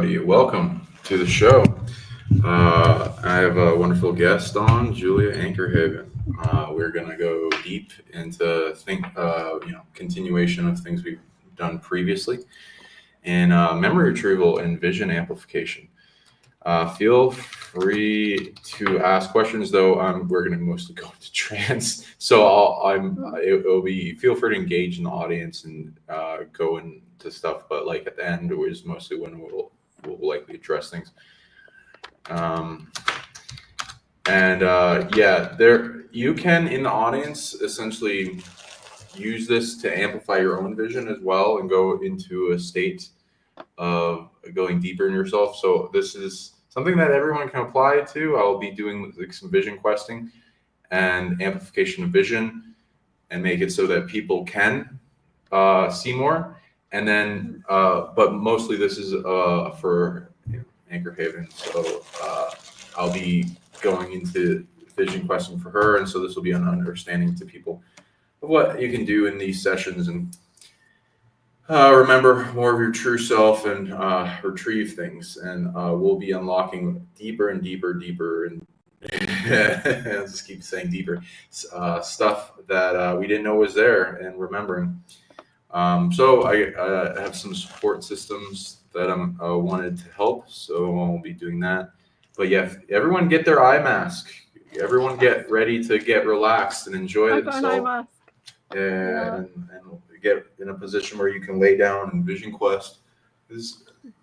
everybody. Welcome to the show. I have a wonderful guest on, Julia AnchorHaven. We're going to go deep into continuation of things we've done previously in memory retrieval and vision amplification. Feel free to ask questions, though. We're going to mostly go into trance, so it'll be feel free to engage in the audience and go into stuff. But like at the end, is mostly when we'll likely address things. There you can in the audience essentially use this to amplify your own vision as well and go into a state of going deeper in yourself. So this is something that everyone can apply to. I'll be doing like some vision questing and amplification of vision and make it so that people can see more. And then, but mostly this is for AnchorHaven. So I'll be going into vision questing for her. And so this will be an understanding to people of what you can do in these sessions and remember more of your true self and retrieve things. And we'll be unlocking deeper and deeper and I'll just keep saying deeper stuff that we didn't know was there and remembering. So I have some support systems that I'm wanted to help, so I'll be doing that. But yeah, everyone get their eye mask. Everyone get ready to get relaxed and enjoy themselves. And get in a position where you can lay down and vision quest.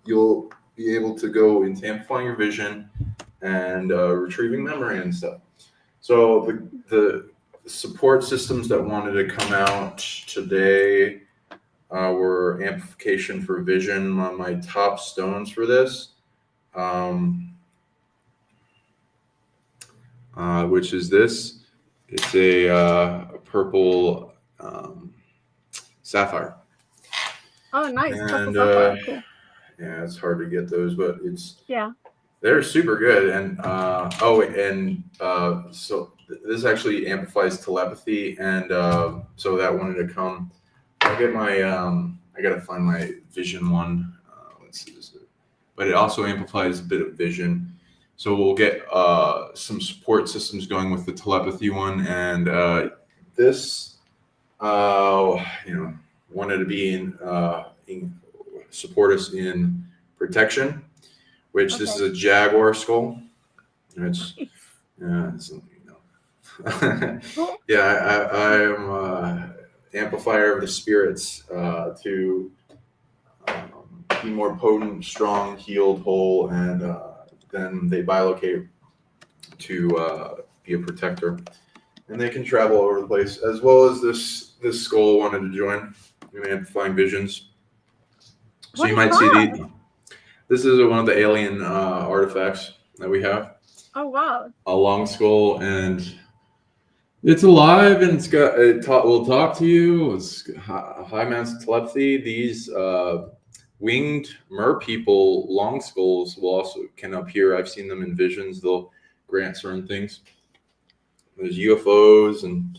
You'll be able to go into amplifying your vision and retrieving memory and stuff. So the support systems that wanted to come out today were amplification for vision. My top stones for this, which is this. It's a purple sapphire. Oh, nice. And, purple sapphire. Cool. Yeah, it's hard to get those, but they're super good. And so this actually amplifies telepathy, and so that wanted to come. I'll get my I gotta find my vision one. Let's see this, but it also amplifies a bit of vision. So we'll get some support systems going with the telepathy one, and this wanted to be in support us in protection, which this is a jaguar skull. It's I am amplifier of the spirits to be more potent, strong, healed, whole, and then they bilocate to be a protector, and they can travel all over the place. As well as this skull wanted to join in amplifying visions. So you might see this is one of the alien artifacts that we have. Oh wow! A long skull, and it's alive, and will talk to you. It's high amounts of telepathy. These winged mer people, long skulls, can appear. I've seen them in visions. They'll grant certain things. There's UFOs, and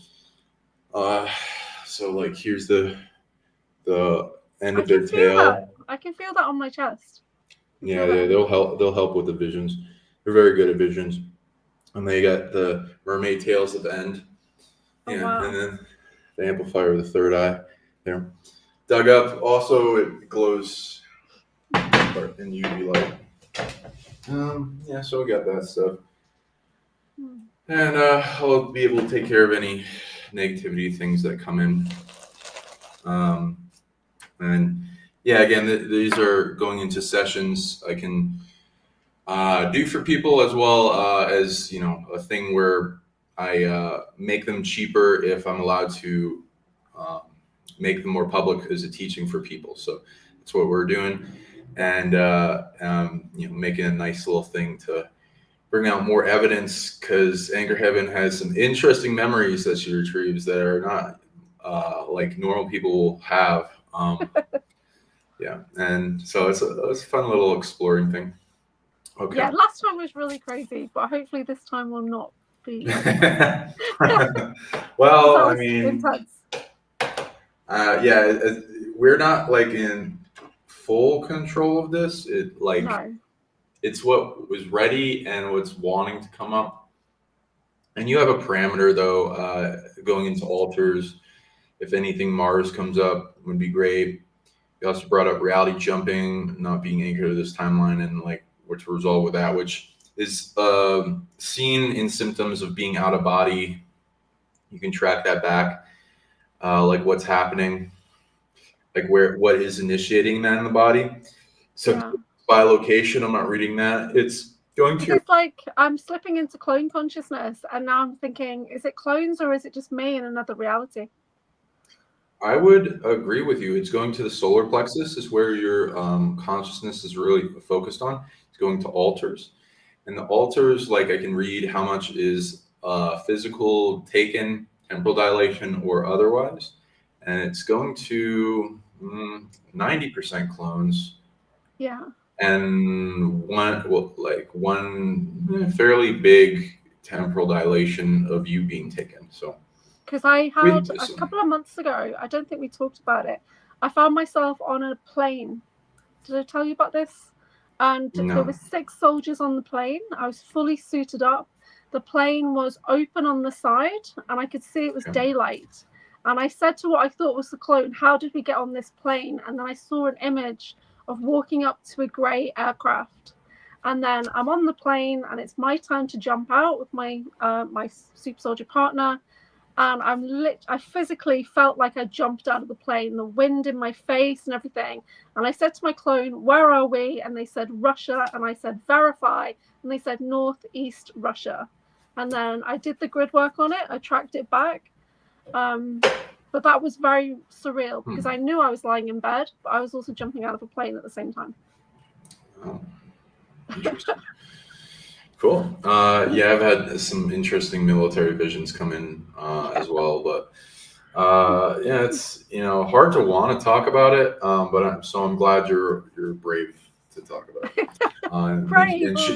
so like here's the end of their tail. I can feel that on my chest. Yeah, they'll help with the visions. They're very good at visions, and they got the mermaid tails at the end. Yeah, wow. And then the amplifier of the third eye there. Dug up. Also, it glows in UV light. So we got that stuff. And I'll be able to take care of any negativity things that come in. Again, these are going into sessions I can do for people, as well as a thing where I make them cheaper if I'm allowed to make them more public as a teaching for people. So that's what we're doing, and making a nice little thing to bring out more evidence, because AnchorHaven has some interesting memories that she retrieves that are not like normal people have. And so it's a fun little exploring thing. Okay. Yeah, last time was really crazy, but hopefully this time will not be. Well, I mean, intense. we're not like in full control of this. No. It's what was ready and what's wanting to come up. And you have a parameter though, going into alters. If anything Mars comes up, would be great. You also brought up reality jumping, not being anchored to this timeline, and like what to resolve with that, which is seen in symptoms of being out of body. You can track that back, like what's happening, like what is initiating that in the body. So by location, I'm not reading that. It's going to. It's like I'm slipping into clone consciousness, and now I'm thinking, is it clones or is it just me in another reality? I would agree with you. It's going to the solar plexus, is where your consciousness is really focused on. It's going to alters. And the alters, like I can read how much is physical taken, temporal dilation, or otherwise. And it's going to 90% clones. Yeah. And one fairly big temporal dilation of you being taken. So. Because I had a couple of months ago, I don't think we talked about it, I found myself on a plane. Did I tell you about this? And there were 6 soldiers on the plane. I was fully suited up. The plane was open on the side, and I could see it was daylight. And I said to what I thought was the clone, how did we get on this plane? And then I saw an image of walking up to a grey aircraft. And then I'm on the plane, and it's my time to jump out with my my super soldier partner. And I physically felt like I jumped out of the plane, the wind in my face and everything. And I said to my clone, where are we? And they said, Russia. And I said, verify. And they said, northeast Russia. And then I did the grid work on it. I tracked it back. But that was very surreal because I knew I was lying in bed, but I was also jumping out of a plane at the same time. Oh, interesting. Cool. Yeah, I've had some interesting military visions come in as well, but yeah, it's hard to want to talk about it. But I'm glad you're brave to talk about it. And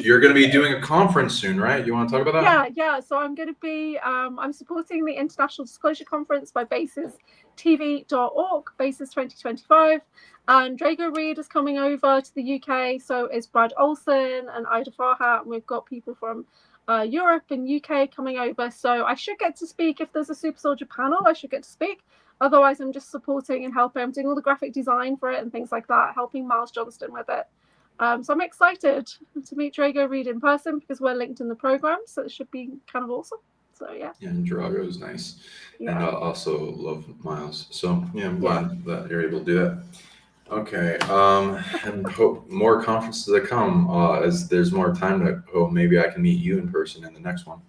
you're going to be doing a conference soon, right? You want to talk about that? Yeah. So I'm going to be I'm supporting the International Disclosure Conference by basistv.org, Basis 2025. And Drago Reed is coming over to the UK. So is Brad Olsen and Ida Farhat. And we've got people from Europe and UK coming over. So I should get to speak. If there's a Super Soldier panel, I should get to speak. Otherwise, I'm just supporting and helping. I'm doing all the graphic design for it and things like that, helping Miles Johnston with it. So I'm excited to meet Drago Reed in person because we're linked in the program. So it should be kind of awesome. So yeah. And Drago is nice. Yeah. And I also love Miles. So yeah, I'm glad that you're able to do that. Okay. And hope more conferences that come as there's more time to hope maybe I can meet you in person in the next one.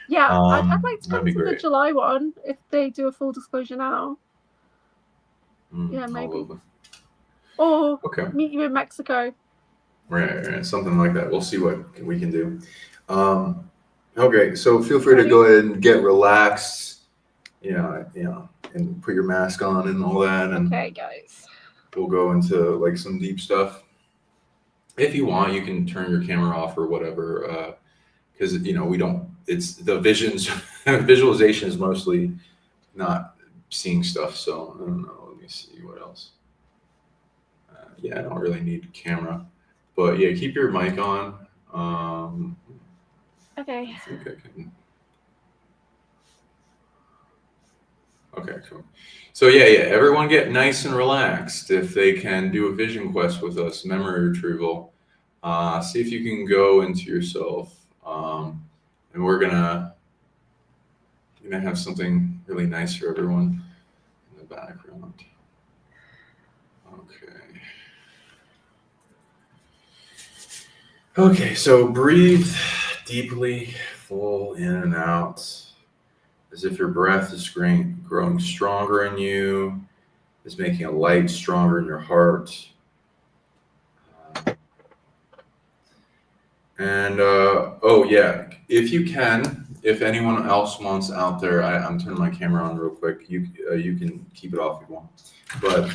Yeah, I'd like to come to the July one if they do a full disclosure now. Yeah, maybe. Or meet you in Mexico. Right, something like that. We'll see what we can do. Okay, so feel free to go ahead and get relaxed, and put your mask on and all that. And okay, guys. We'll go into like some deep stuff. If you want, you can turn your camera off or whatever, because we don't. It's the visualization is mostly not seeing stuff. So I don't know. Let me see what else. Yeah, I don't really need a camera. But yeah, keep your mic on. Okay. I think I can. Okay, cool. So yeah, everyone get nice and relaxed. If they can do a vision quest with us, memory retrieval. See if you can go into yourself. And we're gonna have something really nice for everyone in the background. Okay, so breathe deeply, full in and out, as if your breath is growing stronger in you, is making a light stronger in your heart. And if you can, if anyone else wants out there, I'm turning my camera on real quick. You can keep it off if you want, but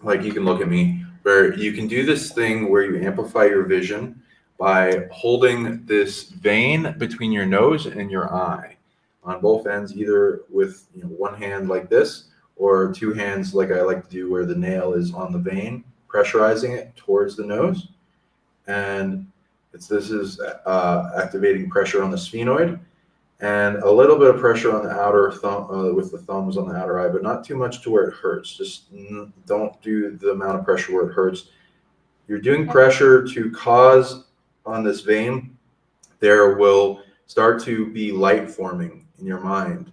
like you can look at me. Where you can do this thing where you amplify your vision by holding this vein between your nose and your eye on both ends, either with one hand like this or two hands like I like to do where the nail is on the vein pressurizing it towards the nose, and this is activating pressure on the sphenoid, and a little bit of pressure on the outer thumb with the thumbs on the outer eye, but not too much to where it hurts. Just don't do the amount of pressure where it hurts. You're doing pressure to cause on this vein. There will start to be light forming in your mind,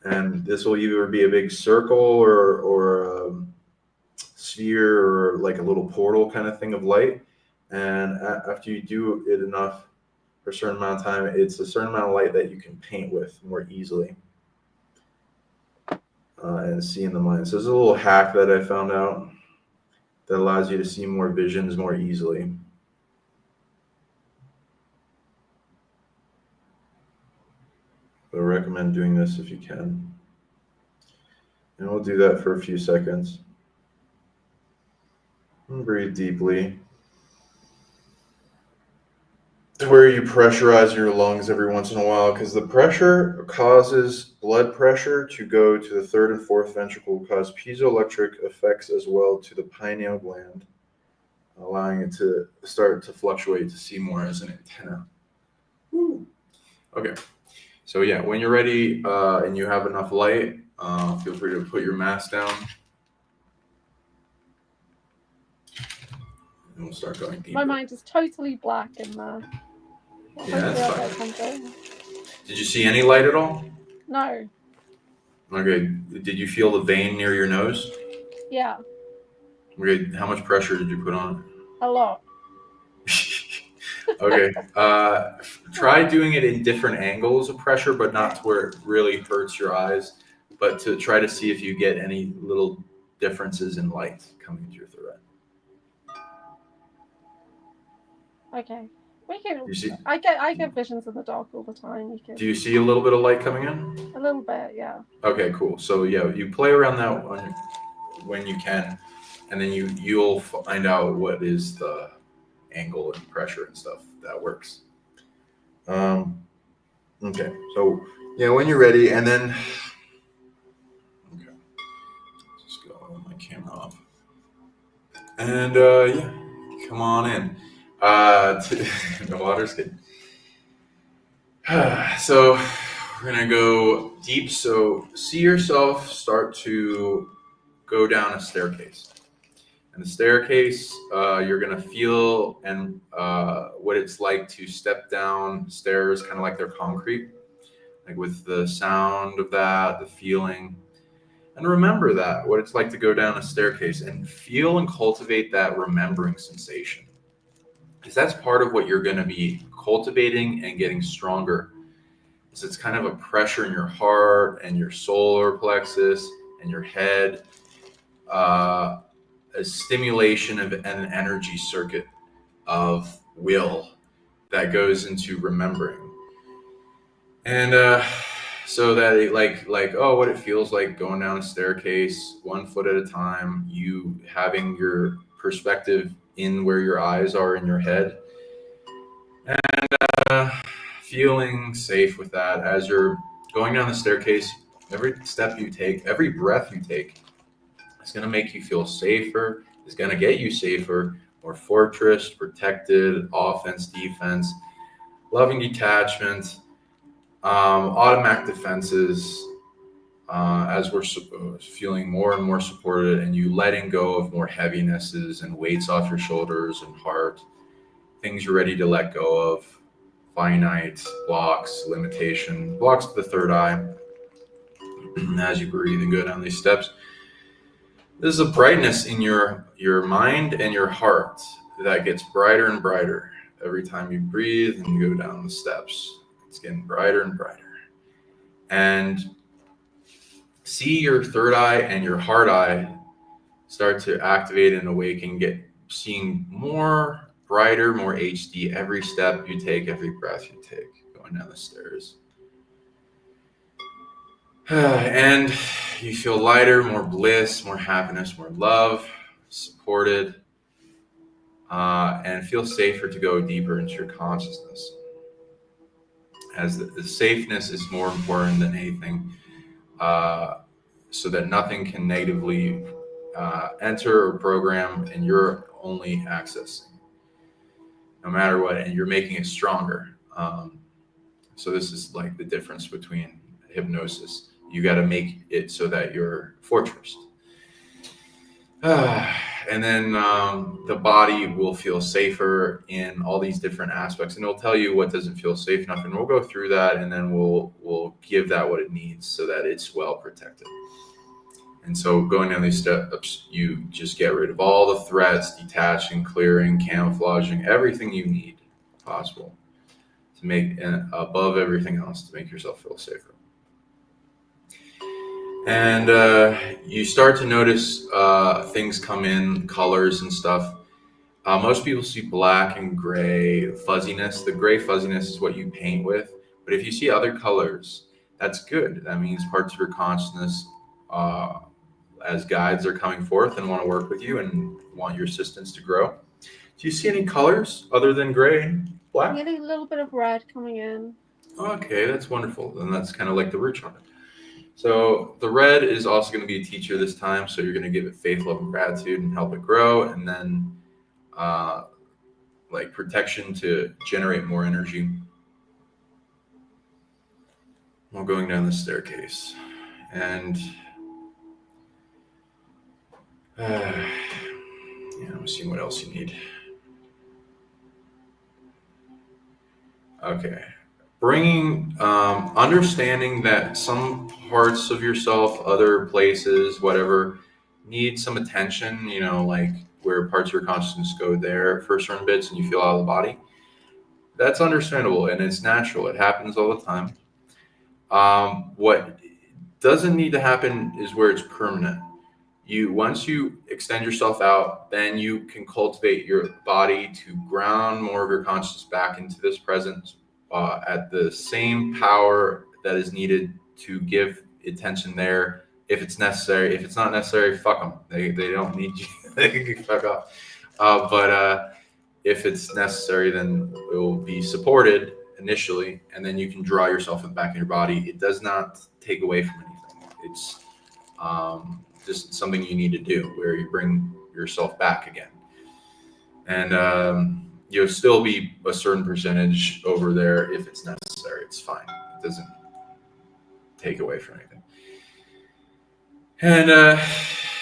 and this will either be a big circle or a sphere or like a little portal kind of thing of light. And after you do it enough for a certain amount of time, it's a certain amount of light that you can paint with more easily and see in the mind. So there's a little hack that I found out that allows you to see more visions more easily. I recommend doing this if you can. And we'll do that for a few seconds. And breathe deeply. To where you pressurize your lungs every once in a while, because the pressure causes blood pressure to go to the third and fourth ventricle, cause piezoelectric effects as well to the pineal gland, allowing it to start to fluctuate to see more as an antenna. Woo. Okay, so yeah, when you're ready and you have enough light, feel free to put your mask down. And we'll start going deeper. My mind is totally black in there. Yeah, that's fine. Did you see any light at all? No. Okay. Did you feel the vein near your nose? Yeah. Okay. How much pressure did you put on it? A lot. Okay. Try doing it in different angles of pressure, but not to where it really hurts your eyes, but to try to see if you get any little differences in light coming to your third eye. Okay. I get visions in the dark all the time. Do you see a little bit of light coming in? A little bit, yeah. Okay, cool. So yeah, you play around that one when you can, and then you'll find out what is the angle and pressure and stuff that works. Okay, so yeah, when you're ready, and then okay, just go with my camera off, and yeah, come on in. The water's good. So we're gonna go deep. So see yourself start to go down a staircase. And the staircase, you're gonna feel and what it's like to step down stairs, kind of like they're concrete, like with the sound of that, the feeling. And remember that, what it's like to go down a staircase, and feel and cultivate that remembering sensation. Because that's part of what you're going to be cultivating and getting stronger. Is it's kind of a pressure in your heart and your solar plexus and your head, a stimulation of an energy circuit of will that goes into remembering. And so that it like what it feels like going down a staircase 1 foot at a time, you having your perspective in where your eyes are in your head, and feeling safe with that as you're going down the staircase. Every step you take, every breath you take, is going to make you feel safer, is going to get you safer, more fortress, protected, offense, defense, loving detachment, automatic defenses, as we're feeling more and more supported, and you letting go of more heavinesses and weights off your shoulders and heart, things you're ready to let go of, finite blocks, limitation, blocks to the third eye. As you breathe and go down these steps, there's a brightness in your mind and your heart that gets brighter and brighter every time you breathe and go down the steps. It's getting brighter and brighter. And see your third eye and your heart eye start to activate and awaken, seeing more brighter, more HD every step you take, every breath you take, going down the stairs. And you feel lighter, more bliss, more happiness, more love, supported, and feel safer to go deeper into your consciousness. As the safeness is more important than anything, so that nothing can negatively enter or program, and you're only accessing, no matter what, and you're making it stronger. So this is like the difference between hypnosis. You got to make it so that you're fortressed. And then the body will feel safer in all these different aspects, and it'll tell you what doesn't feel safe enough, and we'll go through that, and then we'll give that what it needs so that it's well protected. And so going down these steps, you just get rid of all the threats, detaching, clearing, camouflaging, everything you need possible to make, above everything else, to make yourself feel safer. And you start to notice things come in, colors and stuff. Most people see black and gray fuzziness. The gray fuzziness is what you paint with. But if you see other colors, that's good. That means parts of your consciousness as guides are coming forth and want to work with you and want your assistance to grow. Do you see any colors other than gray and black? I'm getting a little bit of red coming in. Okay, that's wonderful. And that's kind of like the root chakra. So the red is also going to be a teacher this time. So you're going to give it faith, love, and gratitude and help it grow. And then like protection to generate more energy while going down the staircase. And yeah, I'm seeing what else you need. Okay. Bringing, understanding that some parts of yourself, other places, whatever, need some attention, you know, like where parts of your consciousness go there for certain bits and you feel out of the body. That's understandable and it's natural. It happens all the time. What doesn't need to happen is where it's permanent. Once you extend yourself out, then you can cultivate your body to ground more of your consciousness back into this presence at the same power that is needed to give attention there if it's necessary. If it's not necessary, fuck them. They don't need you. They can fuck off. But if it's necessary, then it will be supported initially, and then you can draw yourself back in your body. It does not take away from anything. It's just something you need to do where you bring yourself back again. And you'll still be a certain percentage over there if it's necessary. It's fine. It doesn't take away from anything. And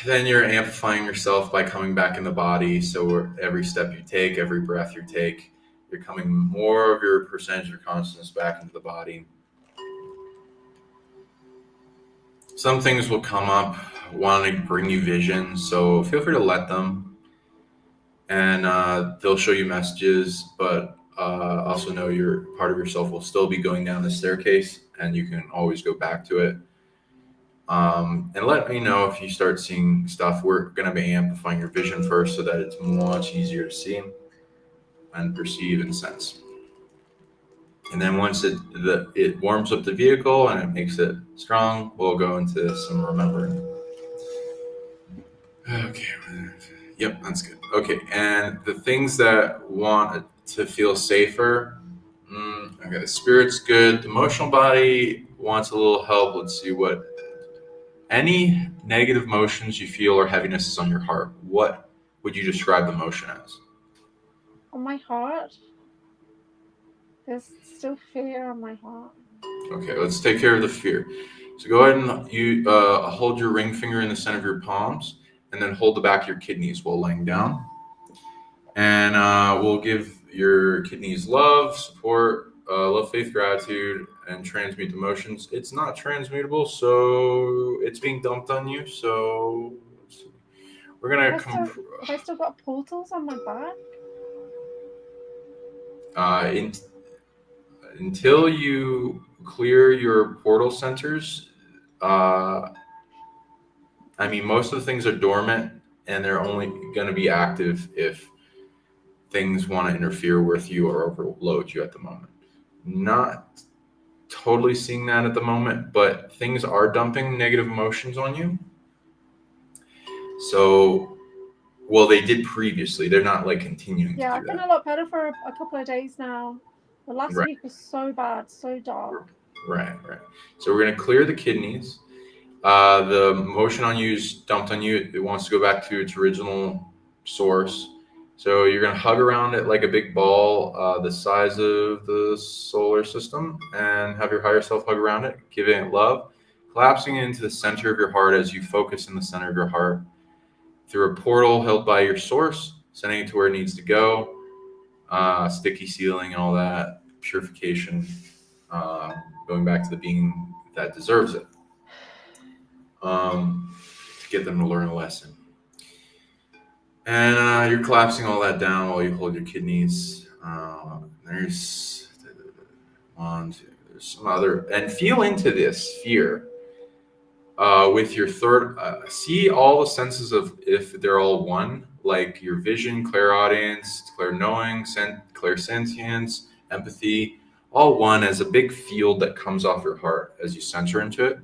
then you're amplifying yourself by coming back in the body. So every step you take, every breath you take, you're coming more of your percentage of your consciousness back into the body. Some things will come up wanting to bring you vision, so feel free to let them. And they'll show you messages, but also know your part of yourself will still be going down the staircase, and you can always go back to it. And let me know if you start seeing stuff. We're going to be amplifying your vision first so that it's much easier to see and perceive and sense. And then once it warms up the vehicle and it makes it strong, we'll go into some remembering. Okay. Yep, that's good. Okay, and the things that want to feel safer. Okay, the spirit's good. The emotional body wants a little help. Let's see what. Any negative emotions you feel or heavinesses on your heart, what would you describe the emotion as? On my heart? There's still fear on my heart. Okay, let's take care of the fear. So go ahead and you hold your ring finger in the center of your palms, and then hold the back of your kidneys while laying down. And we'll give your kidneys love, support, love, faith, gratitude, and transmute emotions. It's not transmutable, so it's being dumped on you. So we're gonna. Have I still got portals on my back? Until you clear your portal centers, I mean, most of the things are dormant, and they're only going to be active if things want to interfere with you or overload you at the moment. Not totally seeing that at the moment, but things are dumping negative emotions on you. So, well, they did previously. They're not like continuing. Yeah, I've been a lot better for a couple of days now. The last week was so bad, so dark. Right. So we're going to clear the kidneys. The motion on you is dumped on you. It wants to go back to its original source. So you're going to hug around it like a big ball, the size of the solar system, and have your higher self hug around it, giving it love, collapsing it into the center of your heart as you focus in the center of your heart through a portal held by your source, sending it to where it needs to go, sticky sealing and all that, purification, going back to the being that deserves it, to get them to learn a lesson. And you're collapsing all that down while you hold your kidneys. There's one, two, there's some other, and feel into this fear with your third. See all the senses of if they're all one, like your vision, clairaudience, clairknowing, clairsentience, empathy, all one as a big field that comes off your heart as you center into it.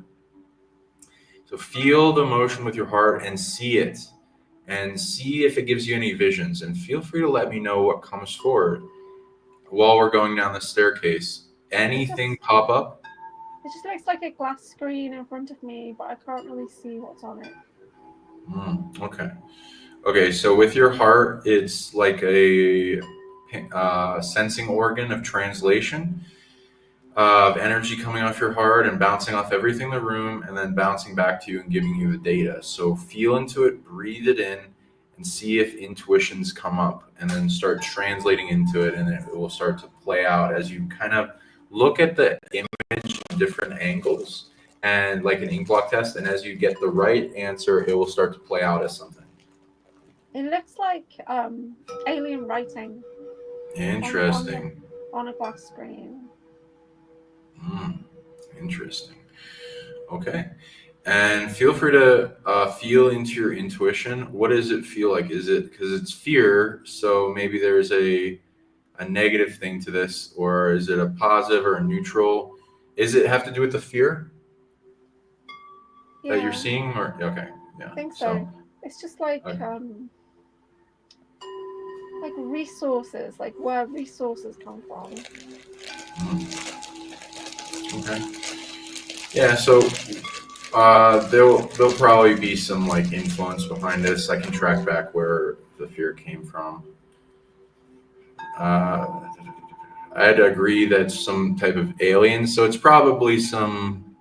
So feel the motion with your heart and see it. And see if it gives you any visions. And feel free to let me know what comes forward while we're going down the staircase. Anything pop up? It just looks like a glass screen in front of me, but I can't really see what's on it. Okay. Okay, so with your heart, it's like a sensing organ of translation, of energy coming off your heart and bouncing off everything in the room and then bouncing back to you and giving you the data. So feel into it, breathe it in, and see if intuitions come up, and then start translating into it, and it will start to play out as you kind of look at the image from different angles, and like an ink block test, and as you get the right answer, it will start to play out as something. It looks like alien writing. Interesting. On a glass screen. Interesting. Okay. And feel free to feel into your intuition. What does it feel like? Is it because it's fear? So maybe there's a negative thing to this, or is it a positive or a neutral? Is it have to do with the fear that you're seeing? Or okay, yeah. I think so. It's just like resources, like where resources come from. Okay. Yeah, so there'll probably be some like influence behind this. I can track back where the fear came from. I'd agree that's some type of alien, so it's probably some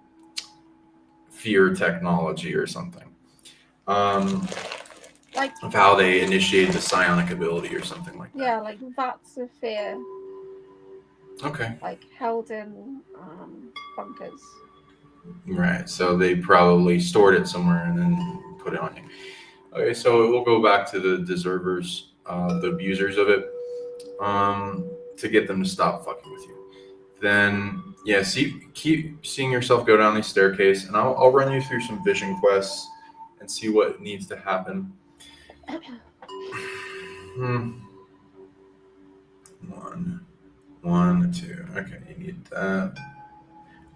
fear technology or something. Like of how they initiated the psionic ability or something like that. Yeah, like vats of fear. Okay. Like held in bunkers. Right. So they probably stored it somewhere and then put it on you. Okay, so we'll go back to the deservers, the abusers of it, to get them to stop fucking with you. Then, yeah, keep seeing yourself go down the staircase, and I'll run you through some vision quests and see what needs to happen. One, two. Okay, you need that.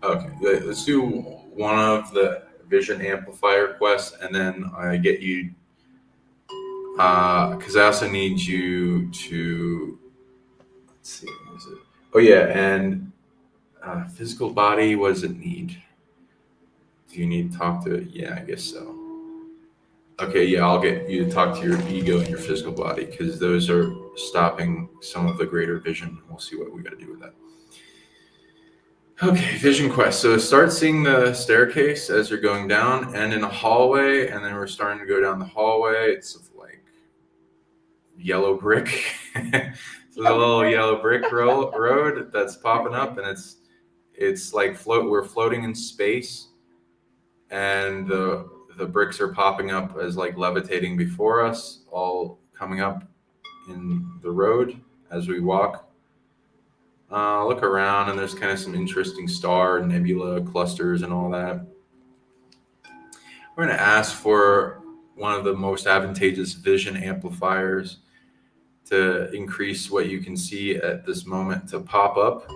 Okay, let's do one of the vision amplifier quests, and then I get you, because I also need you to, let's see, what is it? Oh yeah, and physical body, what does it need? Do you need to talk to it? Yeah, I guess so. Okay, yeah, I'll get you to talk to your ego and your physical body, because those are stopping some of the greater vision. We'll see what we got to do with that. Okay, vision quest. So start seeing the staircase as you're going down, and in a hallway, and then we're starting to go down the hallway. It's like yellow brick. It's a little yellow brick road that's popping up, and it's like we're floating in space, and the bricks are popping up as like levitating before us, all coming up in the road as we walk. Look around, and there's kind of some interesting star nebula clusters and all that. We're going to ask for one of the most advantageous vision amplifiers to increase what you can see at this moment to pop up.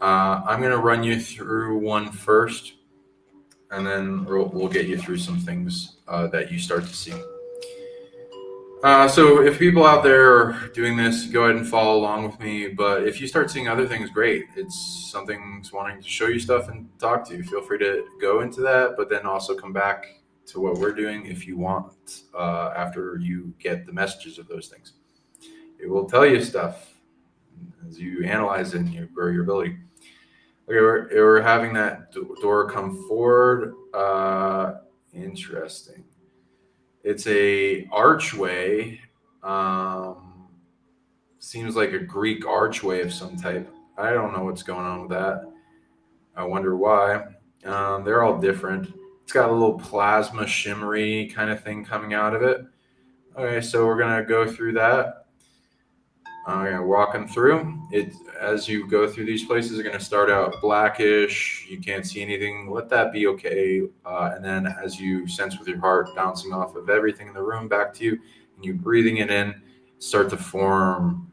I'm going to run you through one first, and then we'll get you through some things that you start to see. So if people out there are doing this, go ahead and follow along with me. But if you start seeing other things, great. It's something's wanting to show you stuff and talk to you. Feel free to go into that, but then also come back to what we're doing if you want after you get the messages of those things. It will tell you stuff as you analyze it and you grow your ability. Okay, we're having that door come forward. Interesting. It's a archway. Seems like a Greek archway of some type. I don't know what's going on with that. I wonder why. They're all different. It's got a little plasma shimmery kind of thing coming out of it. Okay, so we're gonna go through that. I'm gonna walk them through it. As you go through these places, they're gonna start out blackish. You can't see anything. Let that be okay. And then, as you sense with your heart bouncing off of everything in the room back to you, and you breathing it in, start to form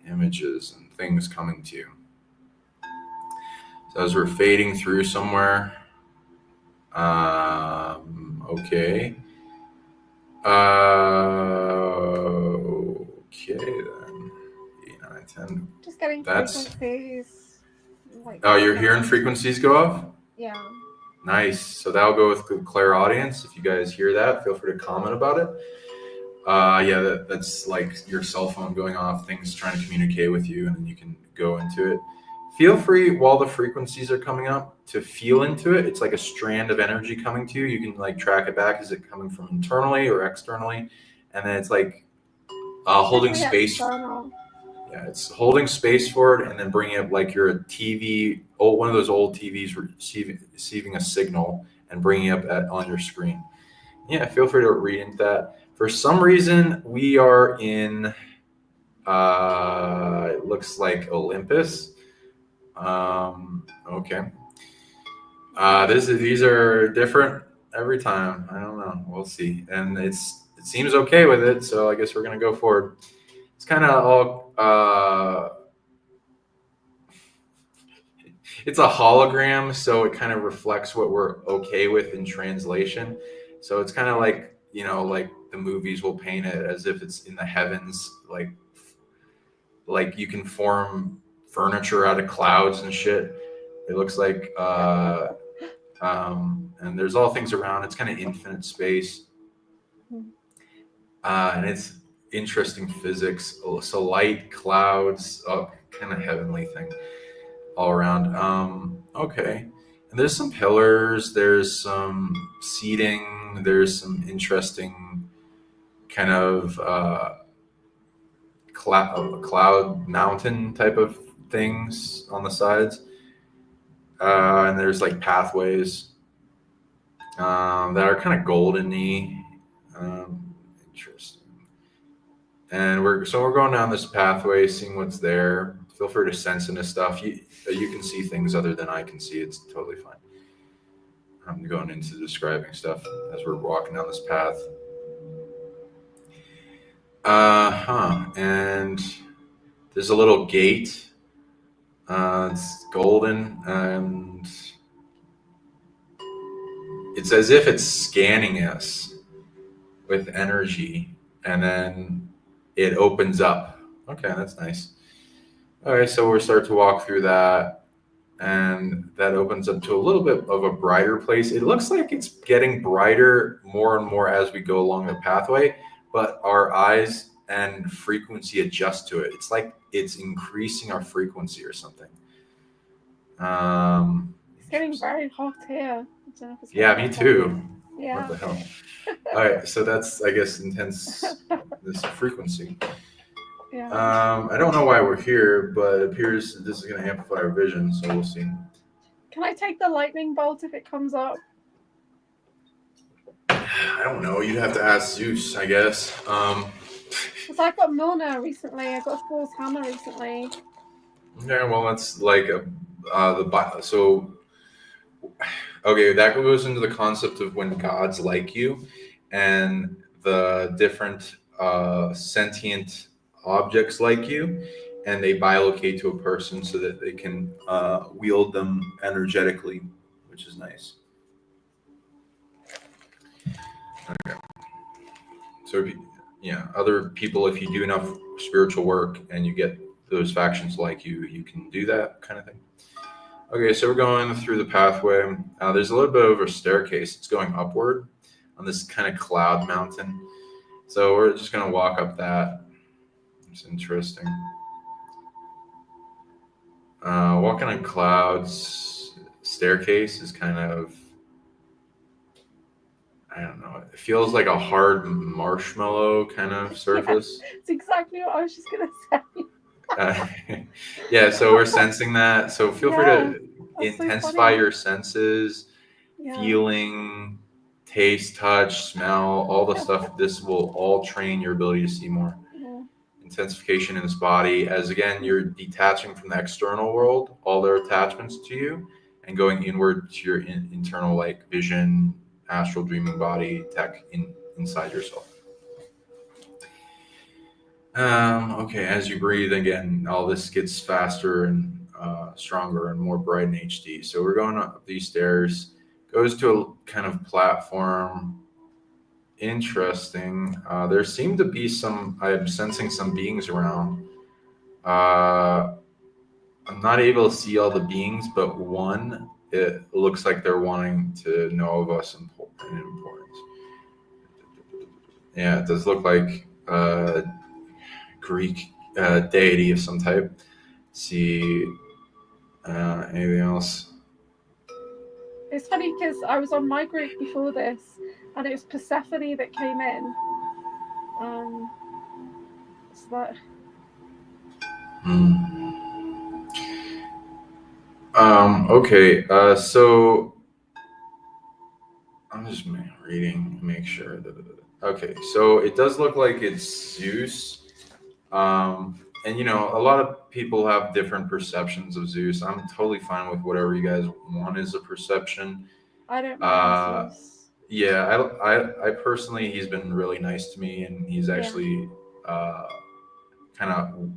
images and things coming to you. So as we're fading through somewhere, okay. Okay then. 8, 9, 10. Just getting frequencies. Oh, you're hearing frequencies go off? Yeah. Nice. So that'll go with the clairaudience. If you guys hear that, feel free to comment about it. Yeah, that's like your cell phone going off, things trying to communicate with you, and then you can go into it. Feel free while the frequencies are coming up to feel into it. It's like a strand of energy coming to you. You can like track it back. Is it coming from internally or externally? And then it's like holding space. External. Yeah, it's holding space for it and then bringing up like you're a TV, one of those old TVs receiving a signal and bringing up on your screen. Yeah, feel free to read into that. For some reason, we are in, it looks like Olympus. Okay. These are different every time. I don't know. We'll see. And it seems okay with it, so I guess we're gonna go forward. It's kind of all. It's a hologram, so it kind of reflects what we're okay with in translation. So it's kind of like, like the movies will paint it as if it's in the heavens, like you can form furniture out of clouds and shit. It looks like, and there's all things around. It's kind of infinite space, and it's interesting physics. So light, clouds, kind of heavenly thing all around. Okay. And there's some pillars, there's some seating, there's some interesting kind of cloud mountain type of things on the sides. And there's like pathways that are kind of golden-y. Interesting. And we're going down this pathway, seeing what's there. Feel free to sense into stuff. You can see things other than I can see. It's totally fine. I'm going into describing stuff as we're walking down this path. And there's a little gate. It's golden, and it's as if it's scanning us with energy, and then it opens up. Okay, that's nice. Okay, so we'll start to walk through that, and that opens up to a little bit of a brighter place. It looks like it's getting brighter more and more as we go along the pathway, but our eyes and frequency adjust to it. It's like it's increasing our frequency or something. It's getting very hot here. Yeah, me too. Yeah. What the hell? All right, so that's, I guess, intense, this frequency. Yeah. I don't know why we're here, but it appears this is going to amplify our vision, so we'll see. Can I take the lightning bolt if it comes up? I don't know. You'd have to ask Zeus, I guess. Because I got Milner recently. I got Thor's hammer recently. Yeah, well, that's like so. Okay, that goes into the concept of when gods like you, and the different sentient objects like you, and they bilocate to a person so that they can wield them energetically, which is nice. Okay. So other people, if you do enough spiritual work and you get those factions like you can do that kind of thing. Okay, so we're going through the pathway. There's a little bit of a staircase. It's going upward on this kind of cloud mountain. So we're just going to walk up that. It's interesting. Walking on clouds staircase is kind of, I don't know, it feels like a hard marshmallow kind of surface. It's exactly what I was just going to say. Yeah, so we're sensing that. So feel free to intensify your senses, feeling, taste, touch, smell, all the stuff. This will all train your ability to see more. Intensification in this body, as again, you're detaching from the external world, all their attachments to you, and going inward to your internal, like vision, astral dreaming body, tech inside yourself. Okay, as you breathe again, all this gets faster and stronger and more bright in HD. So we're going up these stairs, goes to a kind of platform. Interesting. There seem to be I'm sensing some beings around. I'm not able to see all the beings, but one, it looks like they're wanting to know of us in importance. Yeah, it does look like Greek deity of some type. Let's see, anything else? It's funny because I was on my group before this, and it was Persephone that came in. So that. Okay. So I'm just reading to make sure. Okay. So it does look like it's Zeus. And a lot of people have different perceptions of Zeus. I'm totally fine with whatever you guys want as a perception. I don't mind Zeus. Yeah, I personally, he's been really nice to me, and he's actually kind of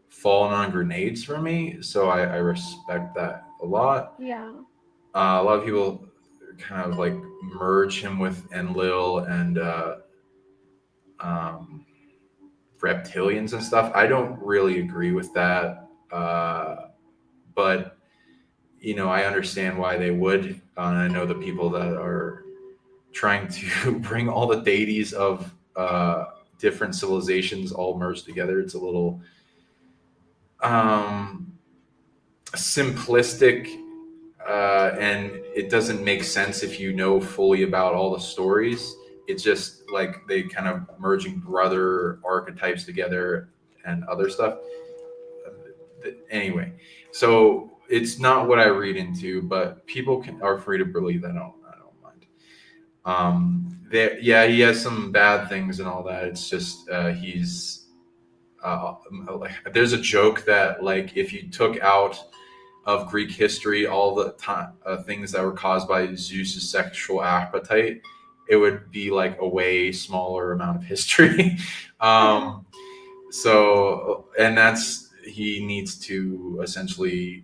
fallen on grenades for me, so I respect that a lot. Yeah. A lot of people kind of like merge him with Enlil and reptilians and stuff. I don't really agree with that, but I understand why they would. And I know the people that are trying to bring all the deities of different civilizations all merged together. It's a little simplistic, and it doesn't make sense if you know fully about all the stories. It's just like they kind of merging brother archetypes together and other stuff. Anyway, so it's not what I read into, but people are free to believe. I don't mind. He has some bad things and all that. It's just he's there's a joke that like if you took out of Greek history all the time things that were caused by Zeus's sexual appetite, it would be like a way smaller amount of history. So, and he needs to essentially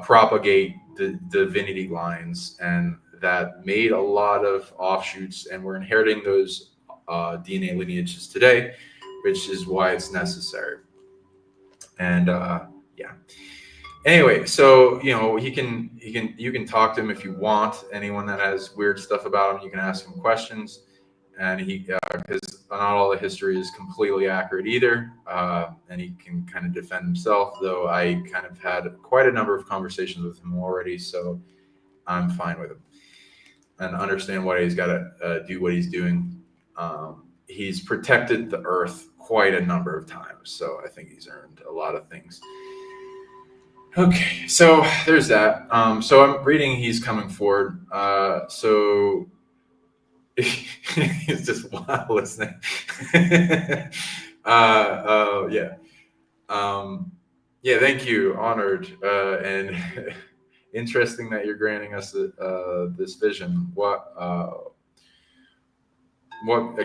propagate the divinity lines, and that made a lot of offshoots, and we're inheriting those DNA lineages today, which is why it's necessary. And anyway, so you can talk to him if you want. Anyone that has weird stuff about him, you can ask him questions, and because not all the history is completely accurate either, and he can kind of defend himself. Though I kind of had quite a number of conversations with him already, so I'm fine with him and understand why he's got to do what he's doing. He's protected the Earth quite a number of times, so I think he's earned a lot of things. Okay, so there's that. So I'm reading he's coming forward. So he's just wild listening. Yeah, thank you. Honored and interesting that you're granting us this vision. What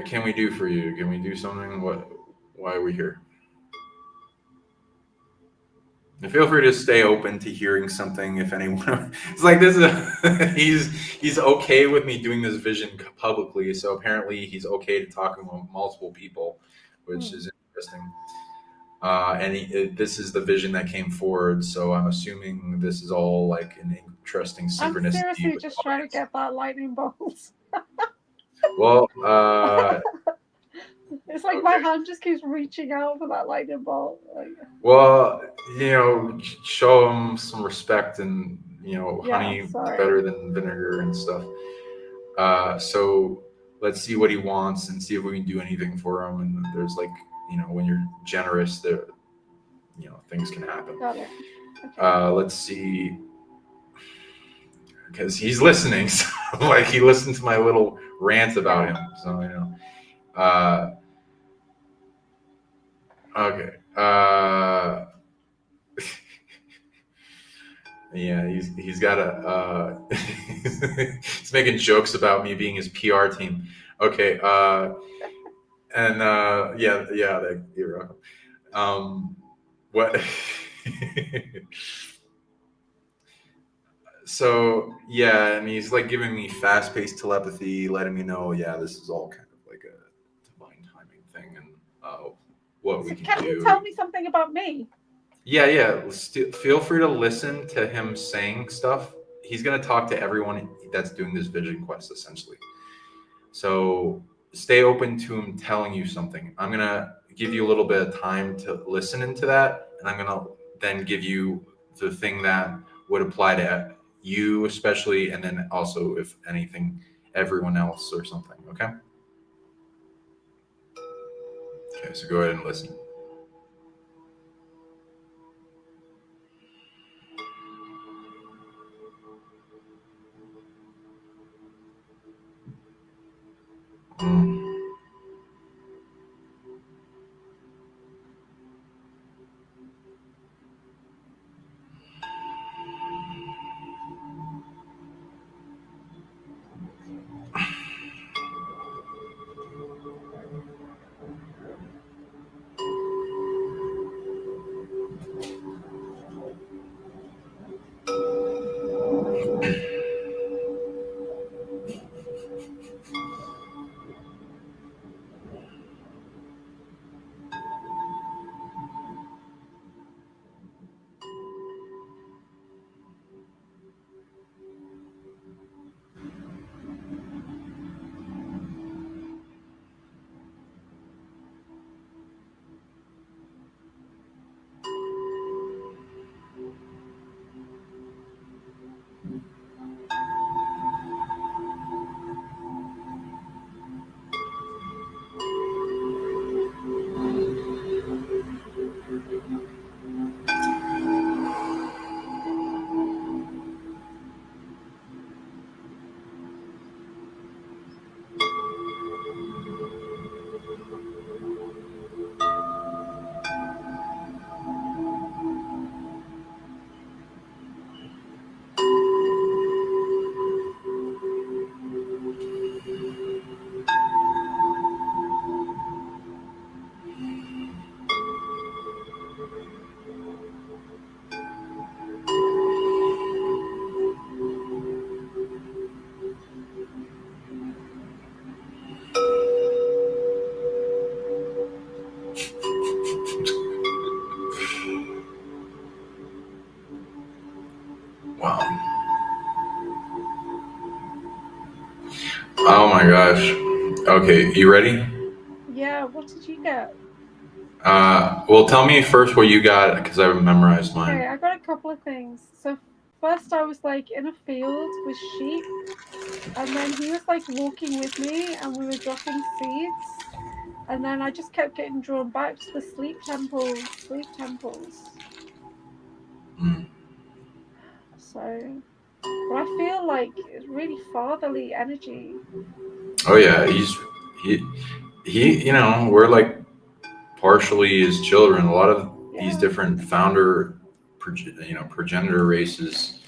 can we do for you? Can we do something? Why are we here? And feel free to stay open to hearing something if anyone. It's like this is he's okay with me doing this vision publicly, so apparently he's okay to talk to multiple people, which is interesting. And this is the vision that came forward, so I'm assuming this is all like an interesting synchronicity. I'm seriously just trying to get that lightning bolt. Well, it's like my hand just keeps reaching out for that lightning bolt. Well, show him some respect, and honey better than vinegar and stuff. So let's see what he wants and see if we can do anything for him. And there's like, when you're generous, there, things can happen. Got it. Okay. Let's see, because he's listening. So like he listened to my little rant about him. So okay. Yeah, he's got he's making jokes about me being his PR team. Okay, and yeah, you're welcome. What? So yeah, and he's like giving me fast-paced telepathy, letting me know, yeah, this is all kind of like a divine timing thing, and what we can do. Can you tell me something about me? Yeah. Feel free to listen to him saying stuff. He's going to talk to everyone that's doing this vision quest, essentially. So stay open to him telling you something. I'm going to give you a little bit of time to listen into that, and I'm going to then give you the thing that would apply to you especially, and then also, if anything, everyone else or something, okay? Okay, so go ahead and listen. Wow. Oh my gosh. Okay, you ready? Yeah, what did you get? Well, tell me first what you got, because I memorized mine. Okay, I got a couple of things. So first I was like in a field with sheep, and then he was like walking with me and we were dropping seeds, and then I just kept getting drawn back to the sleep temples. So, but I feel like it's really fatherly energy. Oh yeah, he we're like partially his children. A lot of these different founder progenitor races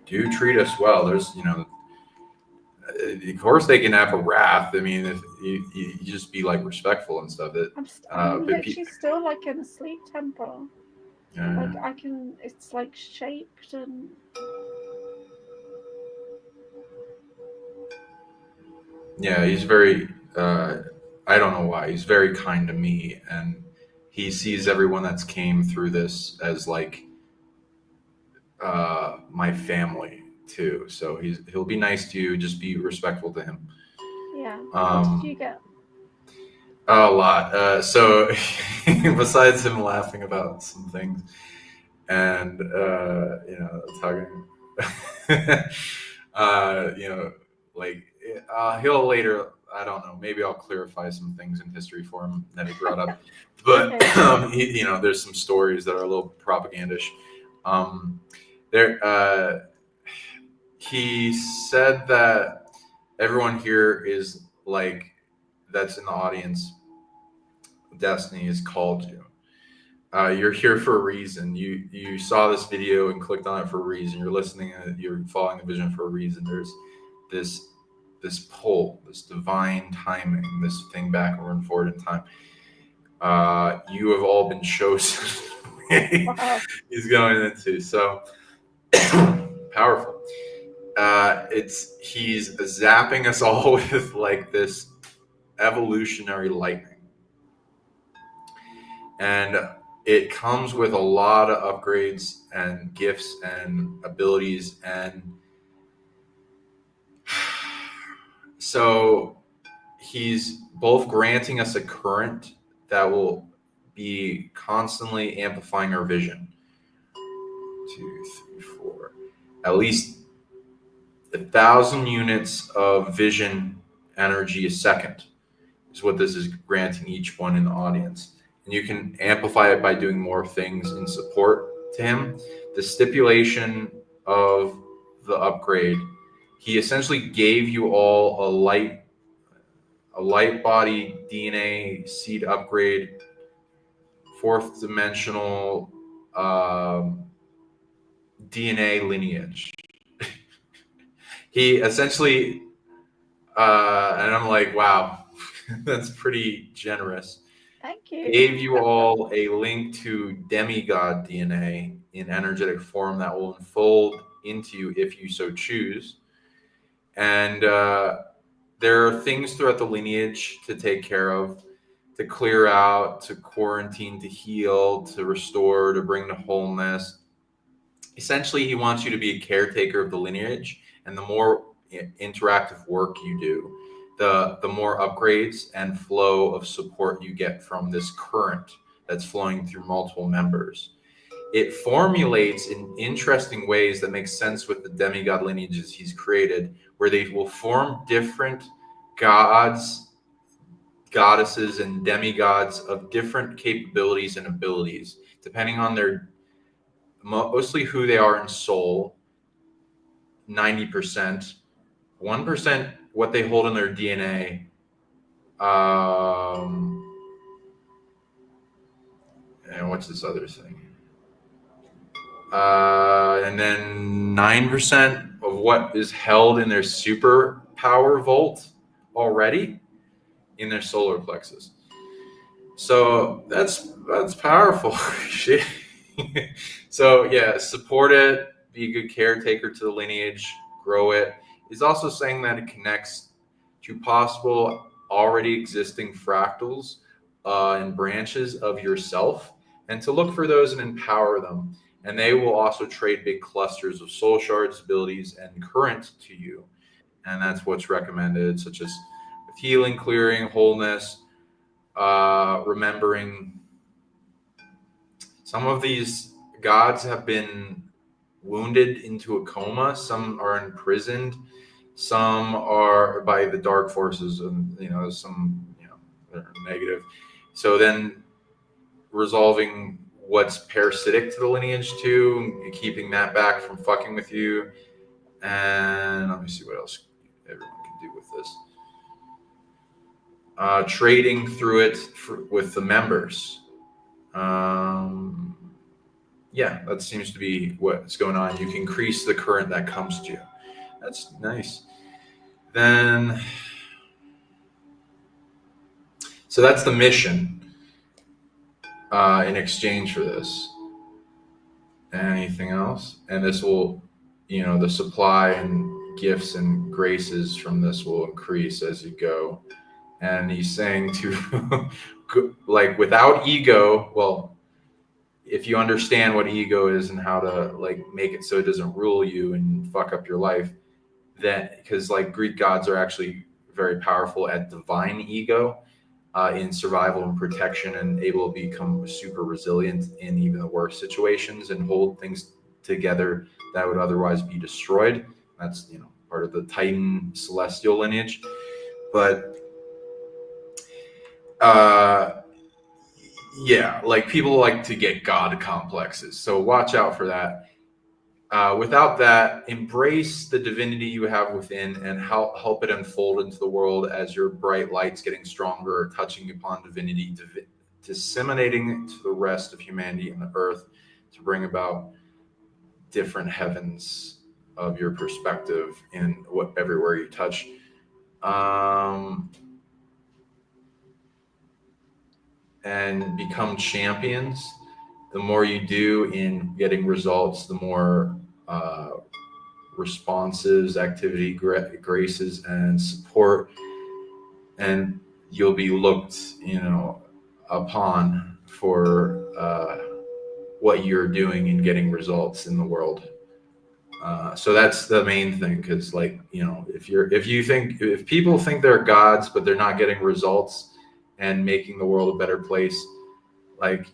do treat us well. There's of course they can have a wrath. I mean, if you just be like respectful and stuff. I'm literally still like in a sleep temple. Like it's like shaped and. Yeah, he's very. I don't know why. He's very kind to me, and he sees everyone that's came through this as like my family too. So he'll be nice to you. Just be respectful to him. Yeah. What did you get? A lot. So besides him laughing about some things and talking, like he'll later. I don't know. Maybe I'll clarify some things in history for him that he brought up. But Okay. there's some stories that are a little propagandish. There, he said that everyone here is like that's in the audience. Destiny has called you. You're here for a reason. You saw this video and clicked on it for a reason. You're listening. You're following the vision for a reason. There's this pull, this divine timing, this thing backward and forward in time. You have all been chosen. Wow. He's going into so powerful. He's zapping us all with like this evolutionary lightning. And it comes with a lot of upgrades and gifts and abilities. And so he's both granting us a current that will be constantly amplifying our vision. 2, 3, 4. At least 1,000 units of vision energy a second is what this is granting each one in the audience. And you can amplify it by doing more things in support to him. The stipulation of the upgrade, he essentially gave you all a light body DNA seed upgrade, 4th dimensional DNA lineage. He essentially, and I'm like, wow, that's pretty generous. Thank you. Gave you all a link to demigod DNA in energetic form that will unfold into you if you so choose. And there are things throughout the lineage to take care of, to clear out, to quarantine, to heal, to restore, to bring to wholeness. Essentially, he wants you to be a caretaker of the lineage, and the more interactive work you do, the more upgrades and flow of support you get from this current that's flowing through multiple members. It formulates in interesting ways that make sense with the demigod lineages he's created, where they will form different gods, goddesses, and demigods of different capabilities and abilities, depending on their mostly who they are in soul, 90%, 1% what they hold in their DNA. And what's this other thing? And then 9% of what is held in their superpower vault already in their solar plexus. So that's powerful shit. So yeah, support it, be a good caretaker to the lineage, grow it. He's also saying that it connects to possible already existing fractals and branches of yourself, and to look for those and empower them. And they will also trade big clusters of soul shards, abilities, and current to you. And that's what's recommended, such as with healing, clearing, wholeness, remembering. Some of these gods have been wounded into a coma. Some are imprisoned. Some are by the dark forces, and some they're negative. So then resolving what's parasitic to the lineage too, and keeping that back from fucking with you. And let me see what else everyone can do with this. Trading through it with the members. Yeah, that seems to be what's going on. You can increase the current that comes to you. That's nice. Then, so that's the mission in exchange for this. anything else, and this will, the supply and gifts and graces from this will increase as you go. And he's saying to like, without ego, well, if you understand what ego is and how to like make it so it doesn't rule you and fuck up your life, then, because like Greek gods are actually very powerful at divine ego, in survival and protection, and able to become super resilient in even the worst situations and hold things together that would otherwise be destroyed. That's, part of the Titan celestial lineage. But yeah, like people like to get god complexes, so watch out for that. Without that, embrace the divinity you have within and help it unfold into the world as your bright light's getting stronger, touching upon divinity, disseminating to the rest of humanity and the earth to bring about different heavens of your perspective in everywhere you touch. And become champions. The more you do in getting results, the more responses, activity, graces, and support, and you'll be looked, upon for what you're doing in getting results in the world. So that's the main thing, because like, if people think they're gods but they're not getting results and making the world a better place, like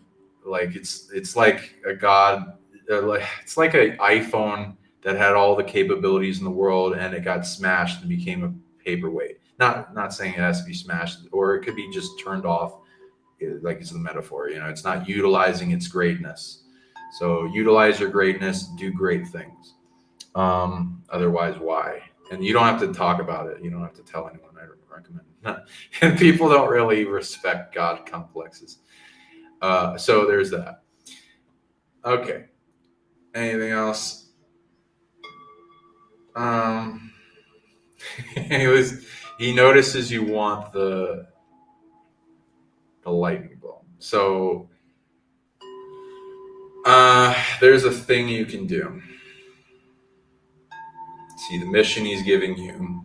it's like a god, it's like an iPhone that had all the capabilities in the world and it got smashed and became a paperweight. Not saying it has to be smashed, or it could be just turned off, like it's a metaphor. It's not utilizing its greatness. So utilize your greatness, do great things. Otherwise, why? And you don't have to talk about it. You don't have to tell anyone. I recommend. And people don't really respect God complexes. So there's that. Okay. Anything else? He notices you want the lightning bolt. So there's a thing you can do. See the mission he's giving you.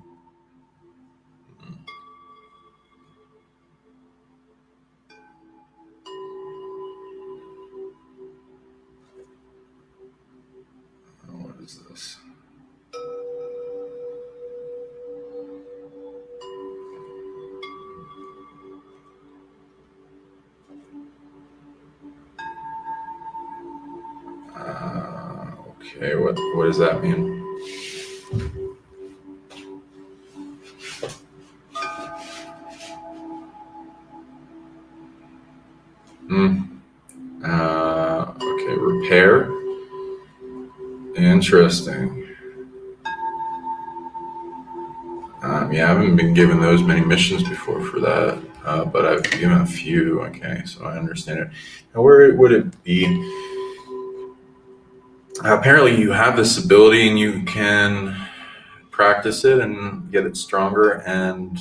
What is this? Okay, what does that mean? Okay, repair. Interesting. Yeah, I haven't been given those many missions before for that, but I've given a few. Okay, so I understand it. Now, where would it be? Apparently, you have this ability and you can practice it and get it stronger, and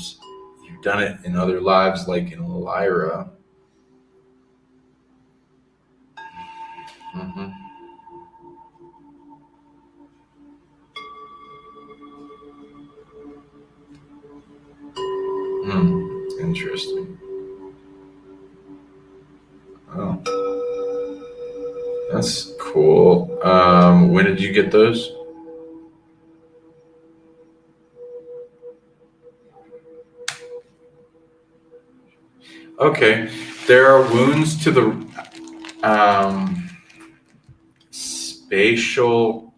you've done it in other lives, like in Lyra. Mm-hmm. Interesting. Oh, that's cool. When did you get those? Okay, there are wounds to the spatial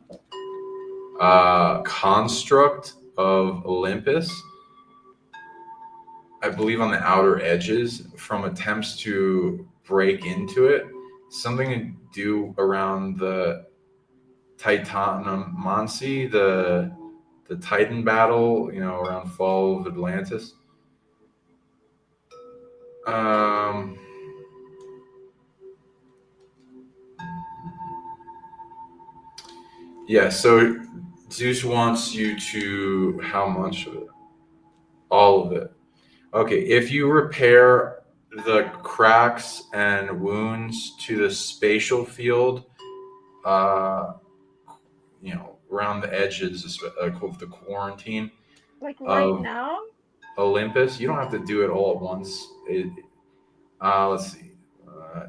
construct of Olympus, I believe, on the outer edges from attempts to break into it. Something to do around the Titanomancy, the Titan battle, around fall of Atlantis. Yeah, so Zeus wants you to, how much of it? All of it. Okay, if you repair the cracks and wounds to the spatial field around the edges of the quarantine Like right of now? Olympus. You don't have to do it all at once. Let's see.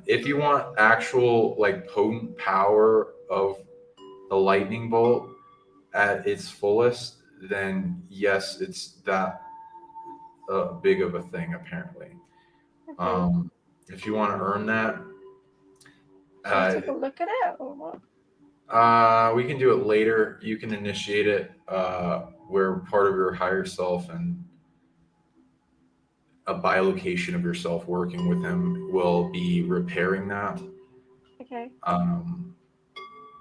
If you want actual like potent power of a lightning bolt at its fullest, then yes, it's that big of a thing apparently. Okay. If you want to earn that, Should I take a look at it or what? we can do it later. You can initiate it where part of your higher self and a bilocation of yourself working with him will be repairing that. Okay.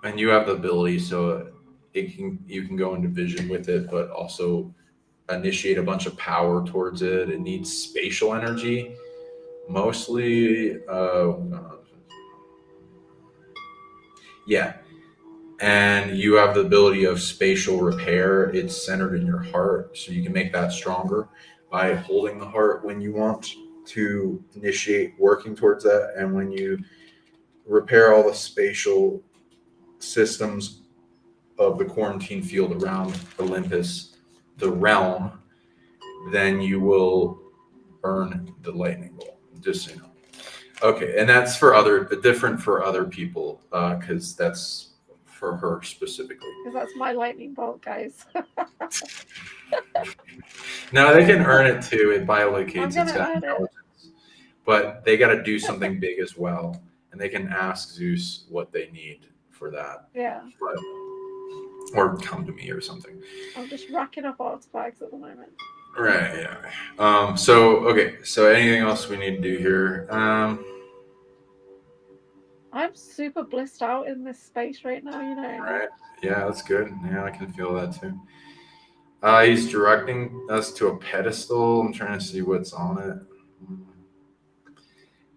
And you have the ability, so you can go into vision with it, but also initiate a bunch of power towards it. It needs spatial energy, mostly. Yeah, and you have the ability of spatial repair. It's centered in your heart, so you can make that stronger by holding the heart when you want to initiate working towards that, and when you repair all the spatial systems of the quarantine field around Olympus, the realm, then you will earn the lightning bolt. Just so you know. Okay, and that's different for other people, because that's for her specifically. Because that's my lightning bolt, guys. No, they can earn it too. It bilocates. I'm It's gonna got earn it. but they got to do something big as well, and they can ask Zeus what they need for that. Yeah. Or come to me or something. I'm just racking up artifacts at the moment. Right. Yeah. So anything else we need to do here? I'm super blissed out in this space right now. Right. Yeah, that's good. Yeah, I can feel that too. He's directing us to a pedestal. I'm trying to see what's on it.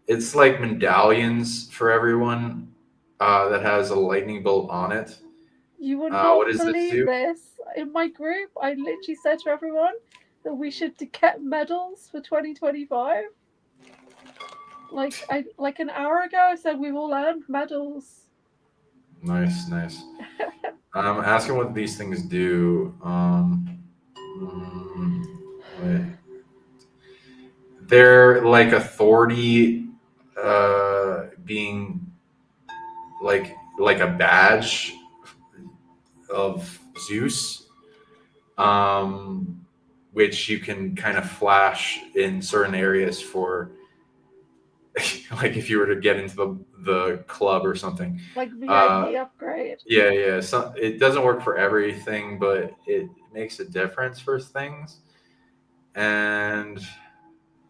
It's like medallions for everyone that has a lightning bolt on it. You would not believe this this. In my group, I literally said to everyone that we should get medals for 2025. Like an hour ago, I said we've all earned medals. Nice. I'm asking what these things do. Wait. They're like authority, being like a badge of Zeus, which you can kind of flash in certain areas for, like if you were to get into the club or something. Like VIP upgrade. Yeah. So it doesn't work for everything, but it makes a difference for things. And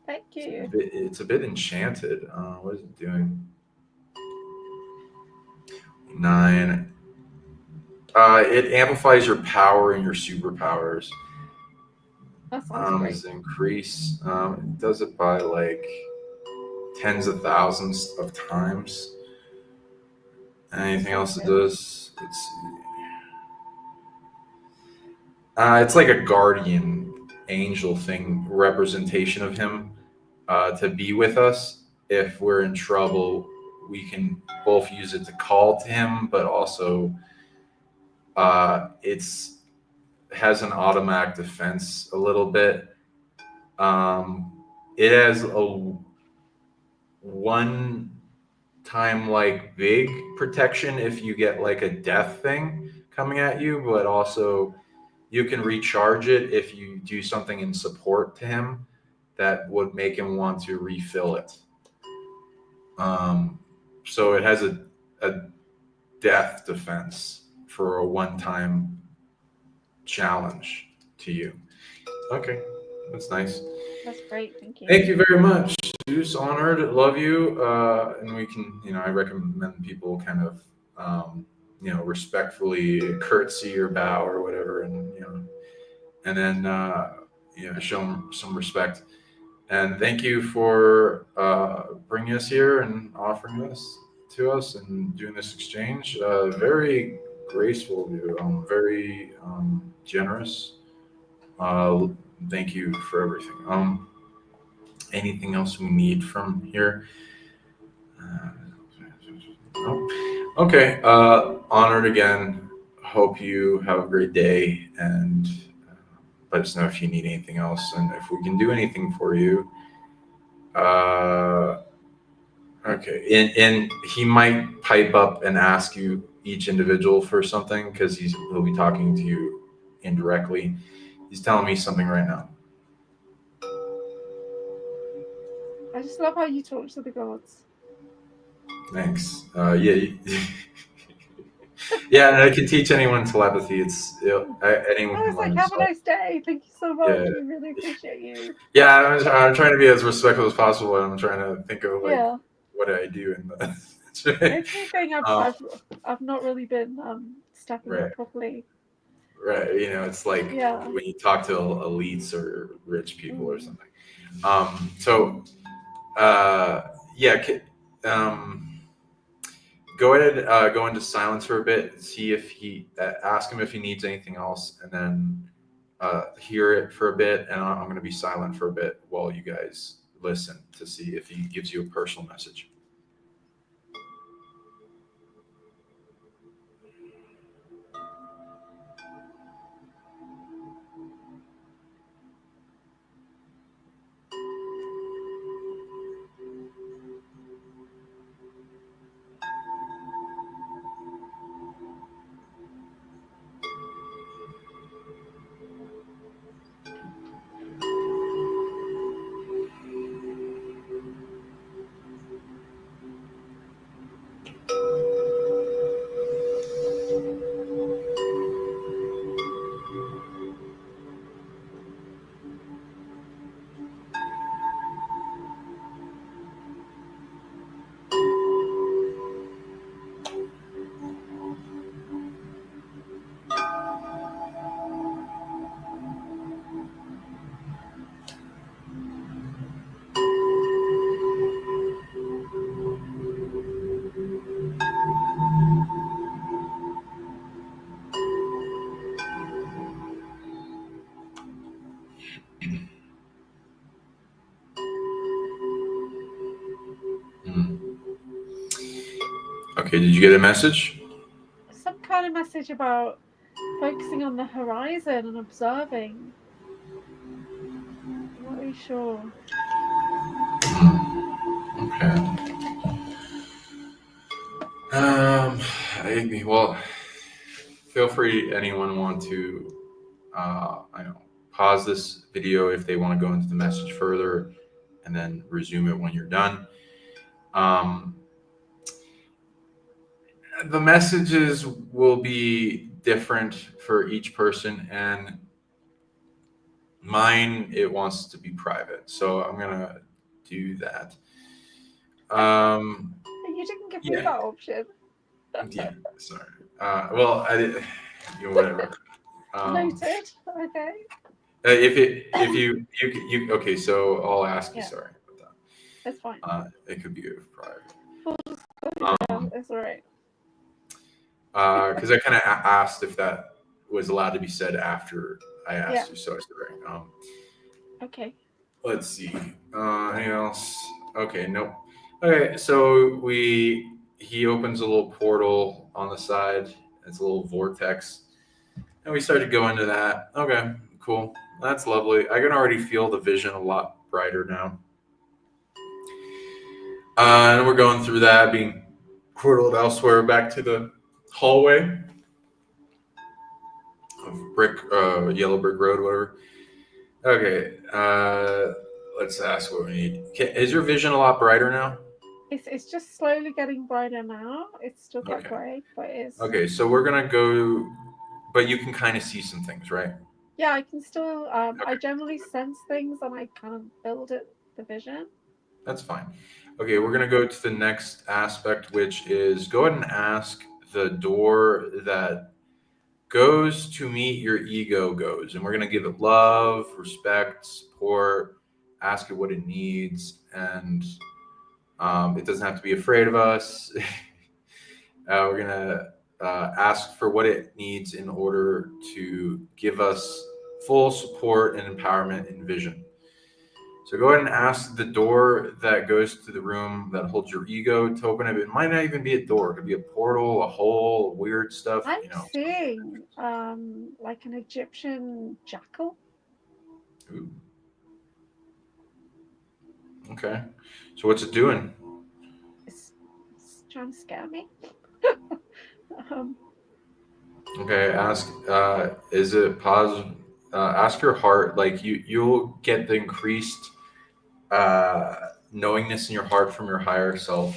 thank you. It's a bit enchanted. What is it doing? 9. It amplifies your power and your superpowers. That sounds great. It's increase. It does it by like tens of thousands of times. Anything else it does? It's like a guardian angel thing, representation of him, to be with us. If we're in trouble, we can both use it to call to him, but also it's has an automatic defense a little bit. It has a one time like big protection if you get like a death thing coming at you, but also you can recharge it if you do something in support to him that would make him want to refill it. So it has a death defense for a one-time challenge to you. Okay, that's nice. That's great. Thank you. Thank you very much. Zeus, honored, love you. And we can, I recommend people kind of, respectfully curtsy or bow or whatever, and then show them some respect. And thank you for bringing us here and offering this to us and doing this exchange. Very graceful of you. Very generous. Thank you for everything. Anything else we need from here? Okay. Honored again. Hope you have a great day, and let us know if you need anything else, and if we can do anything for you. Uh, okay. And he might pipe up and ask you each individual for something because he'll be talking to you indirectly. He's telling me something right now. I just love how you talk to the gods. Thanks. Yeah. Yeah, and I can teach anyone telepathy. Anyone I can was like, learn. have a nice day. Thank you so much. Yeah. We really appreciate you. Yeah, I'm trying to be as respectful as possible, and I'm trying to think of Yeah. what I do in the. The only thing I've not really been stepping Right. up properly. Right. It's like when you talk to elites or rich people or something. So, yeah. Go ahead, go into silence for a bit. See if ask him if he needs anything else, and then hear it for a bit. And I'm going to be silent for a bit while you guys listen to see if he gives you a personal message. Okay, did you get a message? Some kind of message about focusing on the horizon and observing. I'm not really sure. Okay. Well, feel free. Anyone want to, pause this video if they want to go into the message further, and then resume it when you're done. The messages will be different for each person, and mine, it wants to be private, so I'm gonna do that. You didn't give me that option. Yeah, sorry. Well, I did. Whatever. Noted. Okay. If you okay, so I'll ask you. Sorry about that. That's fine. It could be private. It's all right. Because I kind of asked if that was allowed to be said after I asked you, so I said right. Okay. Let's see. Anything else? Okay, nope. Okay, so he opens a little portal on the side. It's a little vortex, and we start to go into that. Okay, cool. That's lovely. I can already feel the vision a lot brighter now. And we're going through that, being portaled elsewhere back to the hallway of yellow brick road, whatever. Okay, let's ask what we need. Is your vision a lot brighter now? It's just slowly getting brighter now. It's still quite bright, but it's okay. So we're gonna go, but you can kind of see some things, right? Yeah, I can still. I generally sense things, and I kind of build the vision. That's fine. Okay, we're gonna go to the next aspect, which is go ahead and ask the door that goes to meet your ego goes, and we're gonna give it love, respect, support, ask it what it needs, and it doesn't have to be afraid of us. We're gonna ask for what it needs in order to give us full support and empowerment and vision. So go ahead and ask the door that goes to the room that holds your ego to open it. It might not even be a door. It could be a portal, a hole, weird stuff. I'm seeing like an Egyptian jackal. Ooh. Okay. So what's it doing? It's trying to scare me. Okay. Ask. Is it positive? Ask your heart. Like you'll get the increased knowingness in your heart from your higher self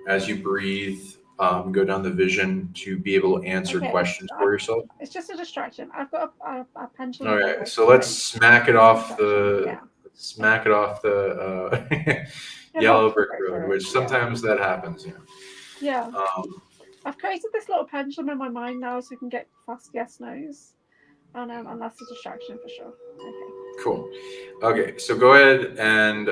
as you breathe. Go down the vision to be able to answer questions for yourself. It's just a distraction. I've got a pendulum. Okay, so let's smack it off the yellow brick road, which sometimes that happens. Yeah. I've created this little pendulum in my mind now, so we can get fast yes nos, and that's a distraction for sure. Okay. Cool. Okay, so go ahead and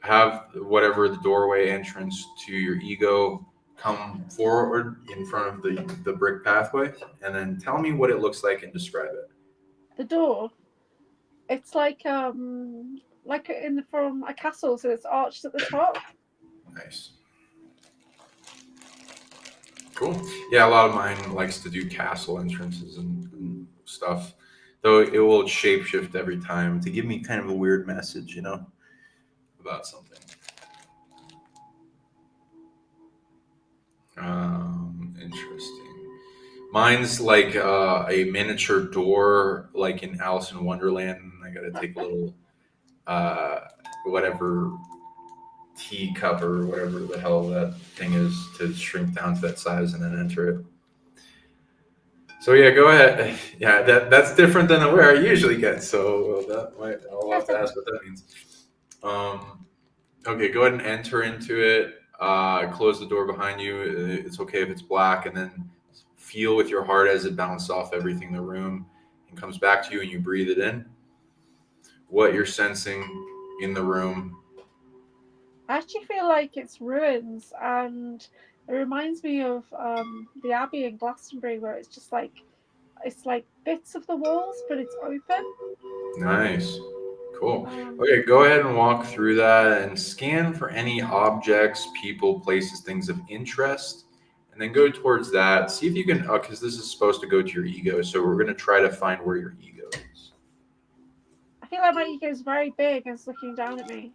have whatever the doorway entrance to your ego come forward in front of the brick pathway, and then tell me what it looks like and describe it. The door, it's like from a castle, so it's arched at the top. Nice. Cool. Yeah, a lot of mine likes to do castle entrances and stuff, though it will shapeshift every time to give me kind of a weird message, about something. Interesting. Mine's like a miniature door, like in Alice in Wonderland. I got to take a little, whatever teacup or whatever the hell that thing is to shrink down to that size and then enter it. So yeah, go ahead. Yeah, that's different than where I usually get. So I'll have to ask what that means. Okay, go ahead and enter into it. Close the door behind you. It's okay if it's black, and then feel with your heart as it bounces off everything in the room and comes back to you, and you breathe it in. What you're sensing in the room. I actually feel like it's ruins, and it reminds me of the Abbey in Glastonbury, where it's just like bits of the walls, but it's open. Nice. Cool. Okay, go ahead and walk through that and scan for any objects, people, places, things of interest, and then go towards that. See if you can, because this is supposed to go to your ego, so we're going to try to find where your ego is. I feel like my ego is very big and it's looking down at me.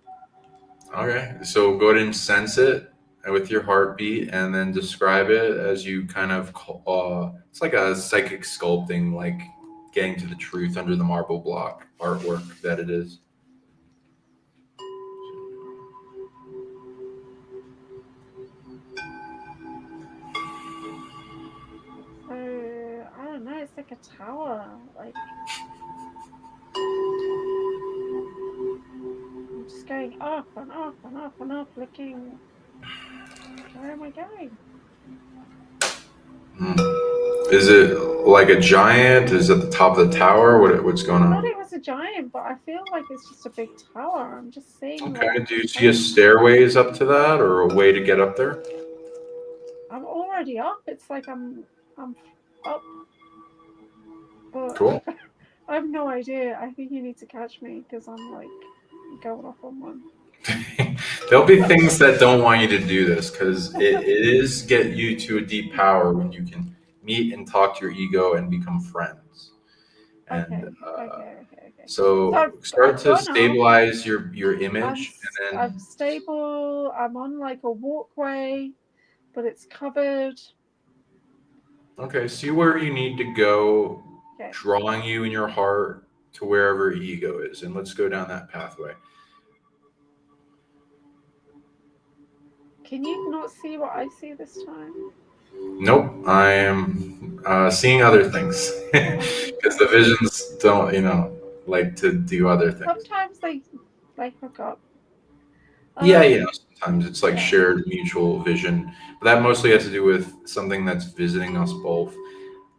Okay, so go ahead and sense it with your heartbeat, and then describe it as you kind of, it's like a psychic sculpting, like getting to the truth under the marble block artwork that it is. So I don't know, it's like a tower. Like I'm just going up and up and up and up, looking. Where am I going? Is it like a giant? Is it at the top of the tower? What's going on? I thought it was a giant, but I feel like it's just a big tower. I'm just seeing. Okay. Do you see a stairways up to that, or a way to get up there? I'm already up. It's like I'm up. But cool. I have no idea. I think you need to catch me because I'm like going off on one. There'll be things that don't want you to do this because it is get you to a deep power when you can meet and talk to your ego and become friends. And okay. So start to stabilize your image. I'm stable. I'm on like a walkway, but it's covered. Okay, see where you need to go, drawing you in your heart to wherever ego is, and let's go down that pathway. Can you not see what I see this time? Nope, I am seeing other things because the visions don't, like to do other things. Sometimes they hook up. Yeah, sometimes it's like shared mutual vision, but that mostly has to do with something that's visiting us both.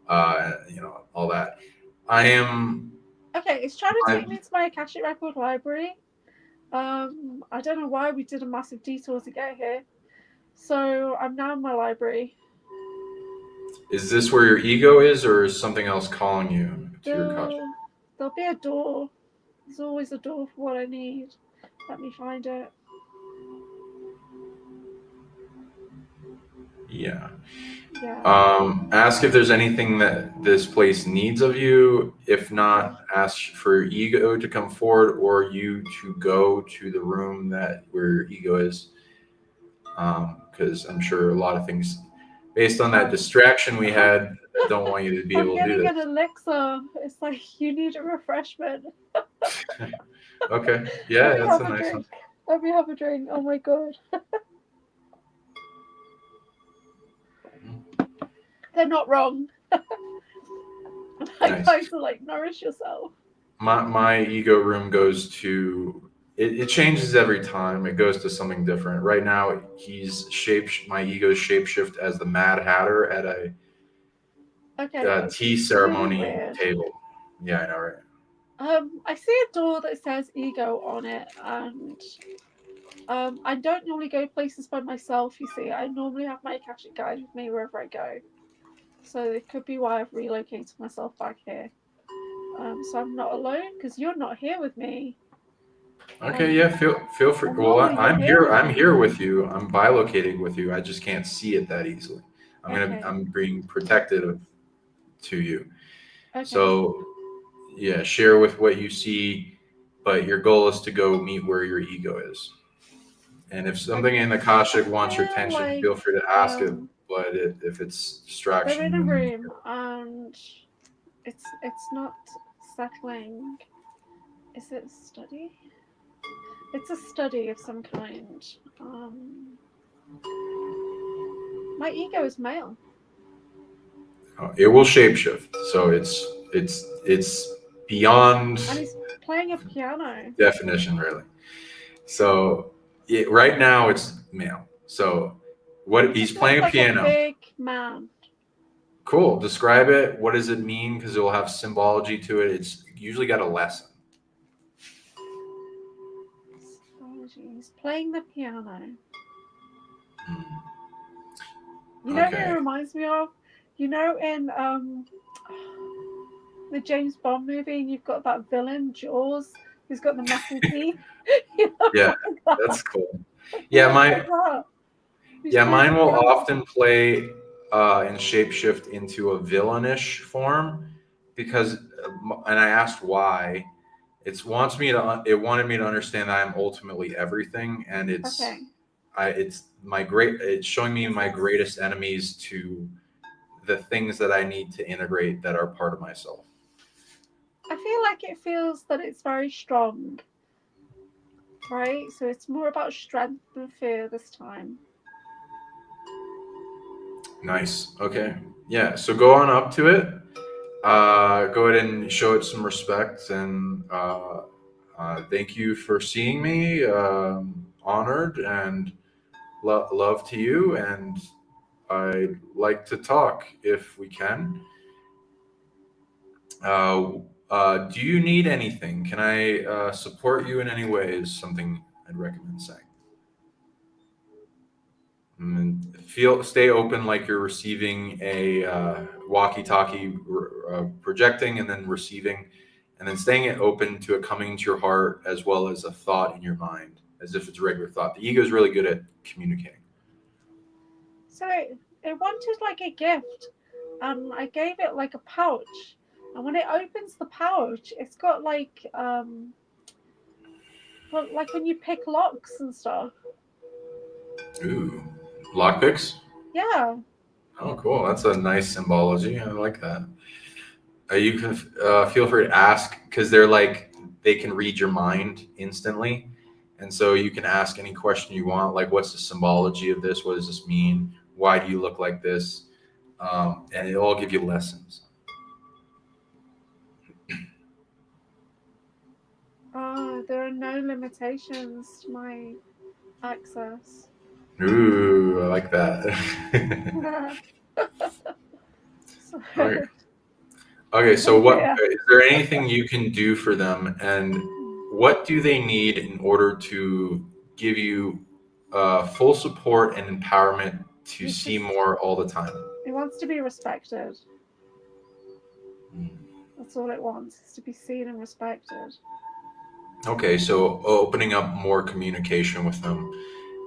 All that. I am. Okay, it's trying to take me to my Akashic Record library. I don't know why we did a massive detour to get here. So I'm now in my library. Is this where your ego is, or is something else calling you to your Akashic? There'll be a door. There's always a door for what I need. Let me find it. Yeah. Yeah. Ask if there's anything that this place needs of you. If not, ask for Ego to come forward or you to go to the room where Ego is. Because I'm sure a lot of things, based on that distraction we had, I don't want you to be able to do this. I'm getting an elixir. It's like you need a refreshment. Okay. Yeah, that's a nice one. Let me have a drink. Oh my god. They're not wrong. Nice. Guys are like, nourish yourself. My Ego room goes to it changes every time. It goes to something different. Right now, my Ego's shapeshift as the Mad Hatter at a tea ceremony really table. Yeah, I know, right? I see a door that says Ego on it, and I don't normally go places by myself. You see, I normally have my Akashic guide with me wherever I go, so it could be why I've relocated myself back here. So I'm not alone because you're not here with me. Okay, yeah, feel free. Well, I'm here with you. I'm bilocating with you. I just can't see it that easily. I'm being protective to you. Okay. So, yeah, share with what you see, but your goal is to go meet where your Ego is. And if something in Akashic wants your attention, feel free to ask it. But if it's distraction, they're in a room and it's not settling. Is it study? It's a study of some kind. My Ego is male. It will shapeshift, so it's beyond. And he's playing a piano. Definition, really. So right now it's male. So what he's playing a piano. A big man. Cool. Describe it. What does it mean? Because it will have symbology to it. It's usually got a lesson. He's playing the piano. You know who it reminds me of? You know, in the James Bond movie, you've got that villain, Jaws, who's got the metal teeth. Yeah, that's cool. Yeah, mine will often play and shapeshift into a villainish form because, and I asked why. It wanted me to understand that I'm ultimately everything, and it's showing me my greatest enemies to the things that I need to integrate that are part of myself. I feel like it feels that it's very strong, right? So it's more about strength than fear this time. Nice. Okay. Yeah. So go on up to it. Go ahead and show it some respect and thank you for seeing me. Honored and love to you, and I'd like to talk if we can. Do you need anything? Can I support you in any way? Is something I'd recommend saying. And stay open like you're receiving a walkie-talkie, projecting and then receiving, and then staying it open to it coming into your heart as well as a thought in your mind, as if it's a regular thought. The ego is really good at communicating. So it wanted like a gift, and I gave it like a pouch. And when it opens the pouch, it's got like like when you pick locks and stuff. Ooh, lockpicks? Yeah. Oh, cool. That's a nice symbology. I like that. You can feel free to ask because they can read your mind instantly. And so you can ask any question you want, like what's the symbology of this? What does this mean? Why do you look like this? And it'll all give you lessons. There are no limitations to my access. Ooh, I like that. Okay, so is there anything you can do for them, and what do they need in order to give you full support and empowerment to see more all the time? It wants to be respected. That's all it wants, is to be seen and respected. Okay, so opening up more communication with them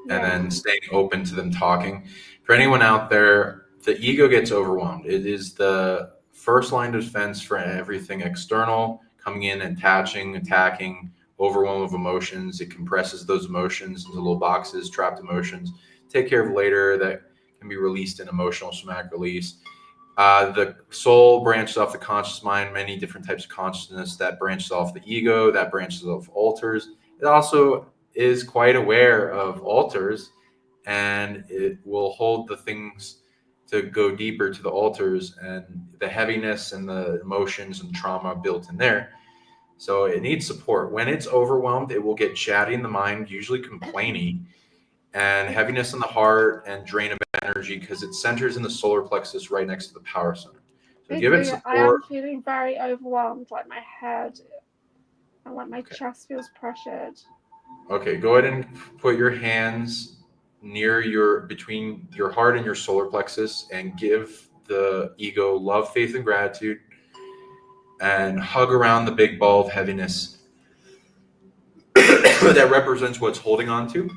and then staying open to them talking. For anyone out there, the ego gets overwhelmed. It is the first line of defense for everything external, coming in, attaching, attacking, overwhelm of emotions. It compresses those emotions into little boxes, trapped emotions. Take care of later that can be released in emotional somatic release. The soul branches off the conscious mind, many different types of consciousness that branches off the ego, that branches off altars. It also is quite aware of altars, and it will hold the things to go deeper to the altars and the heaviness and the emotions and trauma built in there. So it needs support. When it's overwhelmed, it will get chatty in the mind, usually complaining, and heaviness in the heart and drain of energy because it centers in the solar plexus right next to the power center. So give it support. I am feeling very overwhelmed, like my head and like my chest feels pressured. Okay, go ahead and put your hands between your heart and your solar plexus and give the ego love, faith, and gratitude, and hug around the big ball of heaviness that represents what's holding on to,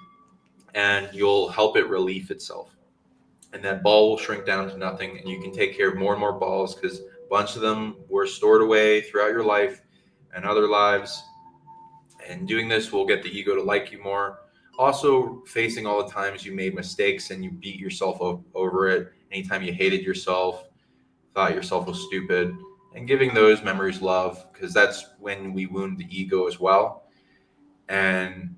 and you'll help it relieve itself. And that ball will shrink down to nothing, and you can take care of more and more balls because a bunch of them were stored away throughout your life and other lives. And doing this will get the ego to like you more. Also, facing all the times you made mistakes and you beat yourself over it, anytime you hated yourself, thought yourself was stupid, and giving those memories love, because that's when we wound the ego as well. And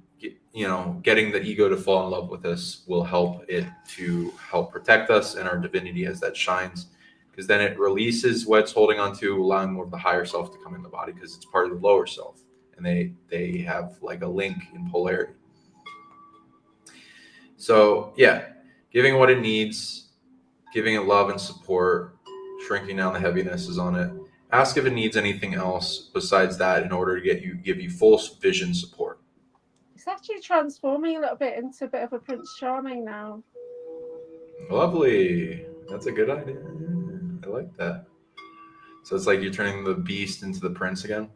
getting the ego to fall in love with us will help it to help protect us and our divinity as that shines, because then it releases what's holding on to, allowing more of the higher self to come in the body, because it's part of the lower self, and they have like a link in polarity. So yeah, giving what it needs, giving it love and support, shrinking down the heaviness is on it. Ask if it needs anything else besides that in order to give you full vision support. It's actually transforming a little bit into a bit of a Prince Charming now. Lovely. That's a good idea. I like that. So it's like you're turning the beast into the prince again?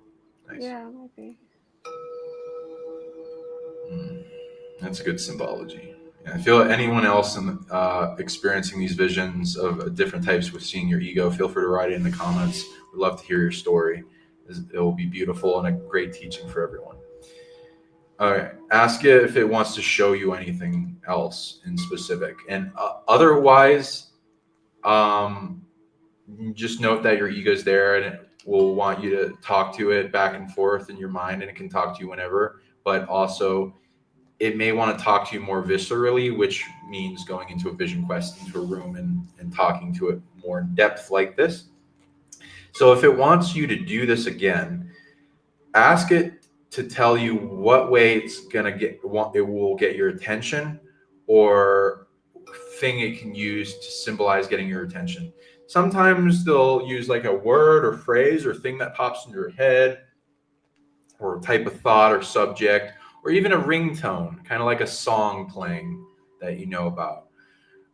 Nice. Yeah, maybe. That's a good symbology. I feel anyone else experiencing these visions of different types with seeing your ego, feel free to write it in the comments. We'd love to hear your story. It will be beautiful and a great teaching for everyone. All right. Ask it if it wants to show you anything else in specific. And otherwise, just note that your ego is there and it will want you to talk to it back and forth in your mind, and it can talk to you whenever. But also, it may want to talk to you more viscerally, which means going into a vision quest, into a room and talking to it more in depth like this. So if it wants you to do this again, ask it to tell you what way it will get your attention, or thing it can use to symbolize getting your attention. Sometimes they'll use like a word or phrase or thing that pops in your head, or a type of thought or subject, or even a ringtone, kind of like a song playing that you know about.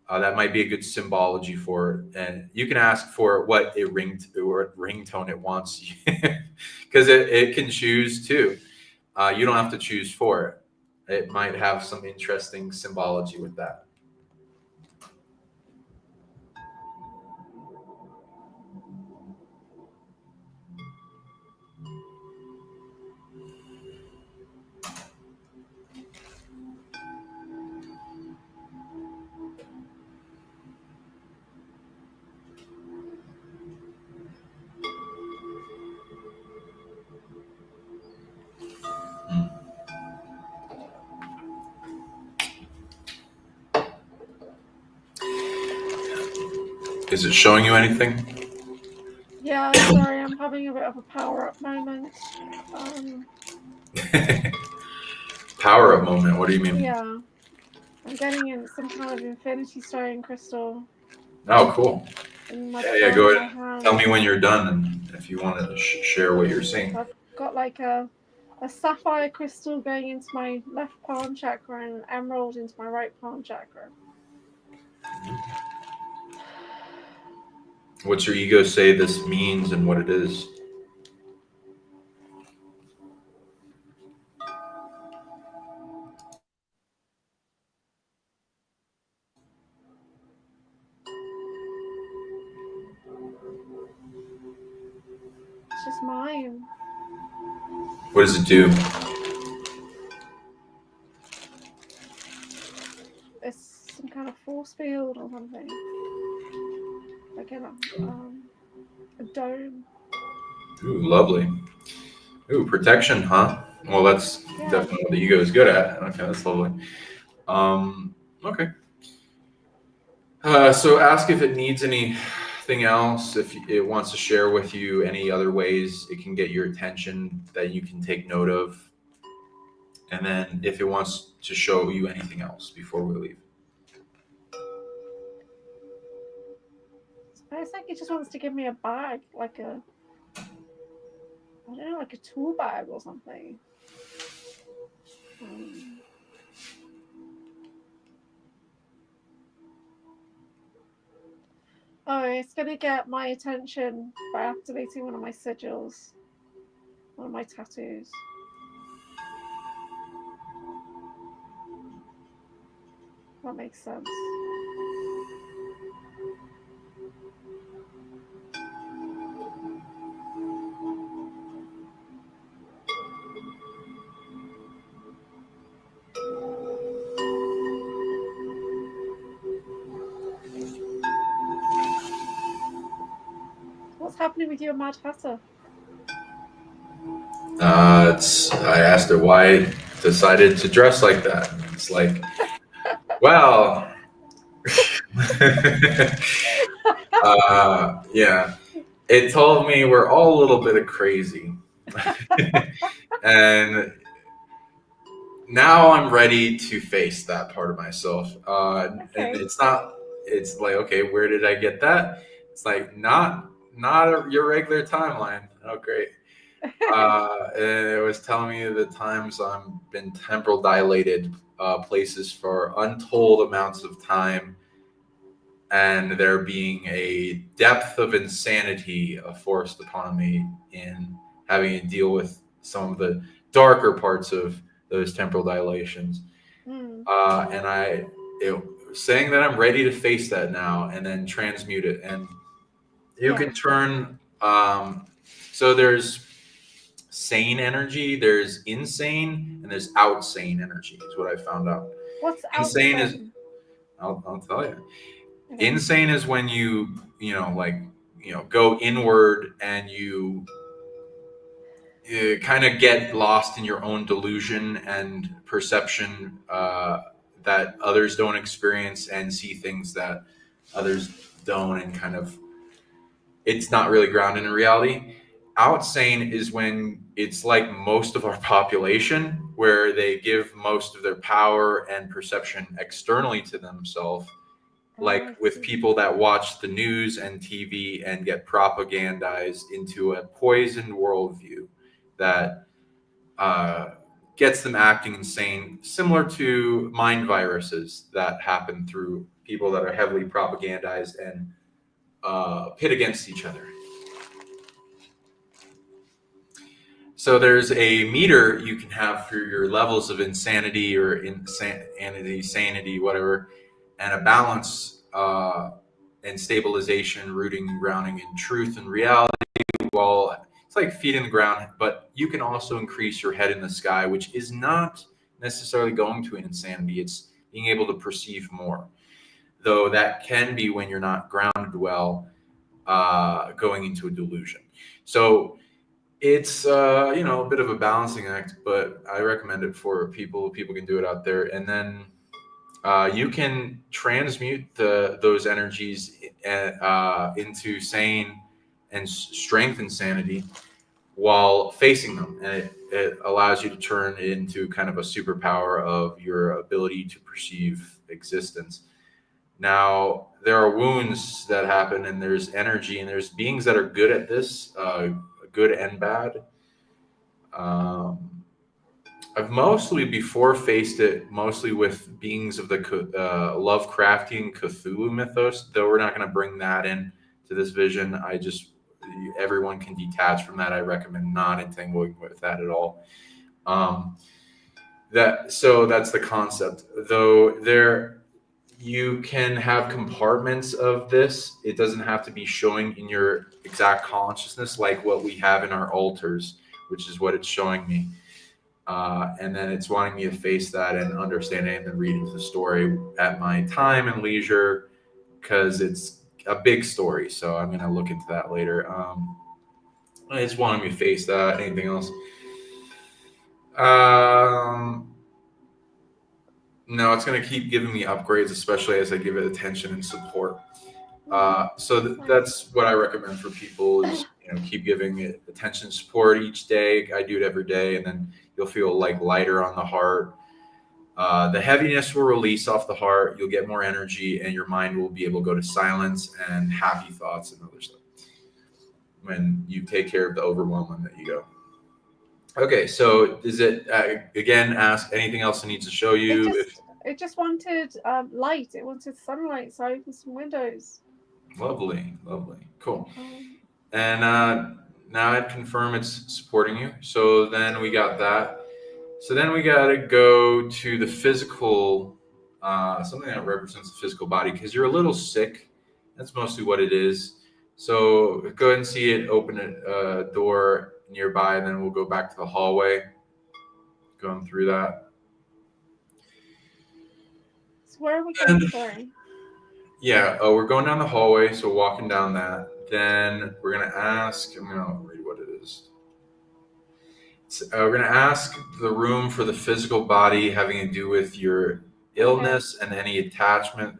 That might be a good symbology for it. And you can ask for what ringtone it wants, because it can choose too. You don't have to choose for it. It might have some interesting symbology with that. Is it showing you anything? Yeah, sorry, I'm having a bit of a power-up moment. Power-up moment? What do you mean? Yeah. I'm getting in some kind of infinity stone crystal. Oh, cool. Yeah, go ahead. Tell me when you're done, and if you want to share what you're seeing. I've got like a sapphire crystal going into my left palm chakra and an emerald into my right palm chakra. What's your ego say this means and what it is? It's mine. What does it do? It's some kind of force field or something. Like a dome. Ooh, lovely. Ooh, protection, huh? Well, that's definitely what the ego is good at. Okay, that's lovely. Okay. So ask if it needs anything else, if it wants to share with you any other ways it can get your attention that you can take note of. And then if it wants to show you anything else before we leave. I think it just wants to give me a bag, like a tool bag or something. Oh, it's going to get my attention by activating one of my sigils, one of my tattoos. That makes sense. What's happening with you and Mad Hatter? I asked her why I decided to dress like that. It's like, well, yeah. It told me we're all a little bit of crazy. And now I'm ready to face that part of myself. And it's like, okay, where did I get that? It's like, not your regular timeline. Oh, great. And it was telling me the times I've been temporal dilated places for untold amounts of time, and there being a depth of insanity forced upon me in having to deal with some of the darker parts of those temporal dilations. And saying that I'm ready to face that now and then transmute it. And you can turn, so there's sane energy, there's insane, and there's outsane energy is what I found out. What's insane? Outsane? I'll tell you. Okay. Insane is when you go inward and you kind of get lost in your own delusion and perception that others don't experience, and see things that others don't, and kind of it's not really grounded in reality. Outsane is when it's like most of our population, where they give most of their power and perception externally to themselves, like with people that watch the news and TV and get propagandized into a poisoned worldview that gets them acting insane, similar to mind viruses that happen through people that are heavily propagandized and pit against each other. So there's a meter you can have for your levels of insanity or insanity, sanity, whatever, and a balance and stabilization, rooting and grounding in truth and reality. Well, it's like feet in the ground, but you can also increase your head in the sky, which is not necessarily going to an insanity. It's being able to perceive more, though that can be when you're not grounded well, going into a delusion. So it's a bit of a balancing act, but I recommend it for people. People can do it out there, and then you can transmute those energies into sane and strength and sanity while facing them, and it allows you to turn it into kind of a superpower of your ability to perceive existence. Now, there are wounds that happen, and there's energy, and there's beings that are good at this, good and bad. I've mostly before faced it mostly with beings of the Lovecraftian Cthulhu mythos, though we're not going to bring that in to this vision. Everyone can detach from that. I recommend not entangling with that at all. So that's the concept, though you can have compartments of this. It doesn't have to be showing in your exact consciousness like what we have in our altars, which is what it's showing me. And then it's wanting me to face that and understand it and then read into the story at my time and leisure, because it's a big story. So I'm going to look into that later. It's wanting me to face that. Anything else? No, it's going to keep giving me upgrades, especially as I give it attention and support. So that's what I recommend for people is, keep giving it attention and support each day. I do it every day, and then you'll feel like lighter on the heart. The heaviness will release off the heart. You'll get more energy, and your mind will be able to go to silence and happy thoughts and other stuff when you take care of the overwhelm that you go. Okay, so is it, again, ask anything else it needs to show you? It just wanted light. It wanted sunlight, so I opened some windows. Lovely. Cool. And now I'd confirm it's supporting you. So then we got that. So then we got to go to the physical, something that represents the physical body, because you're a little sick. That's mostly what it is. So go ahead and see it, open a door nearby, and then we'll go back to the hallway, going through that. So where are we going? Sorry. Yeah, we're going down the hallway, so walking down that. Then we're going to ask, I'm going to read what it is. We're going to ask the room for the physical body having to do with your illness and any attachment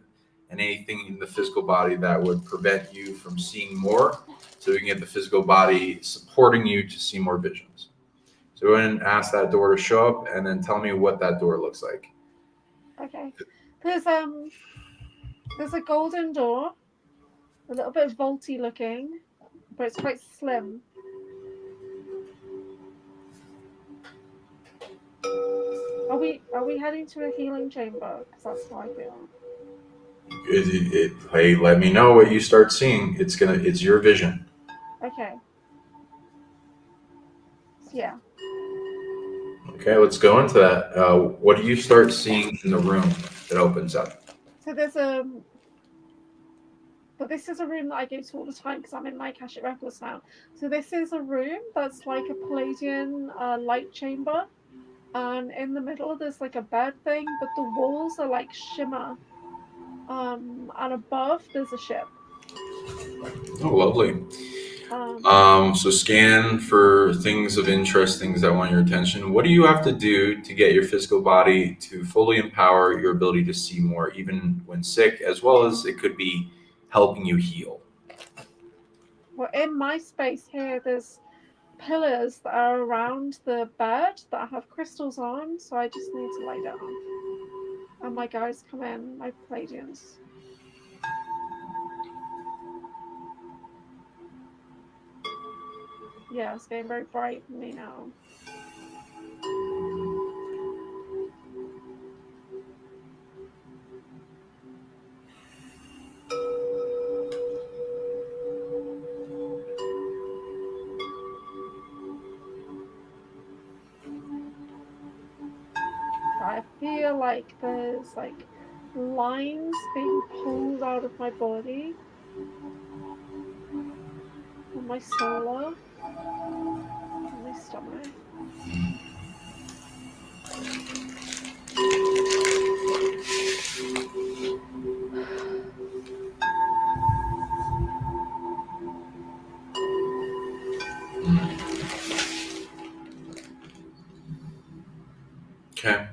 and anything in the physical body that would prevent you from seeing more. So we can get the physical body supporting you to see more visions. So go ahead and ask that door to show up, and then tell me what that door looks like. Okay. There's a golden door, a little bit vaulty looking, but it's quite slim. Are we heading to a healing chamber? Because that's how I feel. Hey, let me know what you start seeing. It's your vision. Okay. Yeah. Okay, let's go into that. What do you start seeing in the room that opens up? So but this is a room that I go to all the time because I'm in my Akashic Records now. So this is a room that's like a Palladian light chamber. And in the middle there's like a bed thing, but the walls are like shimmer. And above there's a ship. Oh, lovely. So scan for things of interest, things that want your attention. What do you have to do to get your physical body to fully empower your ability to see more, even when sick, as well as it could be helping you heal? Well, in my space here, there's pillars that are around the bed that have crystals on, so I just need to lie down. And my guys come in, my Palladians. Yeah, it's getting very bright for me now. I feel like there's like lines being pulled out of my body, on my solar, on my stomach. Okay.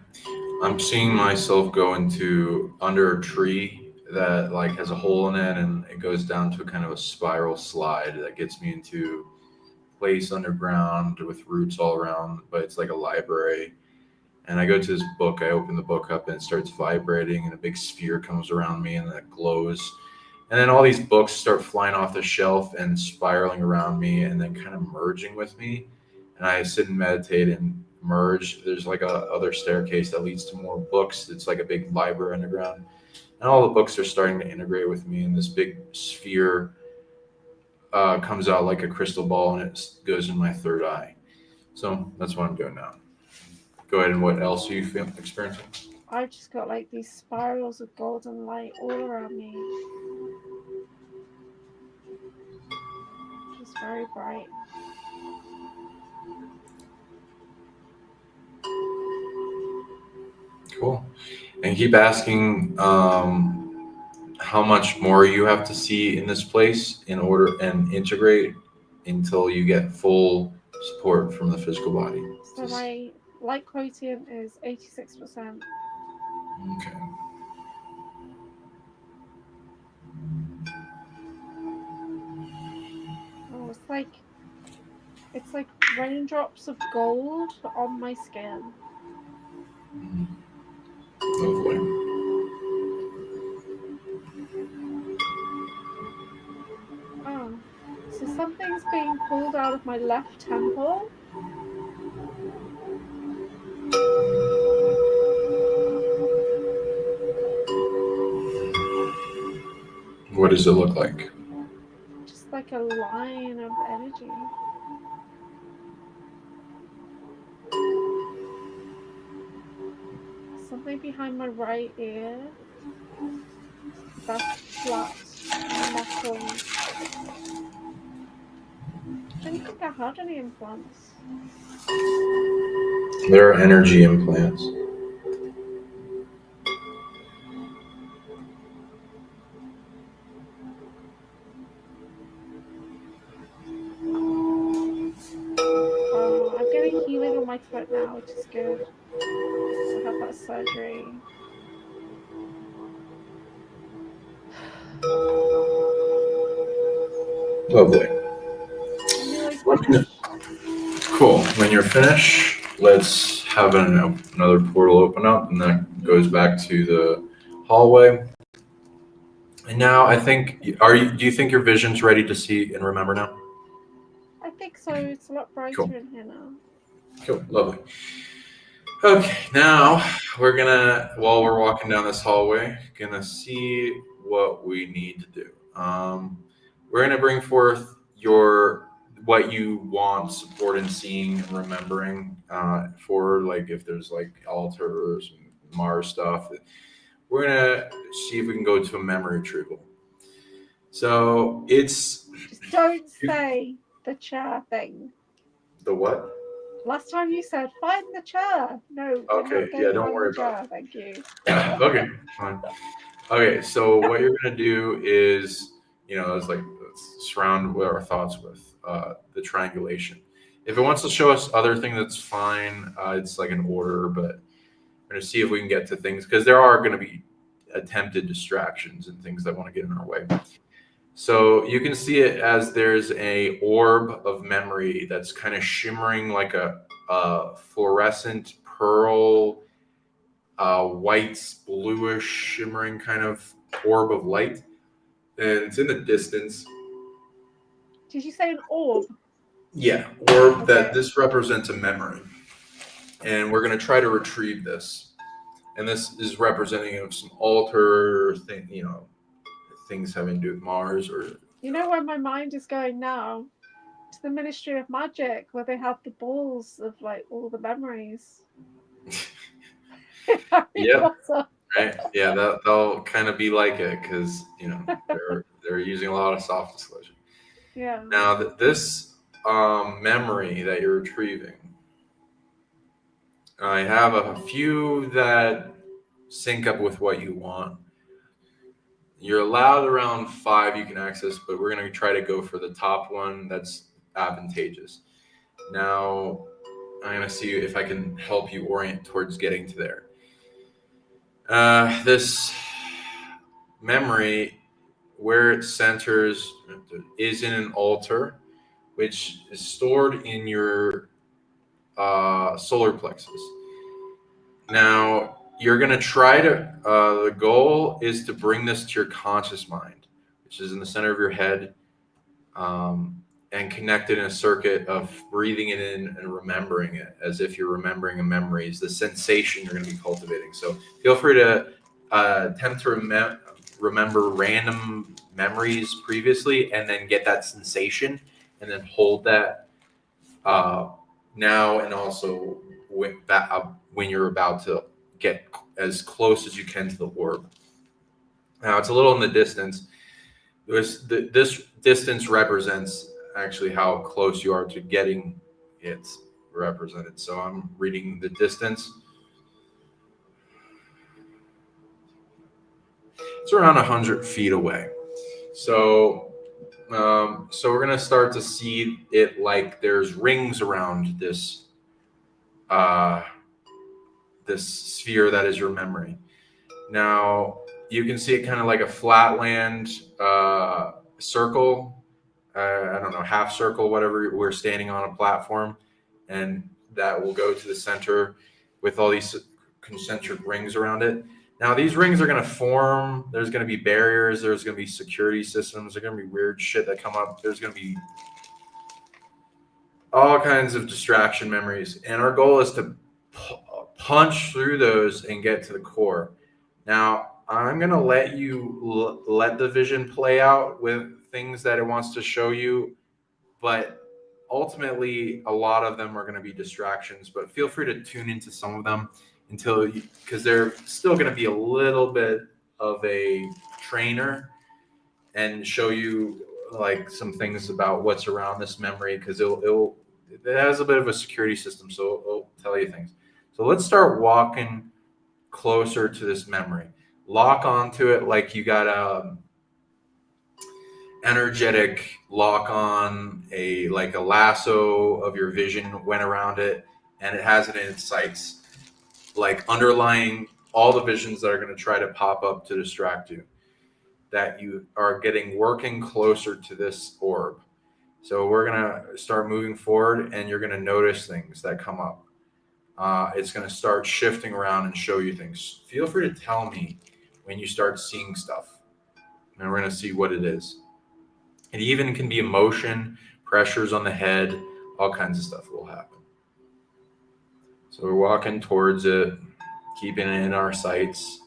I'm seeing myself go into under a tree that like has a hole in it, and it goes down to kind of a spiral slide that gets me into a place underground with roots all around, but it's like a library. And I go to this book, I open the book up, and it starts vibrating, and a big sphere comes around me and that glows. And then all these books start flying off the shelf and spiraling around me and then kind of merging with me. And I sit and meditate and merge. There's like a other staircase that leads to more books. It's like a big library underground. And all the books are starting to integrate with me. And this big sphere comes out like a crystal ball, and it goes in my third eye. So that's what I'm doing now. Go ahead, and what else are you experiencing? I've just got like these spirals of golden light all around me. It's very bright. Cool. And keep asking how much more you have to see in this place in order and integrate until you get full support from the physical body. So my light quotient is 86%. Okay. Oh, it's like raindrops of gold on my skin. Lovely. Oh, so something's being pulled out of my left temple. What does it look like? Just like a line of energy. Something behind my right ear. That's flat metal. I don't think I had any implants. There are energy implants. I'm getting healing on my foot now, which is good. I had that surgery. Lovely. I'm nearly finished. Cool. When you're finished, let's have another portal open up, and that goes back to the hallway. And now I think, do you think your vision's ready to see and remember now? I think so. It's a lot brighter in here now. Cool. Lovely. Okay, now we're gonna, while we're walking down this hallway, gonna see what we need to do. We're gonna bring forth what you want support in seeing and remembering for, like, if there's like altars, Mars stuff. We're gonna see if we can go to a memory retrieval. So it's just don't say the chair thing. The what? Last time you said find the chair. No. Okay. Yeah. Don't worry about it. Thank you. Okay. Fine. Okay. So what you're gonna do is, let's surround our thoughts with the triangulation. If it wants to show us other thing, that's fine. It's like an order, but we're gonna see if we can get to things, because there are gonna be attempted distractions and things that want to get in our way. So you can see it as there's a orb of memory that's kind of shimmering like a fluorescent pearl, white, bluish, shimmering kind of orb of light. And it's in the distance. Did you say an orb? Yeah, orb. Okay. That this represents a memory. And we're going to try to retrieve this. And this is representing of some altar thing, things having to do with Mars, or where my mind is going now? To the Ministry of Magic, where they have the balls of like all the memories. Yeah, right. Yeah, that'll kind of be like it, because they're using a lot of soft disclosure. Yeah. Now this memory that you're retrieving, I have a few that sync up with what you want. You're allowed around 5 you can access, but we're going to try to go for the top one that's advantageous. Now, I'm going to see if I can help you orient towards getting to there. This memory, where it centers, is in an altar, which is stored in your solar plexus. Now, you're going to try to, the goal is to bring this to your conscious mind, which is in the center of your head, and connect it in a circuit of breathing it in and remembering it as if you're remembering a memory. Is the sensation you're going to be cultivating. So feel free to attempt to remember random memories previously, and then get that sensation, and then hold that now, and also when you're about to get as close as you can to the orb. Now it's a little in the distance. This distance represents actually how close you are to getting it represented. So I'm reading the distance. It's around 100 feet away. So we're gonna start to see it like there's rings around this this sphere that is your memory. Now you can see it kind of like a flatland circle. I don't know, half circle, whatever. We're standing on a platform, and that will go to the center with all these concentric rings around it. Now these rings are going to form. There's going to be barriers. There's going to be security systems. There's going to be weird shit that come up. There's going to be all kinds of distraction memories. And our goal is to punch through those and get to the core. Now, I'm going to let you let the vision play out with things that it wants to show you, but ultimately a lot of them are going to be distractions, but feel free to tune into some of them because they're still going to be a little bit of a trainer and show you like some things about what's around this memory, because it has a bit of a security system, so it'll tell you things. So let's start walking closer to this memory. Lock onto it like you got a energetic lock on, a lasso of your vision went around it, and it has it in its sights, like underlying all the visions that are going to try to pop up to distract you, that you are working closer to this orb. So we're going to start moving forward, and you're going to notice things that come up. It's going to start shifting around and show you things. Feel free to tell me when you start seeing stuff, and we're going to see what it is. It even can be emotion, pressures on the head, all kinds of stuff will happen. So we're walking towards it, keeping it in our sights.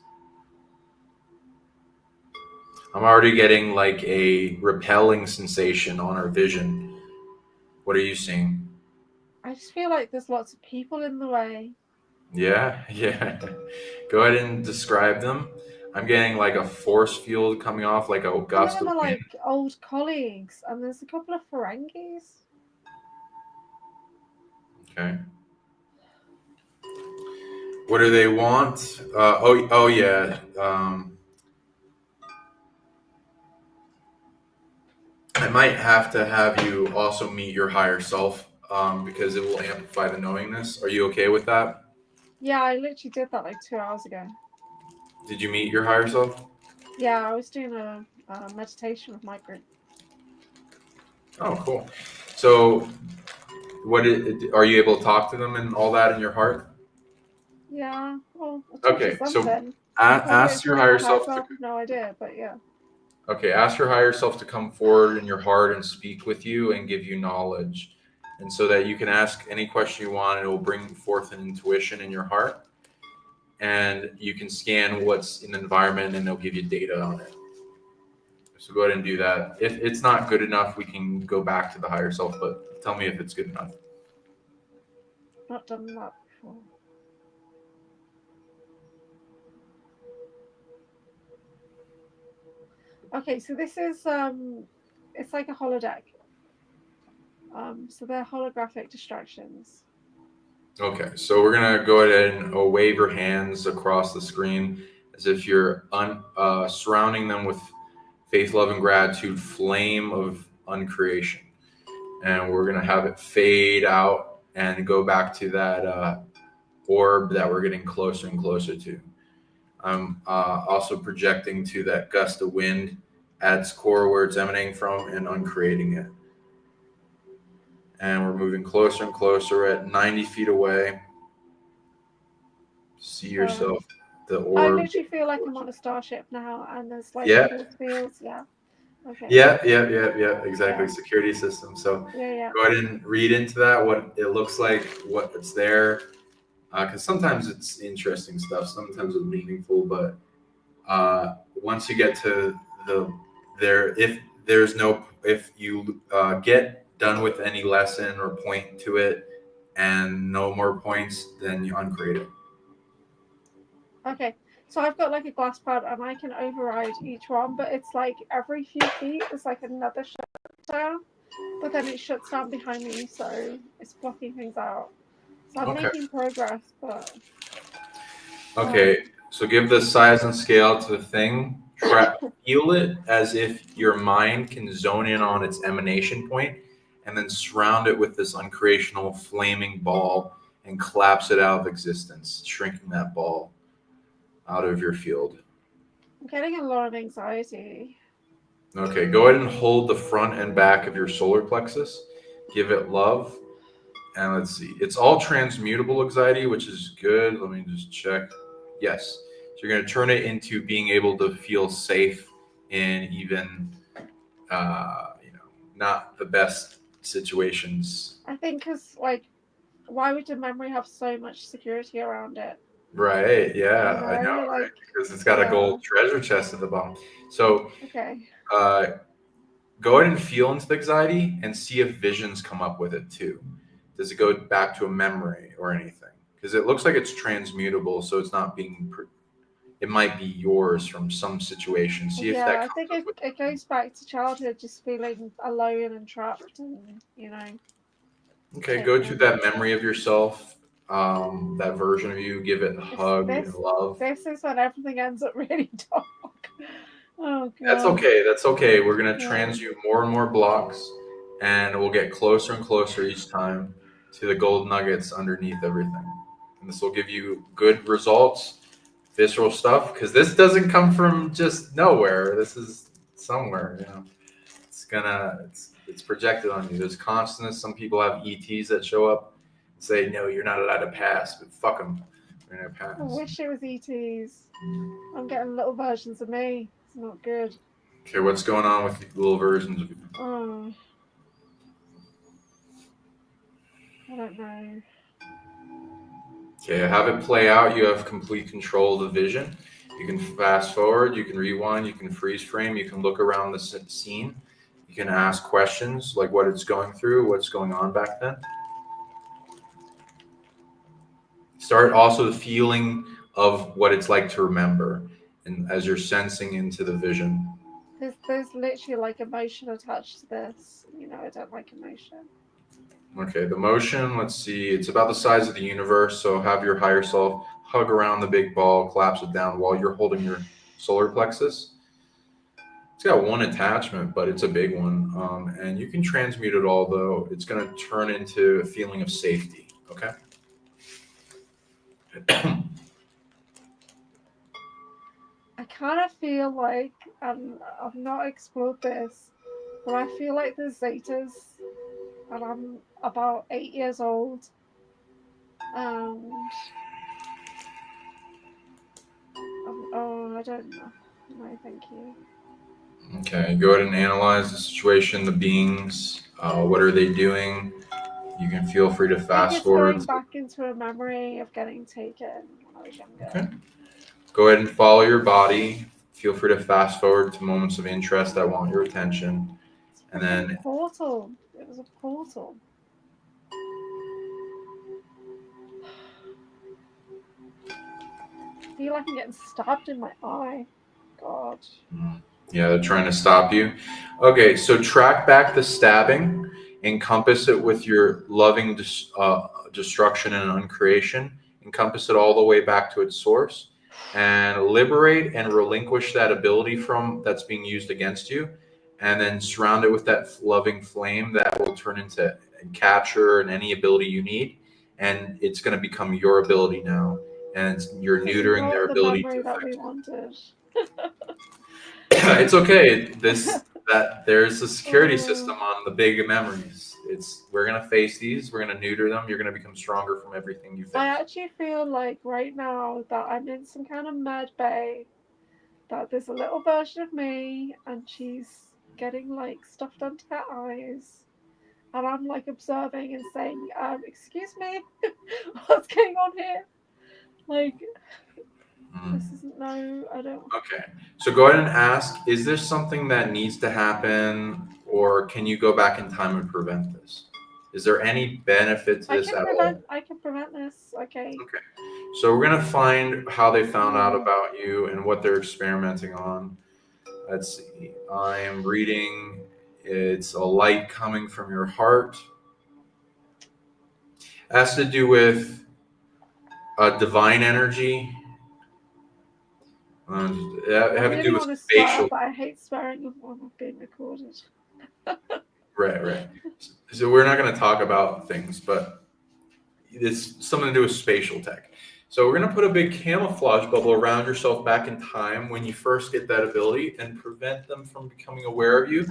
I'm already getting like a repelling sensation on our vision. What are you seeing? I just feel like there's lots of people in the way. Yeah. Go ahead and describe them. I'm getting like a force field coming off, like a gust of wind. Like old colleagues, and there's a couple of Ferengis. Okay. What do they want? Oh yeah. I might have to have you also meet your higher self, because it will amplify the knowingness. Are you okay with that? Yeah, I literally did that like 2 hours ago. Did you meet your higher self? Yeah, I was doing a meditation with my group. Oh, cool. So, are you able to talk to them and all that in your heart? Yeah. Well, okay. So ask your higher self. No idea, but yeah. Okay, ask your higher self to come forward in your heart and speak with you and give you knowledge, and so that you can ask any question you want, and it will bring forth an intuition in your heart, and you can scan what's in the environment, and it'll give you data on it. So go ahead and do that. If it's not good enough, we can go back to the higher self, but tell me if it's good enough. Not done that before. Okay, so this is it's like a holodeck. So they're holographic distractions. Okay, so we're gonna go ahead and wave your hands across the screen as if you're surrounding them with faith, love, and gratitude, flame of uncreation, and we're gonna have it fade out and go back to that orb that we're getting closer and closer to. I'm also projecting to that gust of wind at its core where it's emanating from and uncreating it. And we're moving closer and closer at 90 feet away. See yourself, the orb. I literally feel like I'm on a starship now, and there's like force fields. Yeah. Okay. Yeah, exactly. Yeah. Security system. So go ahead and read into that, what it looks like, what it's there. Because sometimes it's interesting stuff, sometimes it's meaningful, but once you get to if you get done with any lesson or point to it and no more points, then you uncreate it. Okay, so I've got like a glass pad and I can override each one, but it's like every few feet there's like another shutdown, but then it shuts down behind me, so it's blocking things out. So I'm making progress, but Okay, so give the size and scale to the thing. Feel it as if your mind can zone in on its emanation point, and then surround it with this uncreational flaming ball and collapse it out of existence, shrinking that ball out of your field. I'm getting a lot of anxiety. Okay, go ahead and hold the front and back of your solar plexus. Give it love. And let's see. It's all transmutable anxiety, which is good. Let me just check. Yes. So you're going to turn it into being able to feel safe in even, not the best situations. I think because, like, why would the memory have so much security around it? Right. Yeah, I know. Like, Right? Because it's got a gold treasure chest at the bottom. So, okay. Go ahead and feel into the anxiety and see if visions come up with it too. Does it go back to a memory or anything? Because it looks like it's transmutable, so it's not being. It might be yours from some situation. See if that. I think it goes back to childhood, just feeling alone and trapped, and Okay, go to that memory of yourself, that version of you. Give it a hug and love. This is when everything ends up really dark. Oh, God. That's okay. That's okay. We're gonna transmute more and more blocks, and we'll get closer and closer each time to the gold nuggets underneath everything. And this will give you good results, visceral stuff, because this doesn't come from just nowhere. This is somewhere. It's projected on you. There's consciousness. Some people have ETs that show up and say, "No, you're not allowed to pass," but fuck them. We're gonna pass. I wish it was ETs. I'm getting little versions of me. It's not good. Okay, what's going on with the little versions of you? I don't know. Okay, have it play out. You have complete control of the vision. You can fast forward, you can rewind, you can freeze frame, you can look around the scene. You can ask questions like what it's going through, what's going on back then. Start also the feeling of what it's like to remember, and as you're sensing into the vision. There's literally like emotion attached to this. I don't like emotion. Okay, the motion, let's see, it's about the size of the universe. So have your higher self hug around the big ball, collapse it down while you're holding your solar plexus. It's got one attachment, but it's a big one. And you can transmute it all, though. It's going to turn into a feeling of safety. Okay? I kind of feel like, I've not explored this, but I feel like there's Zetas, and I'm about 8 years old. And I don't know. No, thank you. Okay, go ahead and analyze the situation, the beings. What are they doing? You can feel free to fast forward. Going back into a memory of getting taken when I was younger. Okay. Go ahead and follow your body. Feel free to fast forward to moments of interest that want your attention. And then portal. It was a portal. I feel like I'm getting stabbed in my eye. God. Yeah, they're trying to stop you. Okay, so track back the stabbing, encompass it with your loving destruction and uncreation, encompass it all the way back to its source, and liberate and relinquish that ability from that's being used against you, and then surround it with that loving flame that will turn into capture and any ability you need, and it's going to become your ability now, and you're neutering their ability to that we wanted. It's okay. There's a security system on the big memories. We're gonna face these. We're gonna neuter them. You're gonna become stronger from everything you face. I actually feel like right now that I'm in some kind of med bay. That there's a little version of me, and she's getting like stuffed under her eyes, and I'm like observing and saying, "Excuse me, what's going on here?" Like. This isn't I don't. Okay, so go ahead and ask, is there something that needs to happen, or can you go back in time and prevent this? Is there any benefit to this at all? I can prevent this. Okay. So we're going to find how they found out about you and what they're experimenting on. Let's see. I am reading, it's a light coming from your heart. It has to do with divine energy. Having to do with spatial. But I hate swearing when I'm being recorded. Right. So we're not going to talk about things, but it's something to do with spatial tech. So we're going to put a big camouflage bubble around yourself back in time when you first get that ability and prevent them from becoming aware of you.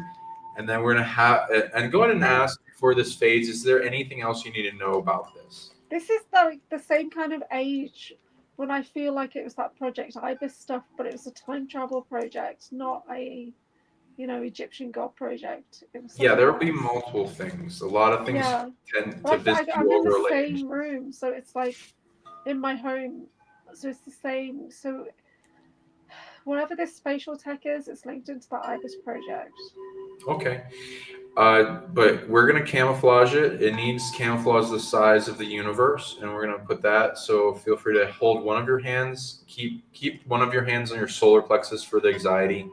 And then we're going to have, and go ahead and ask before this fades, is there anything else you need to know about this? This is like the same kind of age when I feel like it was that Project Ibis stuff, but it was a time travel project, not a, Egyptian god project. It was there will be multiple things. A lot of things tend to visit you I'm in the same room, so it's like in my home, so it's the same. So whatever this spatial tech is, it's linked into the Ibis project. Okay. But we're going to camouflage it. It needs camouflage the size of the universe, and we're going to put that. So feel free to hold one of your hands. Keep one of your hands on your solar plexus for the anxiety.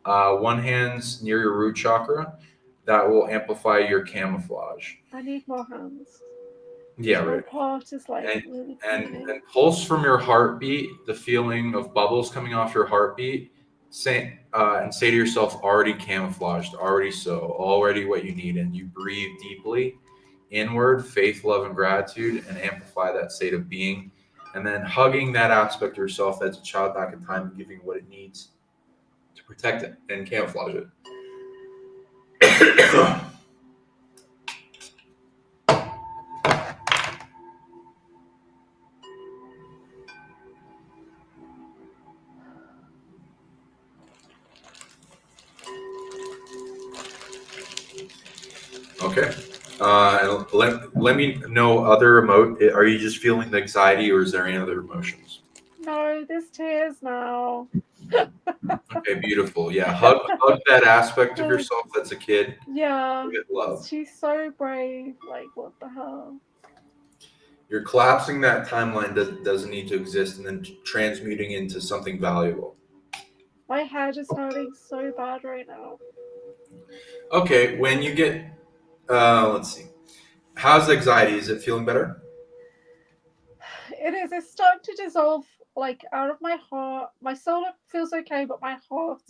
One hand's near your root chakra. That will amplify your camouflage. I need more hands. Yeah, right. My heart is like and pulse from your heartbeat, the feeling of bubbles coming off your heartbeat. Say to yourself, already camouflaged, already what you need, and you breathe deeply inward, faith, love, and gratitude, and amplify that state of being, and then hugging that aspect of yourself that's a child back in time and giving what it needs to protect it and camouflage it. Okay. Let me know other Are you just feeling the anxiety, or is there any other emotions? No, there's tears now. Okay, beautiful. Yeah, hug that aspect of yourself that's a kid. Yeah. Give it love. She's so brave. Like, what the hell? You're collapsing that timeline that doesn't need to exist and then transmuting into something valuable. My head is hurting so bad right now. Okay, when you get, let's see. How's the anxiety? Is it feeling better? It is. It's starting to dissolve, like, out of my heart. My soul feels okay, but my heart,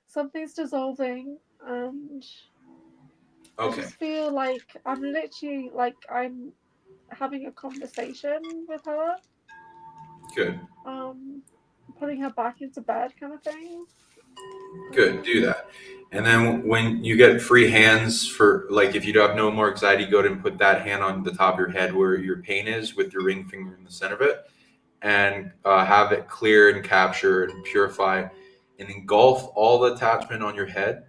something's dissolving, and I just feel like I'm literally, like, I'm having a conversation with her. Good. Putting her back into bed kind of thing. Good, do that. And then when you get free hands for, like, if you have no more anxiety, go ahead and put that hand on the top of your head where your pain is with your ring finger in the center of it, and have it clear and capture and purify and engulf all the attachment on your head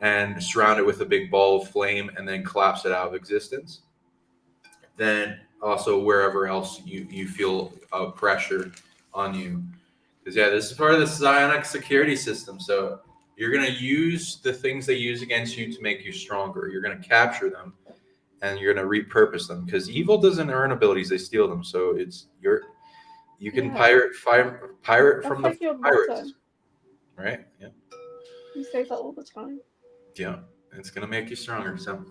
and surround it with a big ball of flame and then collapse it out of existence. Then also wherever else you feel pressure on you. Because this is part of the Psionic security system. So you're going to use the things they use against you to make you stronger. You're going to capture them and you're going to repurpose them, because evil doesn't earn abilities, they steal them. So you can pirate from the pirates. Right? Yeah. You say that all the time. Yeah. It's going to make you stronger. So,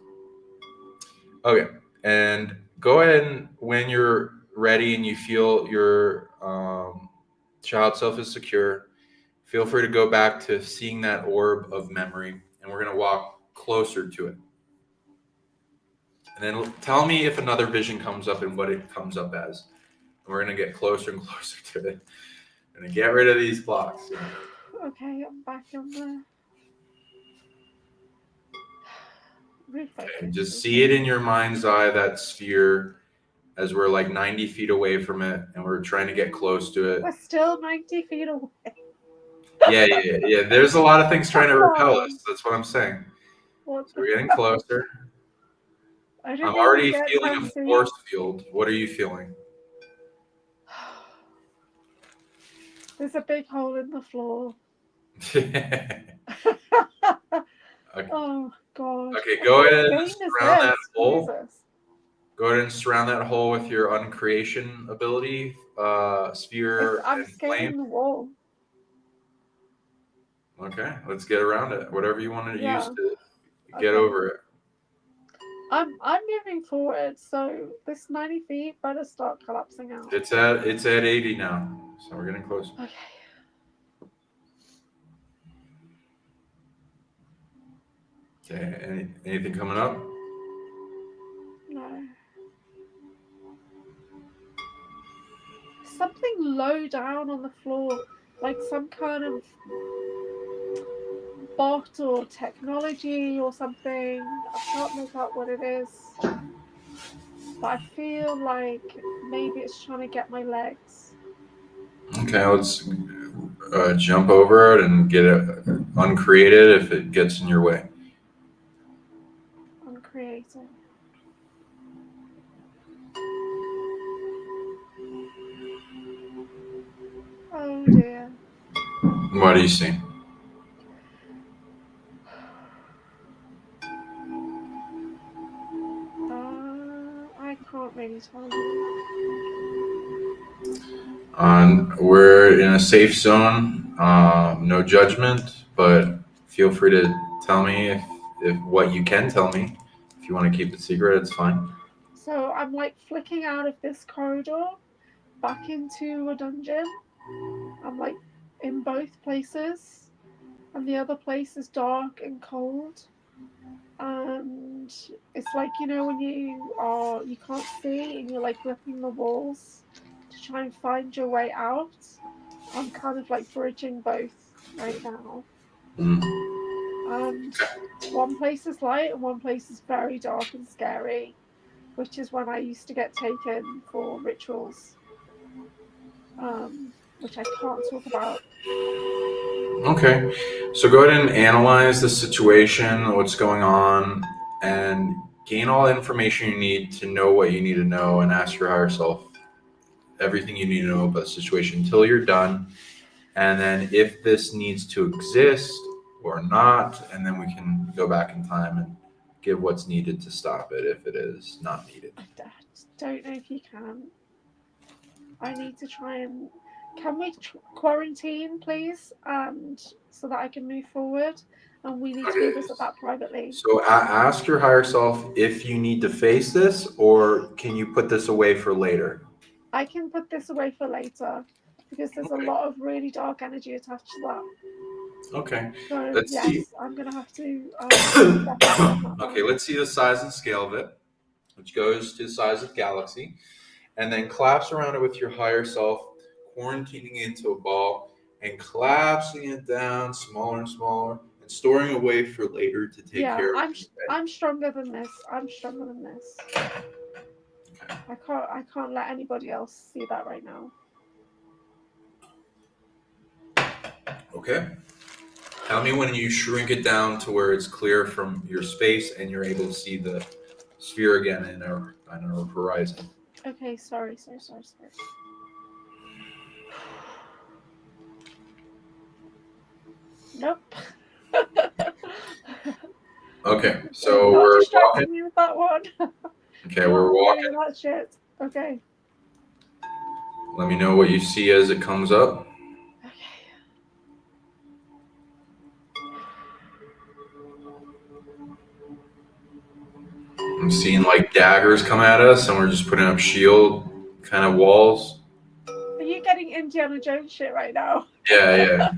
okay. And go ahead, and when you're ready and you feel your child self is secure, feel free to go back to seeing that orb of memory, and we're going to walk closer to it. And then tell me if another vision comes up and what it comes up as. And we're going to get closer and closer to it. I'm going to get rid of these blocks. Okay, I'm back on there. Okay, just see it in your mind's eye, that sphere, as we're like 90 feet away from it, and we're trying to get close to it. We're still 90 feet away. Yeah. There's a lot of things trying to repel us. That's what I'm saying. So we're getting closer. I'm already feeling a force field. What are you feeling? There's a big hole in the floor. Okay. Oh, God. Okay, go ahead and surround that hole. Go ahead and surround that hole with your uncreation ability, sphere I'm and flame. scaling the wall. Okay, let's get around it. Whatever you want to use to get Okay. over it. I'm moving forward, so this 90 feet better start collapsing out. It's at 80 now, so we're getting close. Okay. Okay, anything coming up? No. Something low down on the floor, like some kind of bot or technology or something. I can't make out what it is. But I feel like maybe it's trying to get my legs. Okay, let's jump over it and get it uncreated if it gets in your way. Uncreating. Oh dear. What do you see? I can't really tell you. We're in a safe zone. No judgment, but feel free to tell me if what you can tell me. If you want to keep it secret, it's fine. So I'm like flicking out of this corridor back into a dungeon. I'm like in both places, and the other place is dark and cold. And it's like, you know, when you can't see and you're like gripping the walls to try and find your way out. I'm kind of like bridging both right now. And one place is light and one place is very dark and scary, which is when I used to get taken for rituals, which I can't talk about. Okay, so go ahead and analyze the situation, what's going on, and gain all the information you need to know what you need to know, and ask your higher self everything you need to know about the situation until you're done. And then if this needs to exist or not, and then we can go back in time and give what's needed to stop it if it is not needed. I don't know if you can. I need to try and. Can we quarantine, please, and so that I can move forward? And we need to revisit that privately. So ask your higher self if you need to face this, or can you put this away for later? I can put this away for later because there's a lot of really dark energy attached to that. Okay. So Let's see. I'm gonna have to. Okay, let's see the size and scale of it, which goes to the size of the galaxy, and then collapse around it with your higher self, quarantining it into a ball and collapsing it down smaller and smaller and storing away for later to take care of. I'm stronger than this. I'm stronger than this. Okay. I can't let anybody else see that right now. Okay. Tell me when you shrink it down to where it's clear from your space and you're able to see the sphere again in our horizon. Okay, sorry. Nope. Okay, so Don't we're distract walking. me with that one. Okay, we're walking. That shit. Okay. Let me know what you see as it comes up. Okay. I'm seeing like daggers come at us, and we're just putting up shield kind of walls. Are you getting Indiana Jones shit right now? Yeah.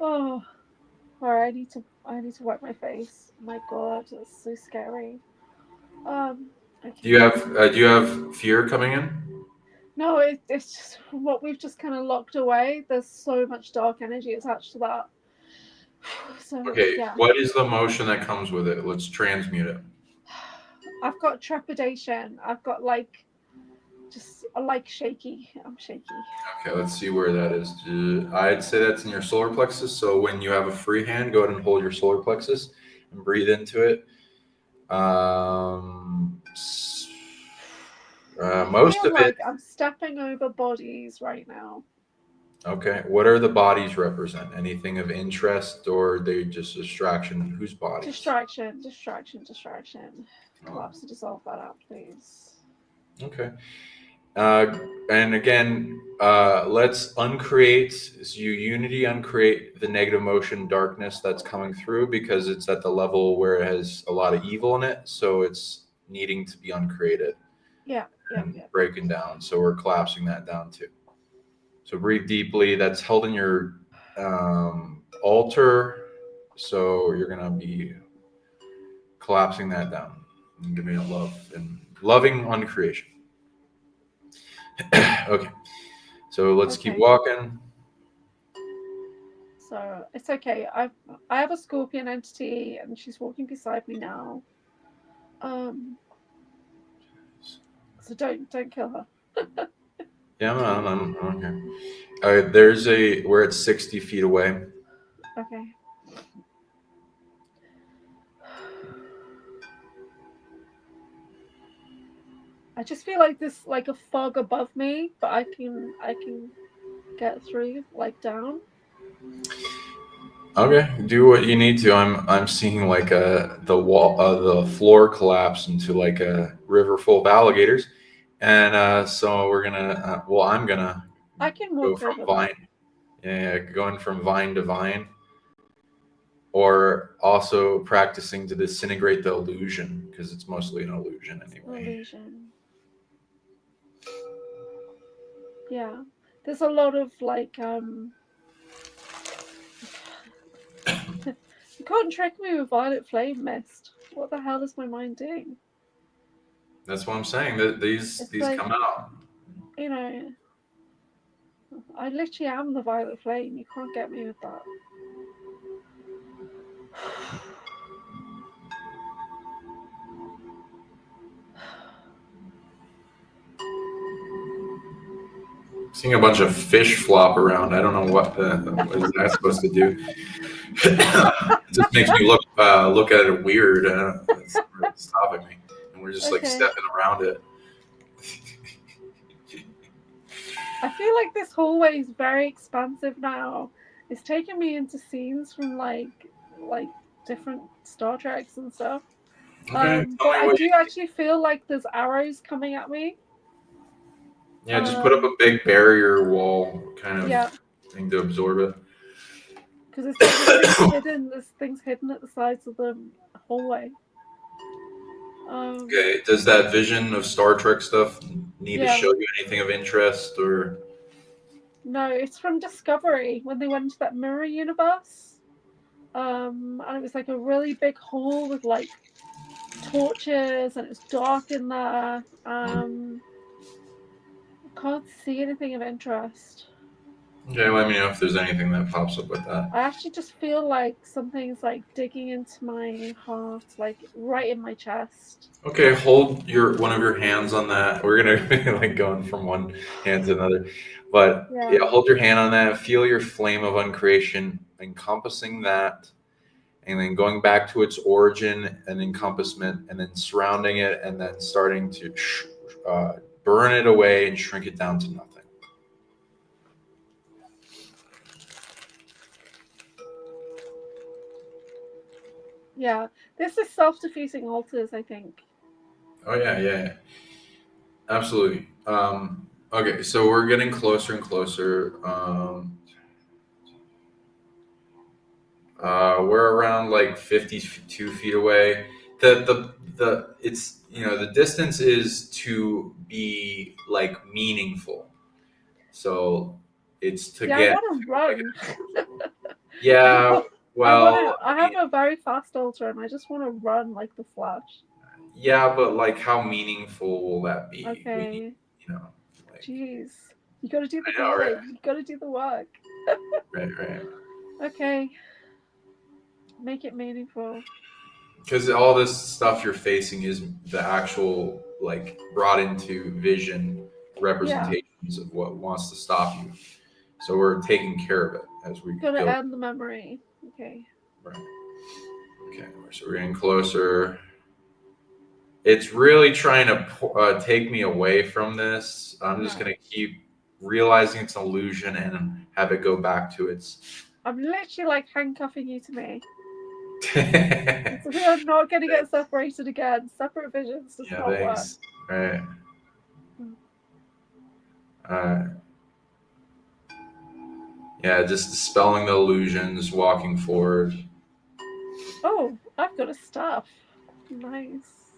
Oh, all right. I need to wipe my face. My God, that's so scary. Okay. Do you have fear coming in? No, it's just what we've just kind of locked away. There's so much dark energy attached to that. So Okay, yeah. what is the emotion that comes with it? Let's transmute it. I've got trepidation. I've got like just like shaky. I'm shaky. Okay, let's see where that is. I'd say that's in your solar plexus. So when you have a free hand, go ahead and hold your solar plexus and breathe into it. Most of it. I'm stepping over bodies right now. Okay. What are the bodies represent? Anything of interest, or are they just distraction? Whose bodies? Distraction. Oh, Collapse to dissolve that out, please. okay. And again, let's uncreate, so you unity uncreate the negative motion darkness that's coming through, because it's at the level where it has a lot of evil in it. So it's needing to be uncreated and breaking down. So we're collapsing that down too. So breathe deeply. That's held in your altar. So you're going to be collapsing that down and giving it love and loving uncreation. Okay. So let's keep walking. So it's okay. I have a scorpion entity, and she's walking beside me now. So don't kill her. Yeah, I'm okay. There's we're at 60 feet away. Okay. I just feel like there's like a fog above me, but I can get through, like down. Okay, do what you need to. I'm seeing like the floor collapse into like a river full of alligators, and so we're gonna. I'm gonna. I can go walk from over vine. Going from vine to vine, or also practicing to disintegrate the illusion, because it's mostly an illusion anyway. Illusion. Yeah, there's a lot of like you can't trick me with violet flame mist. What the hell is my mind doing? That's what I'm saying. That these like, come out. You know, I literally am the violet flame. You can't get me with that. Seeing a bunch of fish flop around. I don't know what is that supposed to do. It just makes me look at it weird. It's stopping me, and we're just like stepping around it. I feel like this hallway is very expansive now. It's taking me into scenes from like different Star Treks and stuff. Okay, but I do actually feel like there's arrows coming at me. Yeah, just put up a big barrier wall kind of thing to absorb it. Because there's things hidden at the sides of the hallway. Okay, does that vision of Star Trek stuff need to show you anything of interest, or? No, it's from Discovery, when they went into that mirror universe. And it was like a really big hall with like torches, and it was dark in there. Can't see anything of interest. Okay, let me know if there's anything that pops up with that. I actually just feel like something's like digging into my heart, like right in my chest. Okay, hold one of your hands on that. We're gonna like going from one hand to another, but hold your hand on that. Feel your flame of uncreation encompassing that, and then going back to its origin and encompassment, and then surrounding it, and then starting to burn it away and shrink it down to nothing. Yeah, this is self-defeating altars, I think. Oh yeah. Absolutely. Okay, so we're getting closer and closer. We're around like 52 feet away. It's the distance is to be like meaningful. So it's to get. I want to run. Yeah. Well, I have a very fast altar, and I just want to run like the Flash. Yeah, but like, how meaningful will that be? Okay. Jeez, you got to do the right? You got to do the work. Right. Okay. Make it meaningful. Because all this stuff you're facing is the actual like brought into vision representations of what wants to stop you. So we're taking care of it as we go. Gotta end the memory. Okay. Right. Okay, so we're getting closer. It's really trying to take me away from this. I'm just gonna keep realizing it's an illusion and have it go back to its. I'm literally like handcuffing you to me. So we are not going to get separated again. Separate visions does not thanks. work. Right. Yeah, just dispelling the illusions, walking forward. Oh, I've got a staff. Nice.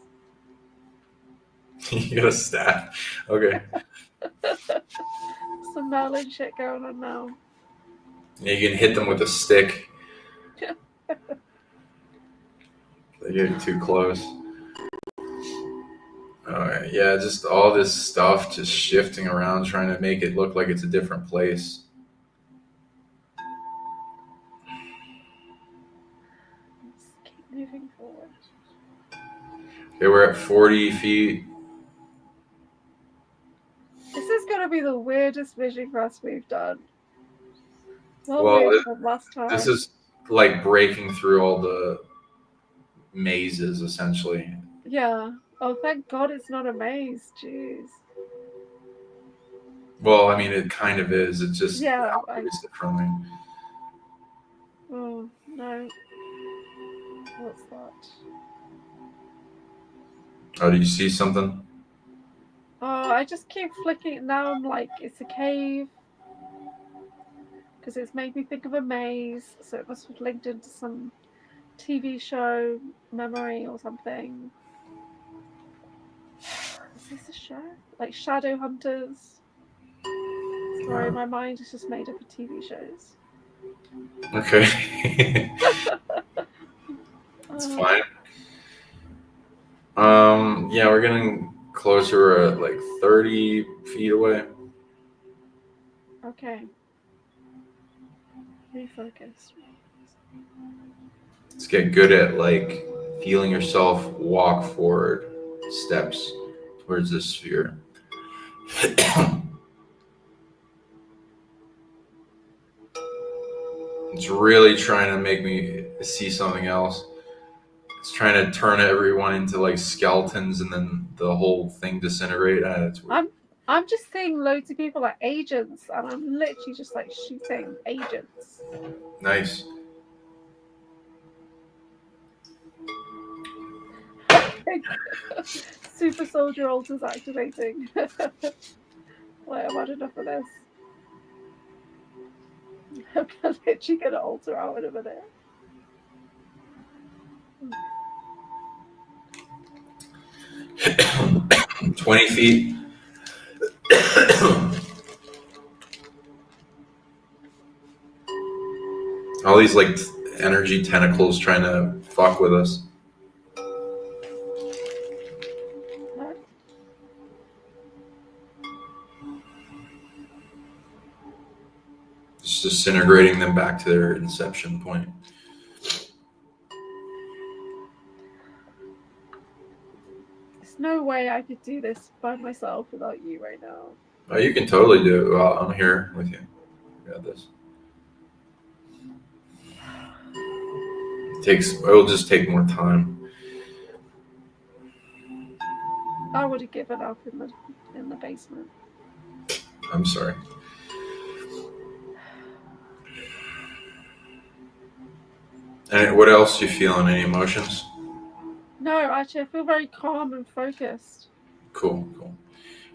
You got a staff. Okay. Some Merlin shit going on now. Yeah, you can hit them with a stick. They get too close. Alright, yeah, just all this stuff just shifting around, trying to make it look like it's a different place. Just keep moving forward. Okay, we're at 40 feet. This is going to be the weirdest vision quest we've done. Well, Last time. this is like breaking through all the mazes, essentially. Yeah. Oh, thank God it's not a maze. Jeez. Well, I mean, it kind of is. It's just operates differently. Oh, no. What's that? Oh, do you see something? Oh, I just keep flicking. Now I'm like, it's a cave. Because it's made me think of a maze. So it must have linked into some TV show memory or something. Is this a show? Like Shadow Hunters? Sorry, my mind is just made up of TV shows. Okay. It's fine. Yeah, we're getting closer at like 30 feet away. Okay. Refocus. Let's get good at like feeling yourself walk forward steps towards this sphere. It's really trying to make me see something else. It's trying to turn everyone into like skeletons and then the whole thing disintegrate. I'm just seeing loads of people like agents, and I'm literally just like shooting agents. Nice. Super soldier altars activating. Wait, I've had enough of this. I'm literally gonna alter out in a minute. 20 feet. All these like energy tentacles trying to fuck with us. Just disintegrating them back to their inception point. There's no way I could do this by myself without you right now. Oh, you can totally do it. Well, I'm here with you. You got this. It'll just take more time. I would have given up in the basement. I'm sorry. And what else you feeling? Any emotions? No, actually, I feel very calm and focused. Cool.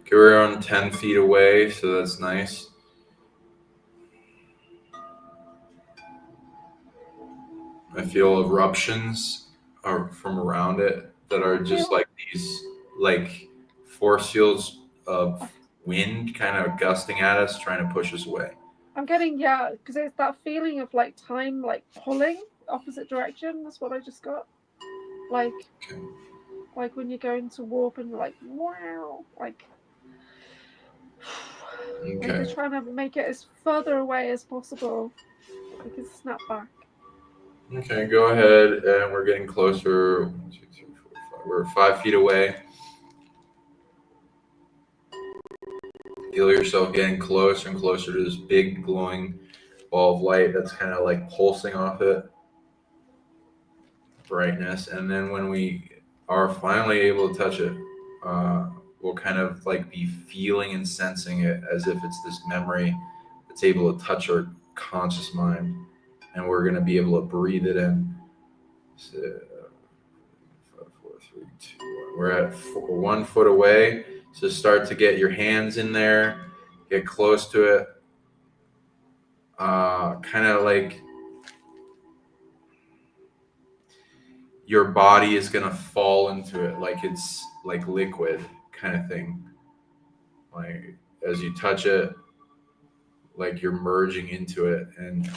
Okay, we're on 10 feet away, so that's nice. I feel eruptions from around it that are just like these like force fields of wind kind of gusting at us, trying to push us away. I'm getting, because it's that feeling of like time like pulling opposite direction. That's what I just got. Like, like when you're going to warp and you're like, wow, like they're trying to make it as further away as possible. We can snap back. Okay, go ahead, and we're getting closer. 1, 2, 3, 4, 5. We're 5 feet away. Feel yourself getting closer and closer to this big glowing ball of light that's kind of like pulsing off it. Brightness, and then when we are finally able to touch it, we'll kind of like be feeling and sensing it as if it's this memory that's able to touch our conscious mind, and we're going to be able to breathe it in. So, 5, 4, 3, 2, 1. We're at 1 foot away. So start to get your hands in there, get close to it. Kind of like your body is going to fall into it, like it's like liquid kind of thing. Like as you touch it, like you're merging into it and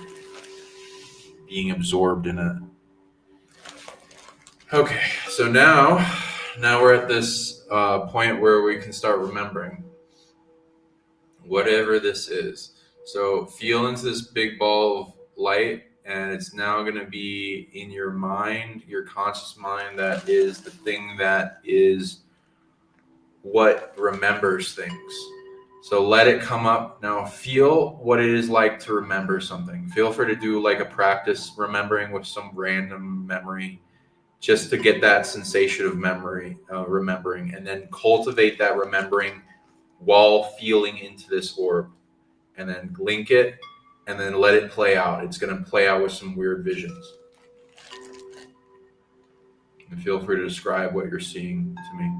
being absorbed in it. Okay, so now we're at this point where we can start remembering whatever this is. So feel into this big ball of light, and it's now going to be in your mind, your conscious mind, that is the thing that is what remembers things. So let it come up. Now feel what it is like to remember something. Feel free to do like a practice remembering with some random memory, just to get that sensation of remembering, and then cultivate that remembering while feeling into this orb, and then link it, and then let it play out. It's going to play out with some weird visions. And feel free to describe what you're seeing to me.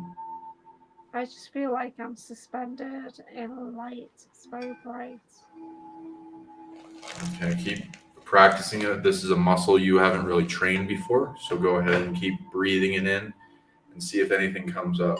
I just feel like I'm suspended in a light. It's very bright. Okay, keep practicing it. This is a muscle you haven't really trained before, so go ahead and keep breathing it in and see if anything comes up.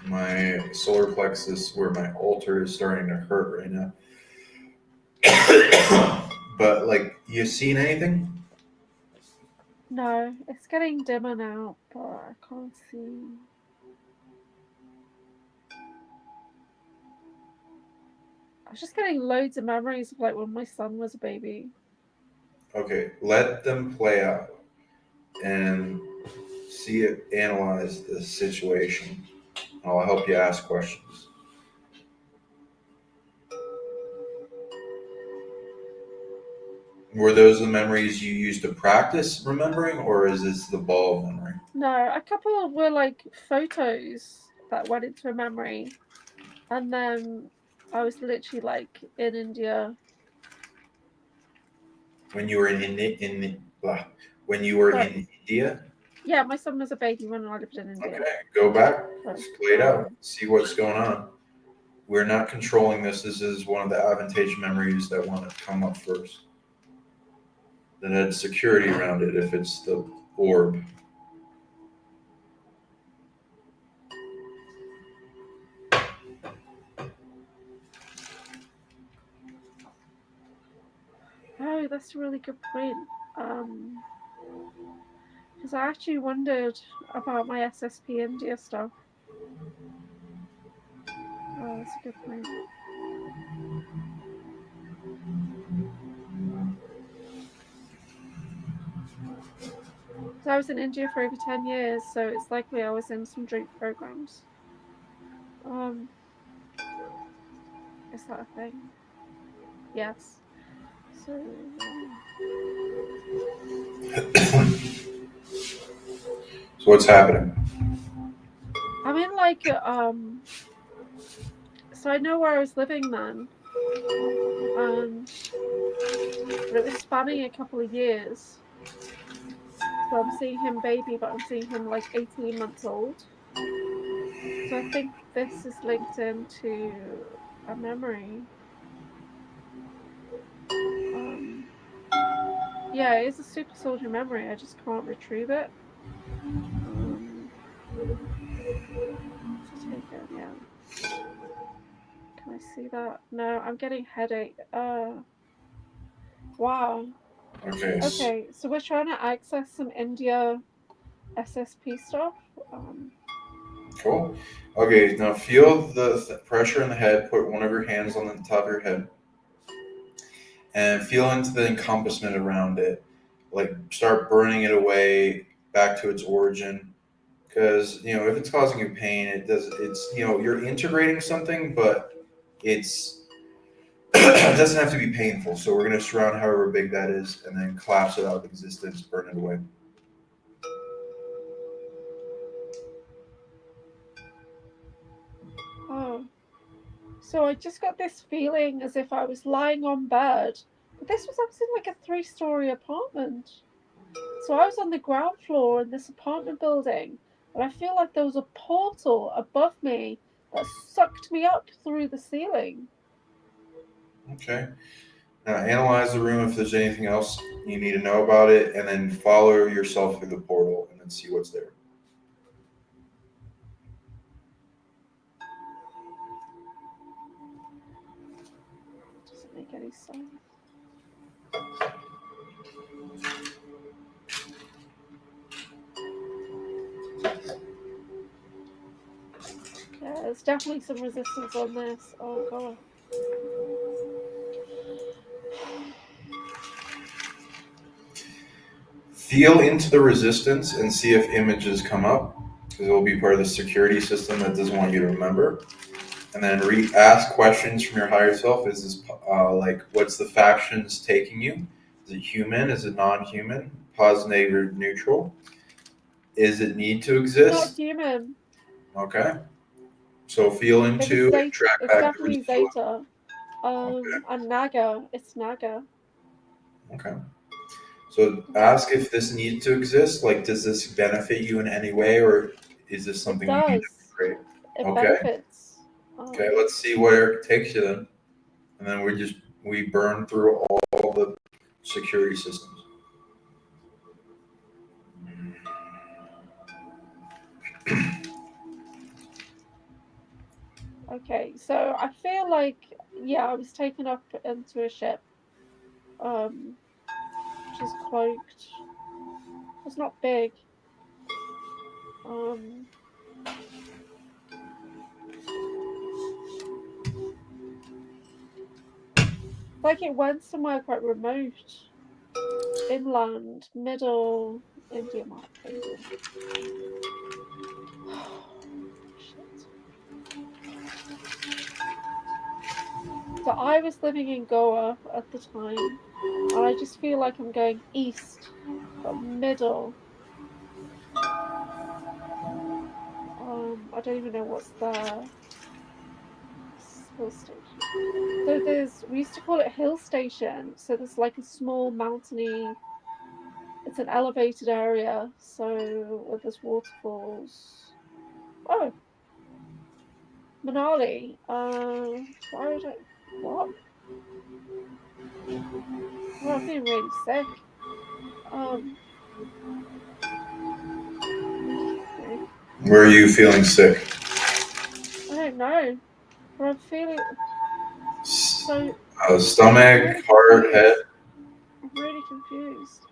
My solar plexus, where my altar, is starting to hurt right now. But like, you seen anything? No, it's getting dimmer now, but I can't see. I was just getting loads of memories of like when my son was a baby. Okay, let them play out and see it, analyze the situation. I'll help you ask questions. Were those the memories you used to practice remembering, or is this the ball of memory? No, a couple were like photos that went into a memory, and then I was literally like in India. When you were in India? Yeah, my son was a baby when I lived in India. Okay, go back, just play it out, see what's going on. We're not controlling this. This is one of the advantage memories that want to come up first. Then add security around it if it's the orb. Oh, that's a really good point. Because I actually wondered about my SSP India stuff. Oh, that's a good point. So I was in India for over 10 years, so it's likely I was in some drink programs. Is that a thing? Yes. So So what's happening? I'm in like so I know where I was living then, but it was spanning a couple of years. So I'm seeing him baby, but I'm seeing him like 18 months old. So I think this is linked into a memory. Yeah, it is a super soldier memory. I just can't retrieve it. To take it, yeah. Can I see that? No, I'm getting headache. Wow. Okay, so we're trying to access some India SSP stuff. Cool. Okay, now feel the pressure in the head. Put one of your hands on the top of your head. And feel into the encompassment around it. Like start burning it away back to its origin. Because, if it's causing you pain, you're integrating something, but it doesn't have to be painful. So we're going to surround however big that is and then collapse it out of existence, burn it away. Oh, so I just got this feeling as if I was lying on bed, but this was obviously like a 3-story apartment. So I was on the ground floor in this apartment building, and I feel like there was a portal above me that sucked me up through the ceiling. Okay. Now analyze the room if there's anything else you need to know about it, and then follow yourself through the portal and then see what's there. Doesn't make any sense. Yeah, there's definitely some resistance on this. Oh god. Feel into the resistance and see if images come up, because it will be part of the security system that doesn't want you to remember. And then ask questions from your higher self. Is this what's the factions taking you? Is it human? Is it non-human? Positive, negative, neutral? Is it need to exist? Not human. Okay. So feel into and track it's back. definitely Zeta. And Naga. It's Naga. Okay. So ask if this needs to exist. Like, does this benefit you in any way, or is this something you need to create? It benefits. Okay, let's see where it takes you then. And then we burn through all the security systems. Okay, so I feel like, yeah, I was taken up into a ship, which is cloaked. It's not big. Like it went somewhere quite remote, inland, middle India map. Shit. So I was living in Goa at the time, and I just feel like I'm going east, but middle. I don't even know what's there. Hill station. So we used to call it hill station. So there's like a small mountainy. It's an elevated area. So where there's waterfalls. Oh, Manali. Why would I? What? Well, I'm feeling really sick. Where are you feeling sick? I don't know, but I'm feeling so. Stomach, Really heart, head. I'm really confused.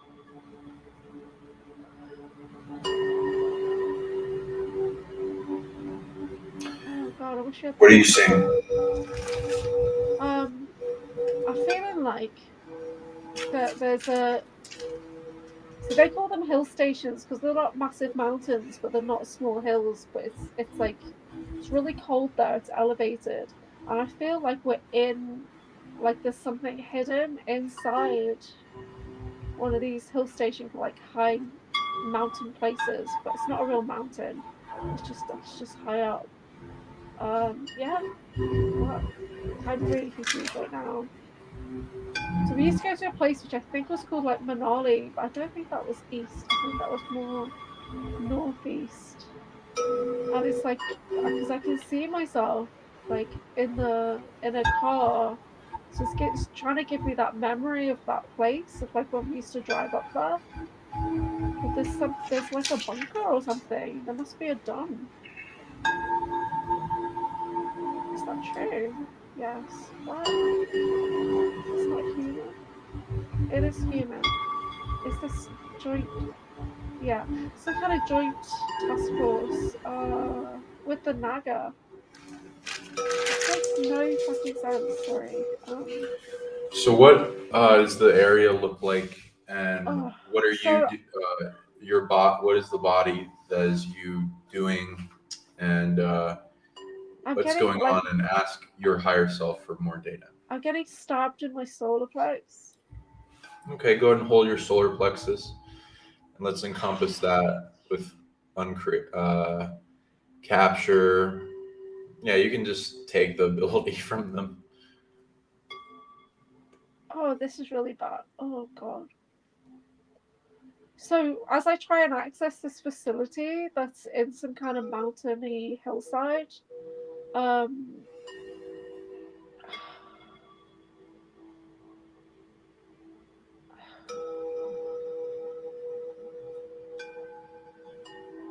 Oh god, I wish you had. What are you seeing? I'm feeling like that there's a. So they call them hill stations because they're not massive mountains, but they're not small hills. But it's like it's really cold there. It's elevated, and I feel like we're in, like there's something hidden inside. one of these hill stations, like high mountain places, but it's not a real mountain. It's just high up. Yeah, but I'm really confused right now. So we used to go to a place which I think was called like Manali, but I don't think that was east. I think that was more northeast. And it's like, because I can see myself like in a car, so it's trying to give me that memory of that place of like when we used to drive up there. But there's like a bunker or something. There must be a dome. Is that true? Yes. What? It's not human. It is human. Is this joint? Yeah, some kind of joint task force. With the Naga. This makes no fucking sense. Sorry. So what does the area look like, and what are so what is the body that is you doing, and what's going on, and ask your higher self for more data. I'm getting stabbed in my solar plex. Okay, go ahead and hold your solar plexus, and let's encompass that with capture. Yeah, you can just take the ability from them. Oh, this is really bad. Oh god. So as I try and access this facility that's in some kind of mountainy hillside,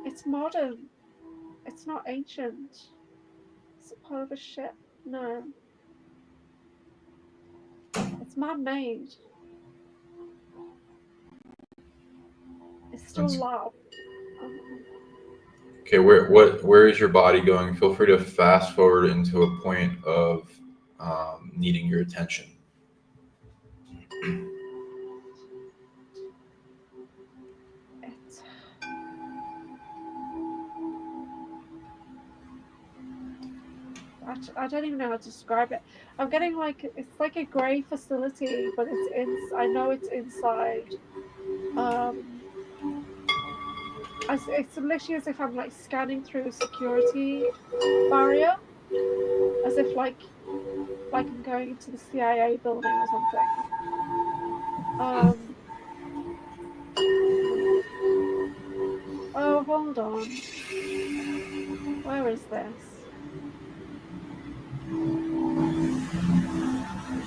it's modern. It's not ancient. Is it part of a ship? No. It's man-made. It's still lab. Okay, where is your body going? Feel free to fast forward into a point of needing your attention. I don't even know how to describe it. I'm getting like, it's like a grey facility, but I know it's inside. It's literally as if I'm like scanning through a security barrier, as if like I'm going into the CIA building or something. Oh, hold on. Where is this?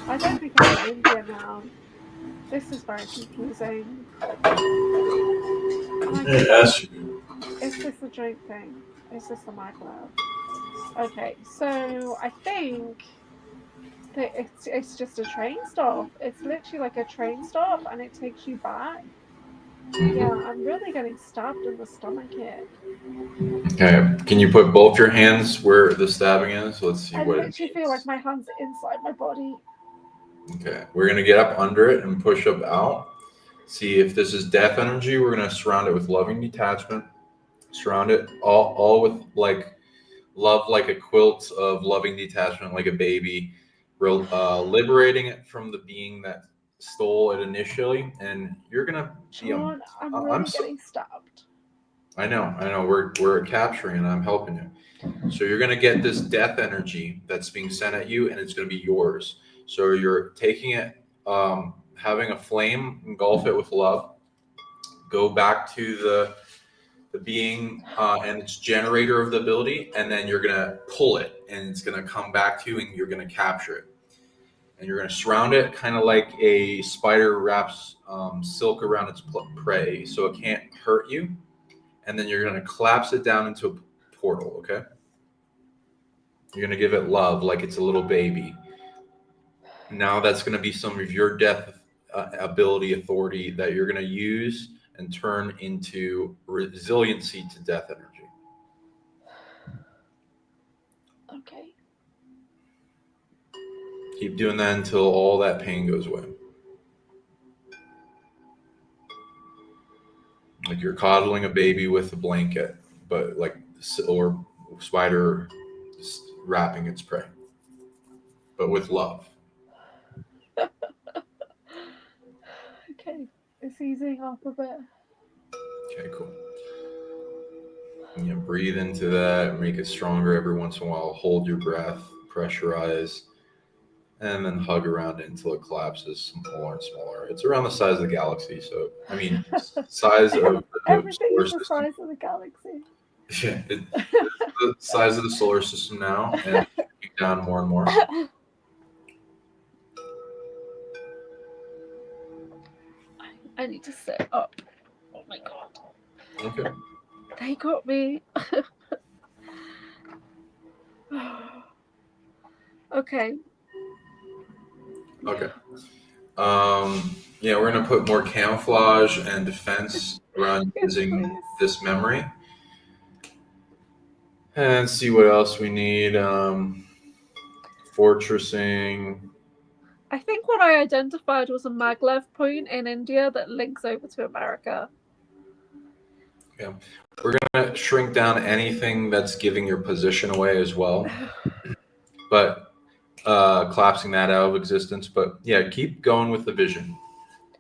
I don't think I'm in India now. This is very confusing. Is this a joint thing? Is this a maglev? Okay, so I think that it's just a train stop. It's literally like a train stop, and it takes you back. Yeah, I'm really getting stabbed in the stomach here. Okay, can you put both your hands where the stabbing is? Let's see I what literally feel like my hand's inside my body. Okay, we're gonna get up under it and push up out. See if this is death energy. We're gonna surround it with loving detachment. Surround it all with like love, like a quilt of loving detachment, like a baby. Liberating it from the being that stole it initially, and you're gonna be. John, I'm really getting stabbed. I know. We're capturing, and I'm helping you. So you're gonna get this death energy that's being sent at you, and it's gonna be yours. So you're taking it, having a flame, engulf it with love. Go back to the being and its generator of the ability, and then you're gonna pull it, and it's gonna come back to you, and you're gonna capture it. And you're gonna surround it, kind of like a spider wraps silk around its prey, so it can't hurt you. And then you're gonna collapse it down into a portal. Okay. You're gonna give it love like it's a little baby. Now that's gonna be some of your death ability authority that you're gonna use and turn into resiliency to death energy. Okay. Keep doing that until all that pain goes away. Like you're coddling a baby with a blanket, but like or spider wrapping its prey, but with love. Okay. It's easing up a bit. Okay, cool. Breathe into that, make it stronger every once in a while. Hold your breath, pressurize, and then hug around it until it collapses smaller and smaller. It's around the size of the galaxy, so size of the everything solar is the system. size of the galaxy. Yeah, it's the size of the solar system now, and it's down more and more. I need to sit up. Oh my god. Okay. They got me. Okay. Okay. We're gonna put more camouflage and defense around using this memory, and see what else we need. Fortressing. I think what I identified was a maglev point in India that links over to America. Yeah, we're gonna shrink down anything that's giving your position away as well, but collapsing that out of existence. But yeah, keep going with the vision.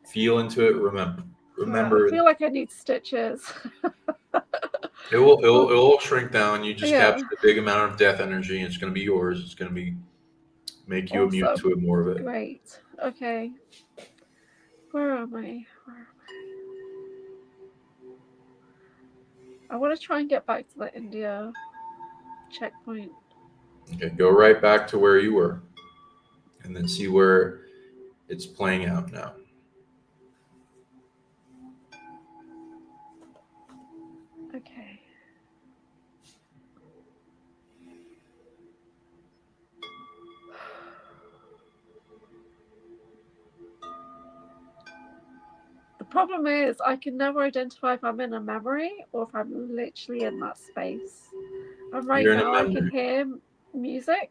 Feel into it. Remember. I feel like I need stitches. It will shrink down. You just capture a big amount of death energy, and it's going to be yours. It's going to make you immune to it, more of it. Great. Okay. Where am I? I want to try and get back to the India checkpoint. Okay, go right back to where you were, and then see where it's playing out now. Okay. The problem is I can never identify if I'm in a memory or if I'm literally in that space. And right now I can hear music.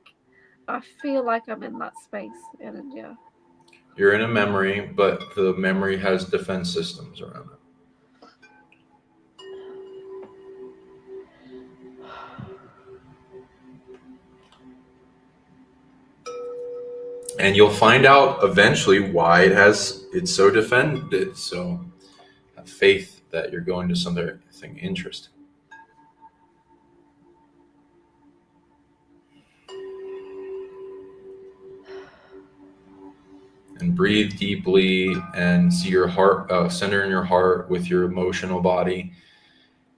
I feel like I'm in that space in India. You're in a memory, but the memory has defense systems around it. And you'll find out eventually why it's so defended. So have faith that you're going to something interesting. And breathe deeply and see your heart, center in your heart with your emotional body,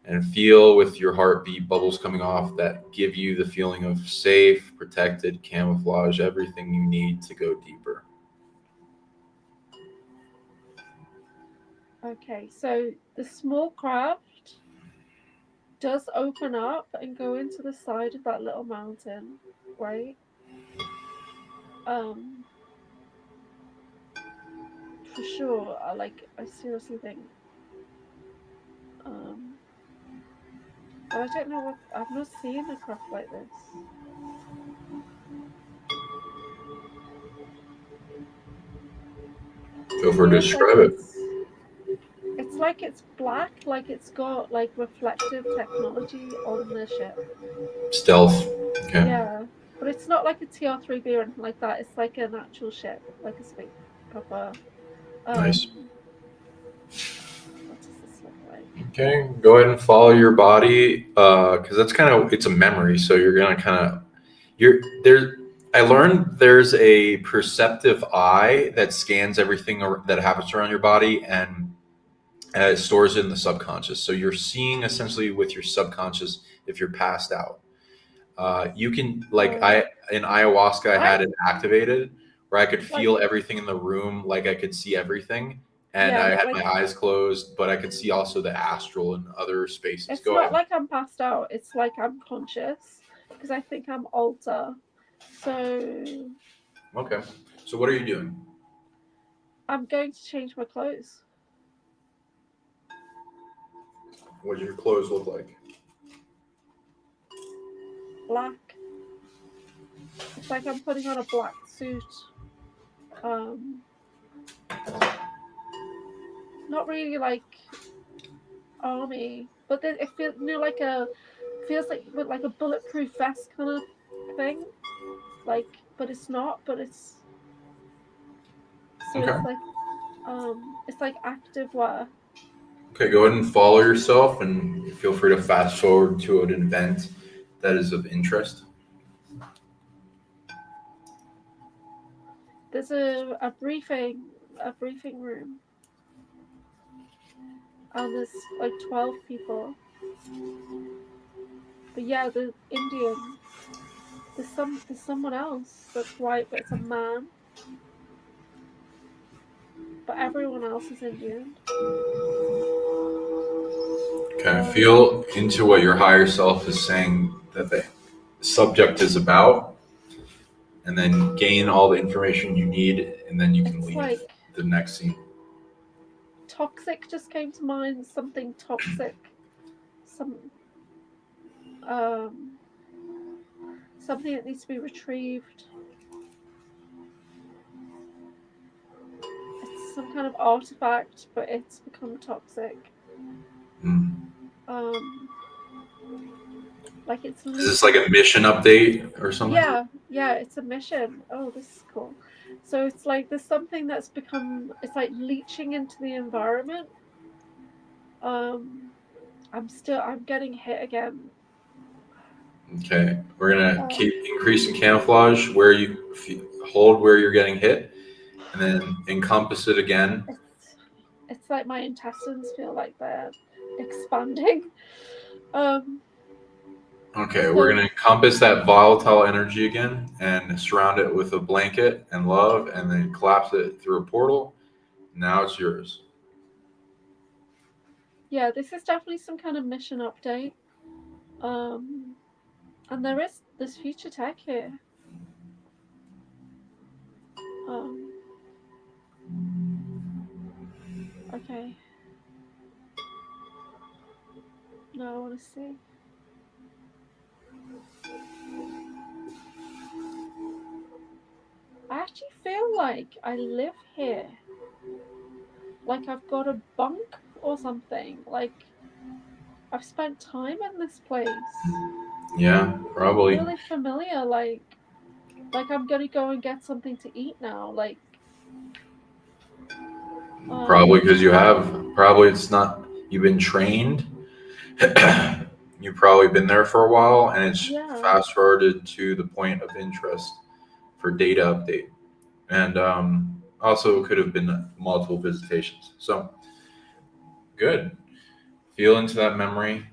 and feel with your heartbeat bubbles coming off that give you the feeling of safe, protected, camouflage, everything you need to go deeper. Okay, so the small craft does open up and go into the side of that little mountain, right? For sure. I seriously think. But I don't know I've not seen a craft like this. Feel free to describe it. It's like it's black, like it's got like reflective technology on the ship. Stealth. Okay. Yeah, but it's not like a TR-3B or anything like that. It's like an actual ship, like a space proper. Nice. What does this look like? Okay, go ahead and follow your body, because that's it's a memory. So you're gonna there. I learned there's a perceptive eye that scans everything that happens around your body and stores it in the subconscious. So you're seeing essentially with your subconscious if you're passed out. You can in ayahuasca, I had it activated where I could feel everything in the room, like I could see everything, and I had my eyes closed, but I could see also the astral and other spaces. It's not like I'm passed out. It's like I'm conscious because I think I'm alter. So. Okay. So what are you doing? I'm going to change my clothes. What do your clothes look like? Black. It's like I'm putting on a black suit. Not really like army, but it feels feels like a bulletproof vest kind of thing. Like, but it's not. But it's so okay. It's like It's like active work. Okay, go ahead and follow yourself, and feel free to fast forward to an event that is of interest. There's a briefing room, and there's like 12 people. But yeah, the Indian. There's someone else that's white, but it's a man. But everyone else is Indian. Okay, feel into what your higher self is saying that the subject is about, and then gain all the information you need, and then you can leave like the next scene. Toxic just came to mind. Something toxic. Something that needs to be retrieved. It's some kind of artifact, but it's become toxic. Like it's. Is this like a mission update or something? Yeah, it's a mission. Oh, this is cool. So it's like there's something that's become. It's like leaching into the environment. I'm getting hit again. Okay, we're gonna keep increasing camouflage where you hold where you're getting hit, and then encompass it again. It's like my intestines feel like they're expanding. Okay, we're gonna encompass that volatile energy again and surround it with a blanket and love, and then collapse it through a portal. Now it's yours. Yeah, this is definitely some kind of mission update. And there's future tech here. Okay. No, I want to see. I actually feel like I live here. Like I've got a bunk or something. Like I've spent time in this place. Yeah, probably. Really familiar. Like I'm gonna go and get something to eat now. Like. Probably because you have. Probably it's not. You've been trained. You've probably been there for a while, and it's fast forwarded to the point of interest for data update. And also, it could have been multiple visitations. So, good. Feel into that memory,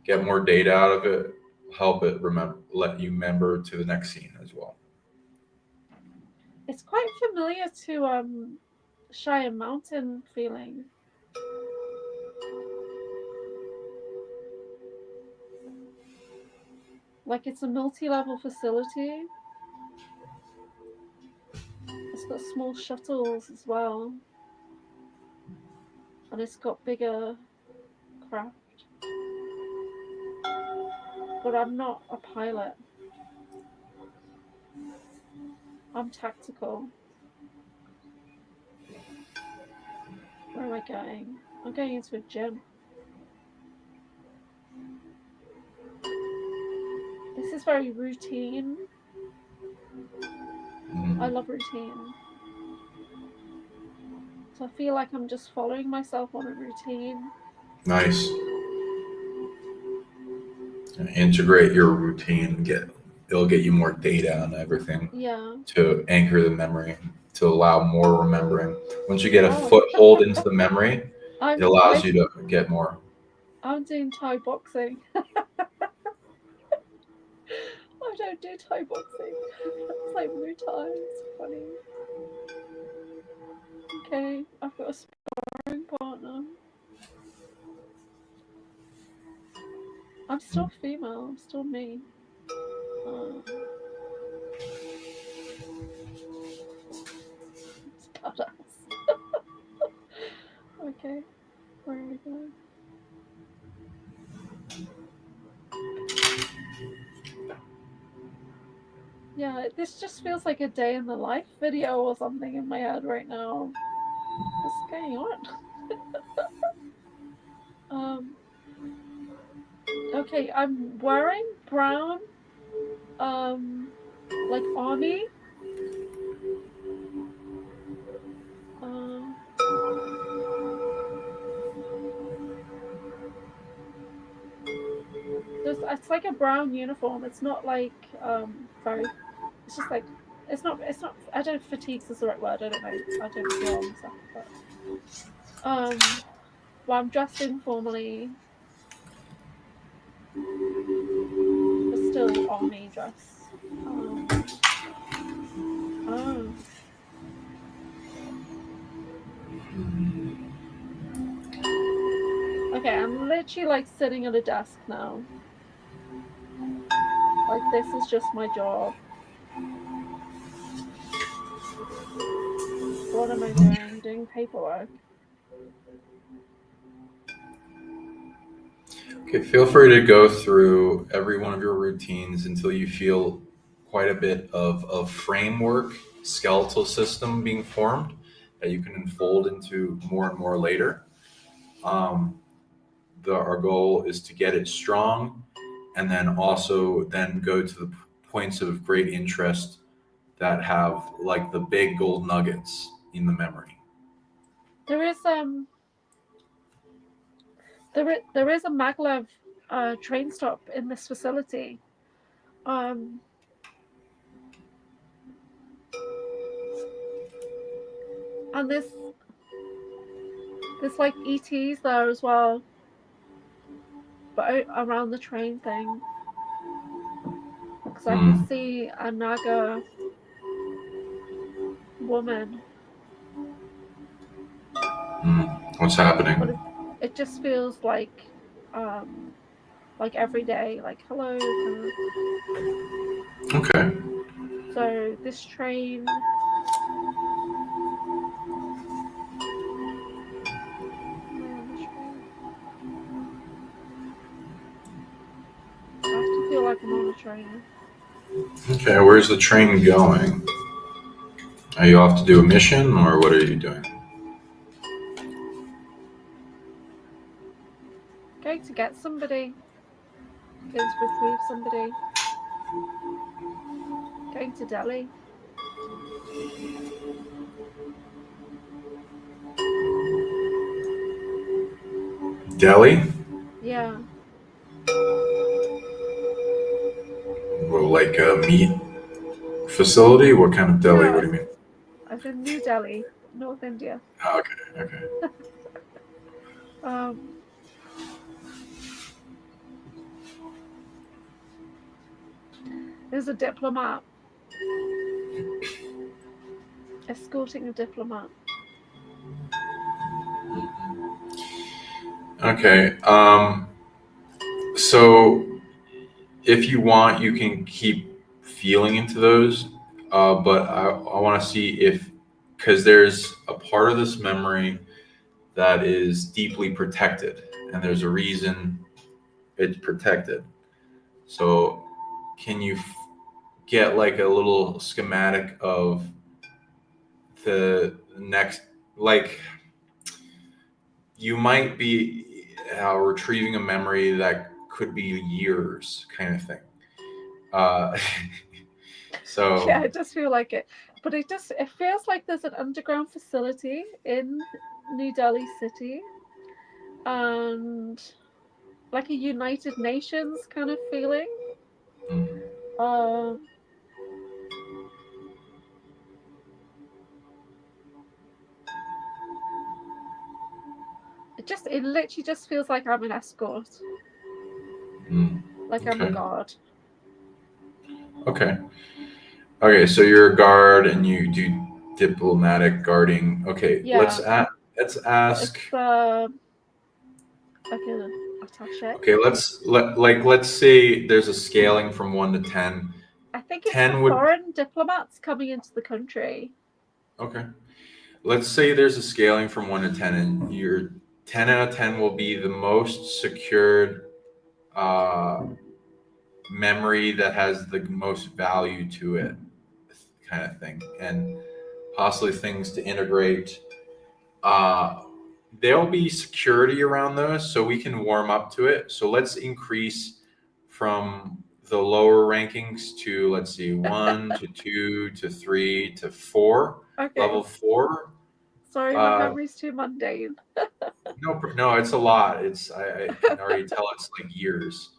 get more data out of it, help it let you remember to the next scene as well. It's quite familiar to Shire Mountain feeling. Like it's a multi-level facility. It's got small shuttles as well. And it's got bigger craft. But I'm not a pilot. I'm tactical. Where am I going? I'm going into a gym. This is very routine. I love routine. So I feel like I'm just following myself on a routine. Nice. Integrate your routine. It'll get you more data on everything. Yeah. To anchor the memory, to allow more remembering. Once you get a foothold into the memory, it allows you to get more. I'm doing Thai boxing. I don't do Thai boxing. It's like Muay Thai. It's funny. Okay, I've got a sparring partner. I'm still female. I'm still me. It's badass. Okay, where are we going? Yeah, this just feels like a day in the life video or something in my head right now. What's going on? Okay, I'm wearing brown, like army. It's like a brown uniform. It's not like very. It's just like it's not. I don't know if fatigues is the right word. I don't know. I don't draw and stuff, but well, I'm dressed informally, but still army dress. Oh. Okay, I'm literally like sitting at a desk now. Like this is just my job. What am I doing? Doing paperwork. Okay, feel free to go through every one of your routines until you feel quite a bit of framework, skeletal system being formed that you can unfold into more and more later. Our goal is to get it strong and then also then go to the points of great interest that have like the big gold nuggets in the memory. There is there is a maglev train stop in this facility. And there's like ETs there as well, but around the train thing, because I can see a Naga woman. What's happening? But it just feels like every day, like hello. Okay. So this train. Am I on this train? I have to feel like I'm on a train. Okay, where's the train going? Are you off to do a mission, or what are you doing? Going to get somebody. Going to retrieve somebody. Going to Delhi. Delhi? Yeah. Well, like a meat facility? What kind of Delhi? Yeah, What do you mean? I've been New Delhi, North India. Oh, okay. There's a diplomat. Escorting a diplomat. Okay. So if you want, you can keep feeling into those, but I want to see if, because there's a part of this memory that is deeply protected, and there's a reason it's protected. So can you get like a little schematic of the next, like you might be retrieving a memory that could be years kind of thing. So yeah, it does feel like it, but it feels like there's an underground facility in New Delhi city, and like a United Nations kind of feeling. It literally just feels like I'm an escort. Like I'm a guard. Okay, so you're a guard and you do diplomatic guarding. Okay, Yeah. let's ask. It's like an attaché. Okay, let's say there's a scaling from 1 to 10. I think it's 10 foreign diplomats coming into the country. Okay, let's say there's a scaling from 1 to 10, and your 10 out of 10 will be the most secured memory that has the most value to it, kind of thing, and possibly things to integrate. There'll be security around those, so we can warm up to it. So let's increase from the lower rankings to, let's see, 1 to 2 to 3 to 4. Okay. Level 4. Sorry, my memory's too mundane. No, it's a lot. I can already tell it's like years.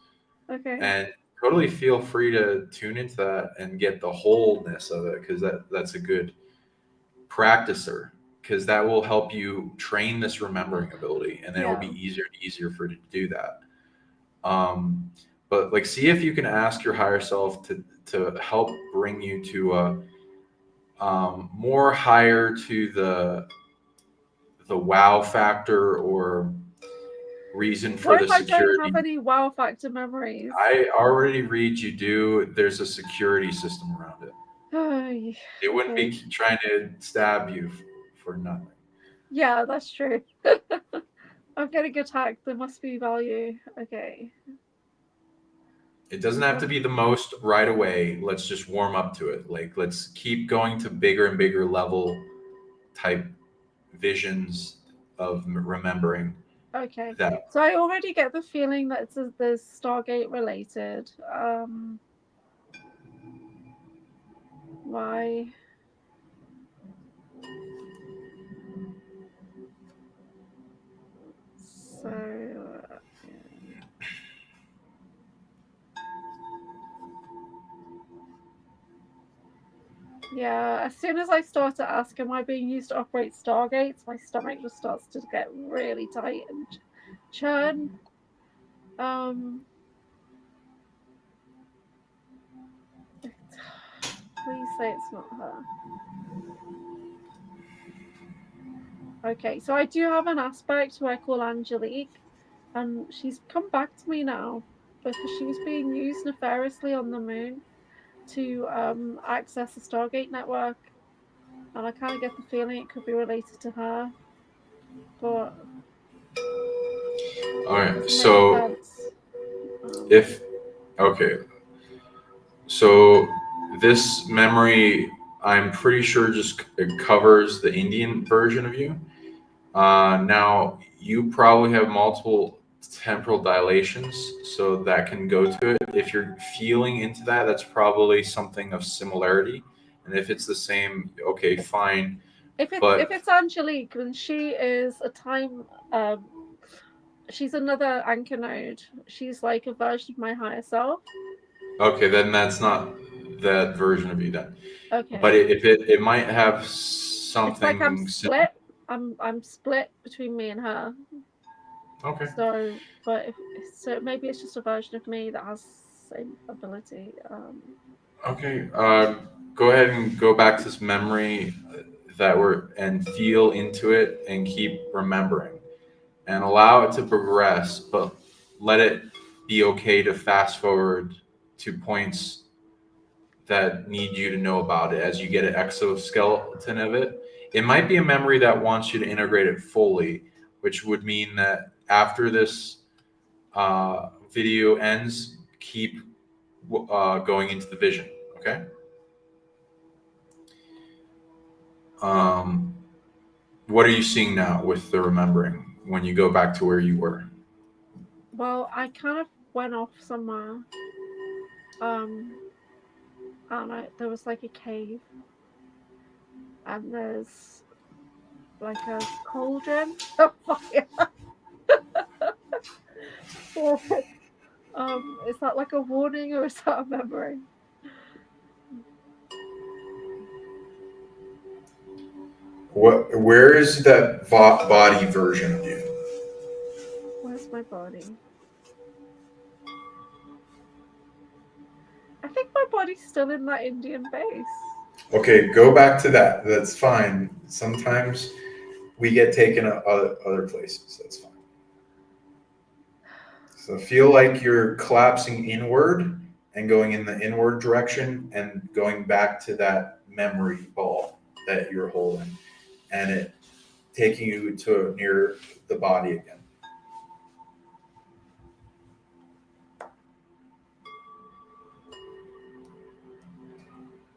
Okay. And totally feel free to tune into that and get the wholeness of it, because that's a good practicer, because that will help you train this remembering ability, and then it will be easier and easier for you to do that. But like, see if you can ask your higher self to help bring you to more higher to the wow factor, or reason for What the if I don't security. have any wow factor memories? I already read you do. There's a security system around it. Oh, It wouldn't be trying to stab you for nothing. Yeah, that's true. I'm getting attacked. There must be value. Okay. It doesn't have to be the most right away. Let's just warm up to it. Like, let's keep going to bigger and bigger level type visions of remembering. Okay. That. So I already get the feeling that there's Stargate related. Why? So, yeah, as soon as I start to ask, am I being used to operate Stargates, my stomach just starts to get really tight and churn. Please say it's not her. Okay, so I do have an aspect who I call Angelique, and she's come back to me now because she was being used nefariously on the moon to access the Stargate network, and I kind of get the feeling it could be related to her. But all right. So so this memory, I'm pretty sure just it covers the Indian version of you. Now, you probably have multiple temporal dilations, so that can go to it. If you're feeling into that, that's probably something of similarity. And if it's the same, okay, fine. If it's Angelique, then she is a time. She's another anchor node. She's like a version of my higher self. Okay, then that's not that version of you then. Okay. But it might have something. It's like I'm split. I'm split between me and her. Okay. So, so maybe it's just a version of me that has the same ability. Okay. Go ahead and go back to this memory and feel into it and keep remembering, and allow it to progress, but let it be okay to fast forward to points that need you to know about it as you get an exoskeleton of it. It might be a memory that wants you to integrate it fully, which would mean that after this video ends, keep going into the vision. Okay. What are you seeing now with the remembering when you go back to where you were? Well, I kind of went off somewhere. And there was like a cave, and there's like a cauldron of fire. Is that like a warning or is that a memory? Where is that body version of you? Where's my body? I think my body's still in that Indian base. Okay, go back to that. That's fine. Sometimes we get taken other places. That's fine. So feel like you're collapsing inward and going in the inward direction and going back to that memory ball that you're holding, and it taking you to near the body again.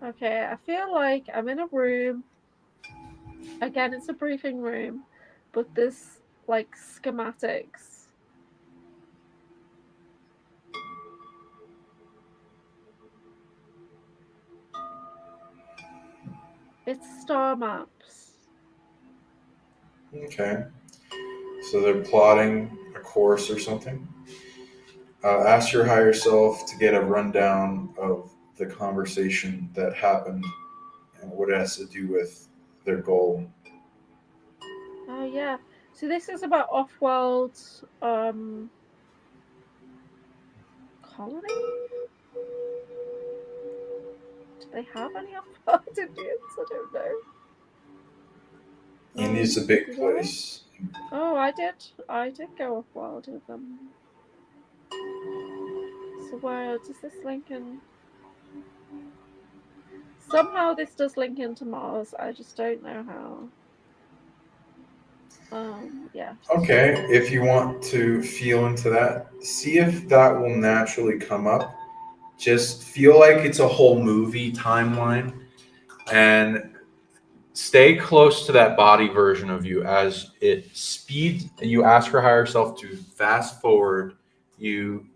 Okay, I feel like I'm in a room. Again, it's a briefing room, but there's like schematics. It's star maps. Okay. So they're plotting a course or something. ask your higher self to get a rundown of the conversation that happened and what it has to do with their goal. Oh yeah. So this is about off-world colony? Do they have any off-world Indians? I don't know. India's a big place. Oh, I did go off-world with them. So where does this link in? Somehow this does link into Mars. I just don't know how. Yeah. Okay, if you want to feel into that, see if that will naturally come up. Just feel like it's a whole movie timeline and stay close to that body version of you as it speeds. You ask your higher self to fast forward you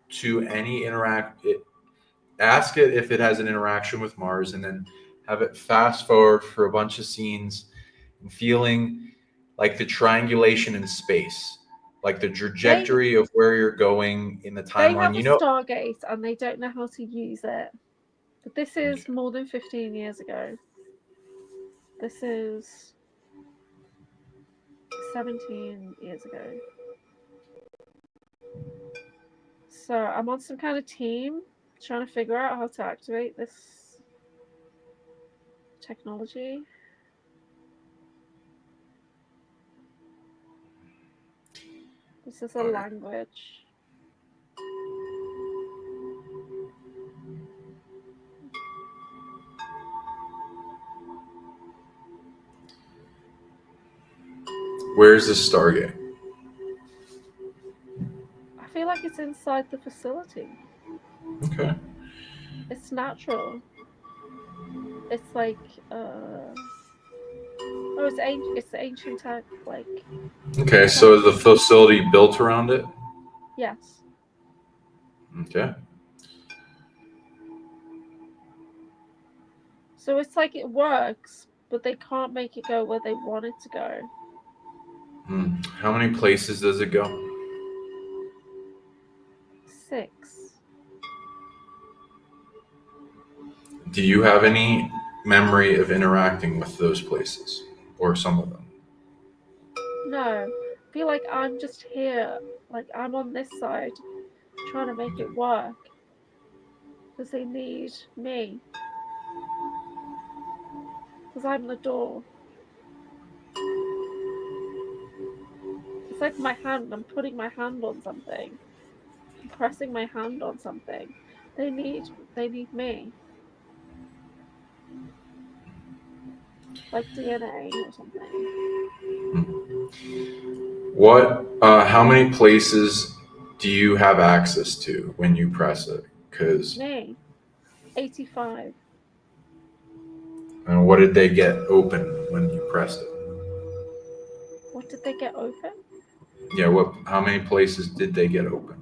to any ask it if it has an interaction with Mars, and then have it fast forward for a bunch of scenes and feeling like the triangulation in space, like the trajectory of where you're going in the timeline. They have a Stargate and they don't know how to use it. But this is more than 15 years ago. This is 17 years ago. So I'm on some kind of team trying to figure out how to activate this technology. This is a language. Where's the Stargate? I feel like it's inside the facility. Okay. It's natural. It's like it's ancient tech, like. Okay, so is the facility built around it? Yes. Okay. So it's like it works, but they can't make it go where they want it to go. How many places does it go? 6. Do you have any memory of interacting with those places or some of them? No. I feel like I'm just here, like I'm on this side trying to make it work because they need me. Because I'm the door. It's like my hand, I'm putting my hand on something. I'm pressing my hand on something. They need me. Like DNA or something. How many places do you have access to when you press it? Me. 85. And what did they get open when you pressed it? What did they get open? Yeah, how many places did they get open?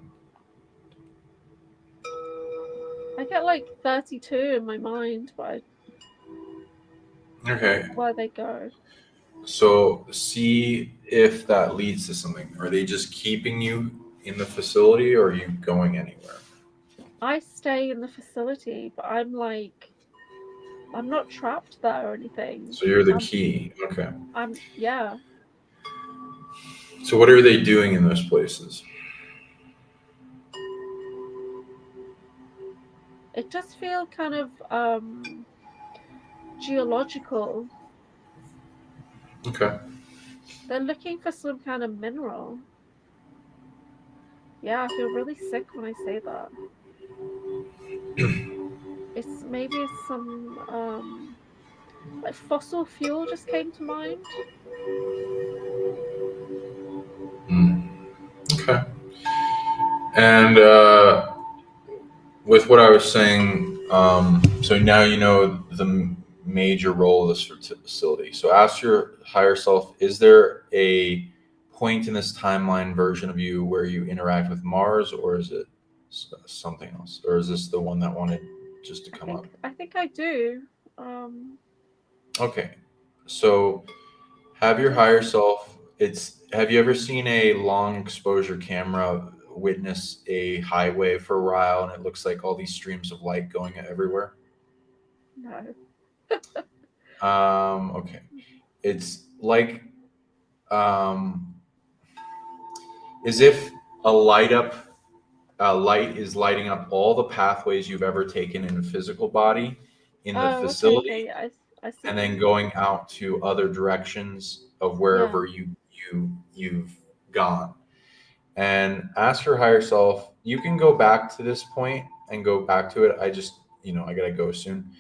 I get like 32 in my mind, but Okay. where they go. So see if that leads to something. Are they just keeping you in the facility, or are you going anywhere? I stay in the facility, but I'm not trapped there or anything. So you're the key. Okay. Yeah. So what are they doing in those places? It does feel kind of geological. Okay. They're looking for some kind of mineral. Yeah, I feel really sick when I say that. Maybe it's some like fossil fuel just came to mind. Okay. And with what I was saying, so now you know the major role of this facility. So ask your higher self, is there a point in this timeline version of you where you interact with Mars, or is it something else? Or is this the one that wanted just to come up? I think I do. Okay. So have your higher self, have you ever seen a long exposure camera witness a highway for a while and it looks like all these streams of light going everywhere? No. Okay. It's like as if a light is lighting up all the pathways you've ever taken in a physical body in the facility, okay. Yeah, I see. and then going out to other directions of wherever you've gone. And ask your higher self. You can go back to this point and go back to it. I just, I gotta go soon.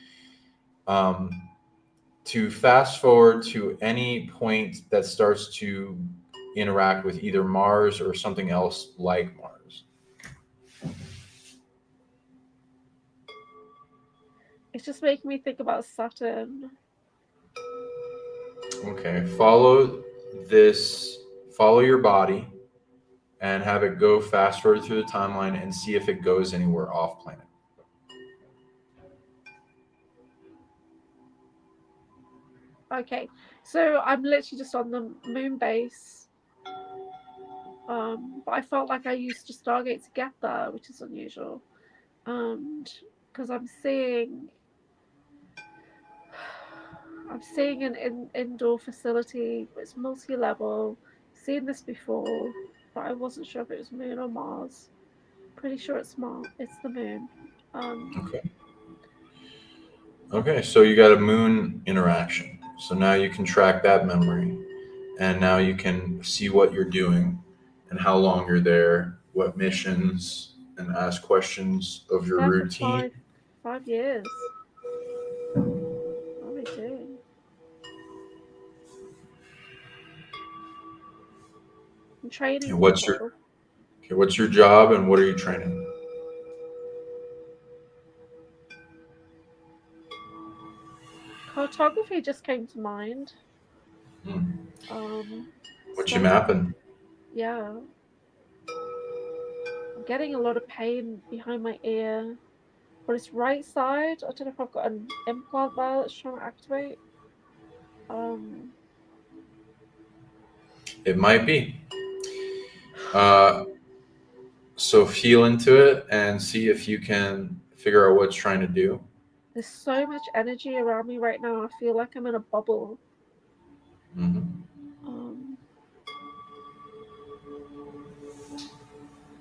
To fast forward to any point that starts to interact with either Mars or something else like Mars. It's just making me think about Saturn. Okay, follow your body and have it go fast forward through the timeline and see if it goes anywhere off planet. Okay, so I'm literally just on the moon base. But I felt like I used to Stargate to get there, which is unusual. And because I'm seeing an indoor facility. It's multi-level. Seen this before, but I wasn't sure if it was Moon or Mars. Pretty sure it's Mars. It's the Moon. Okay, so you got a moon interaction. So now you can track that memory, and now you can see what you're doing and how long you're there, what missions, and ask questions of your routine. 5 years. What are we doing? I'm training. What's your job and what are you training? Cartography just came to mind. What you mapping? Yeah. I'm getting a lot of pain behind my ear. But it's right side. I don't know if I've got an implant there that's trying to activate. It might be. So feel into it and see if you can figure out what it's trying to do. There's so much energy around me right now. I feel like I'm in a bubble.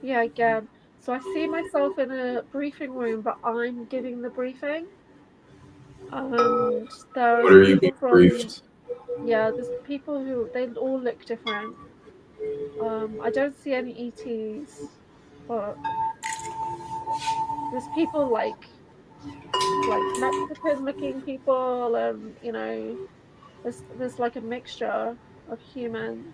Yeah, again. So I see myself in a briefing room, but I'm giving the briefing. And there's What are you being people briefed? Yeah, there's people who they all look different. I don't see any ETs, but there's people like Mexican looking people, and there's like a mixture of human.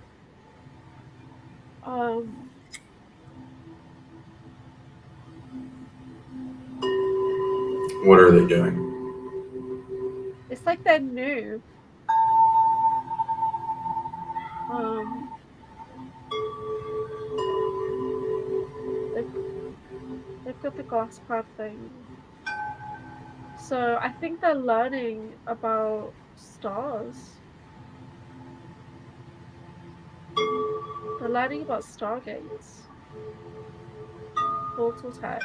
What are they doing? It's like they're new. They've got the glass pad thing. So I think they're learning about stars. They're learning about stargates. Portal tech.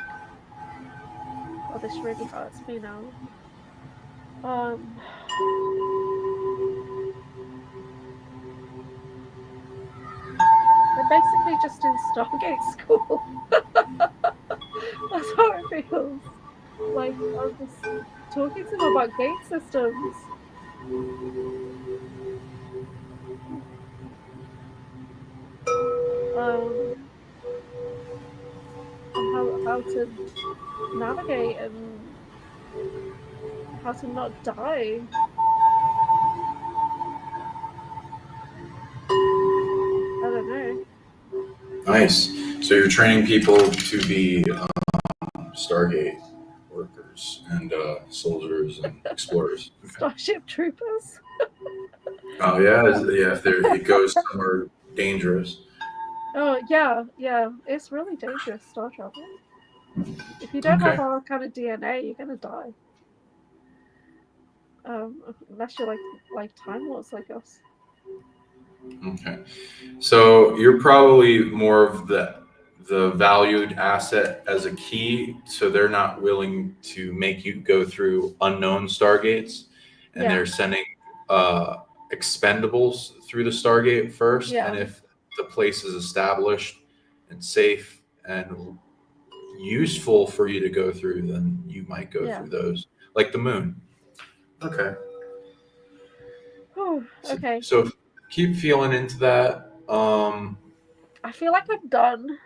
Oh, this really hurts me now. They're basically just in Stargate school. That's how it feels. Like I was just talking to them about gate systems. And how to navigate and how to not die. I don't know. Nice. So you're training people to be Stargate workers and soldiers and explorers. Okay. Starship troopers. Oh yeah, if it goes somewhere dangerous. Oh yeah. It's really dangerous, star travel. If you don't have our kind of DNA, you're gonna die. Unless you're like Time Lords like us. Okay. So you're probably more of the valued asset as a key, so they're not willing to make you go through unknown stargates, and they're sending expendables through the stargate first. And if the place is established and safe and useful for you to go through, then you might go through those, like the moon. Okay. Oh, okay. So keep feeling into that. I feel like I'm done.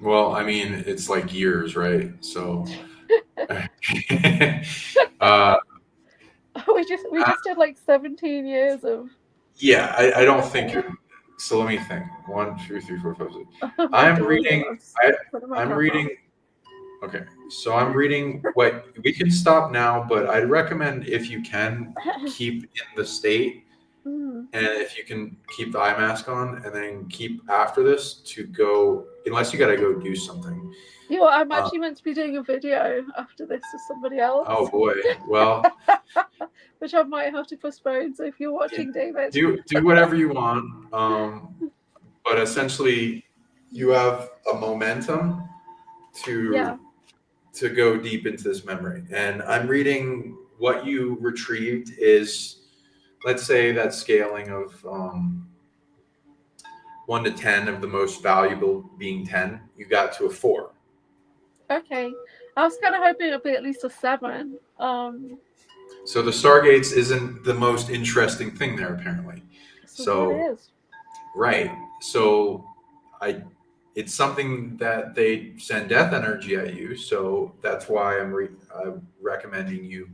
Well, I mean, it's like years, right? So we just did like 17 years of. Yeah, I don't think you're. So let me think. 1, 2, 3, 4, 5, 6. I'm reading. I'm reading. Okay, so I'm reading. What we can stop now, but I'd recommend, if you can, keep in the state, and if you can keep the eye mask on, and then keep after this to go. Unless you got to go do something. You know, I'm actually meant to be doing a video after this with somebody else. Oh boy! Well, which I might have to postpone. So if you're watching, David, do whatever you want. But essentially, you have a momentum to go deep into this memory. And I'm reading what you retrieved is, let's say, that scaling of 1 to 10, of the most valuable being 10. You got to a 4. Okay, I was kind of hoping it'd be at least a 7. So the Stargates isn't the most interesting thing there, apparently. So what it is? Right. So it's something that they send death energy at you. So that's why I'm recommending you,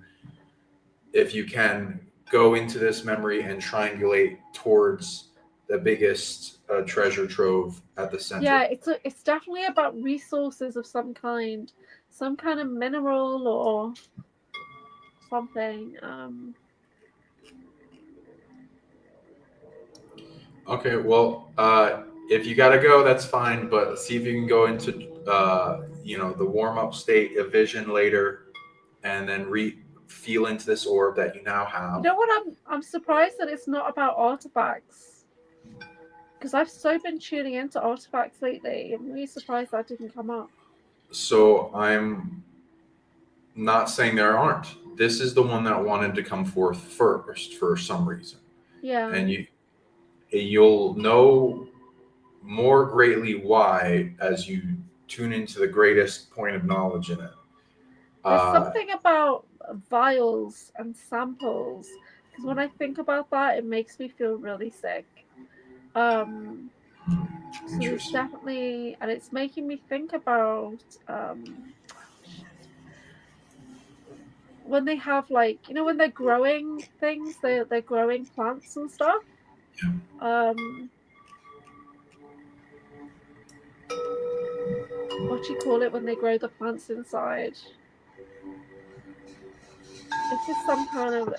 if you can, go into this memory and triangulate towards the biggest treasure trove at the center. Yeah, it's definitely about resources of some kind of mineral or something. Okay, well, if you got to go, that's fine. But see if you can go into the warm up state of vision later, and then feel into this orb that you now have. You know what? I'm surprised that it's not about artifacts, because I've so been tuning into artifacts lately. I'm really surprised that didn't come up. So I'm not saying there aren't. This is the one that wanted to come forth first for some reason. Yeah. And you'll know more greatly why as you tune into the greatest point of knowledge in it. There's something about vials and samples, because when I think about that, it makes me feel really sick. So it's definitely, and it's making me think about when they have, like, when they're growing things, they're growing plants and stuff. Yeah. What do you call it when they grow the plants inside? This is some kind of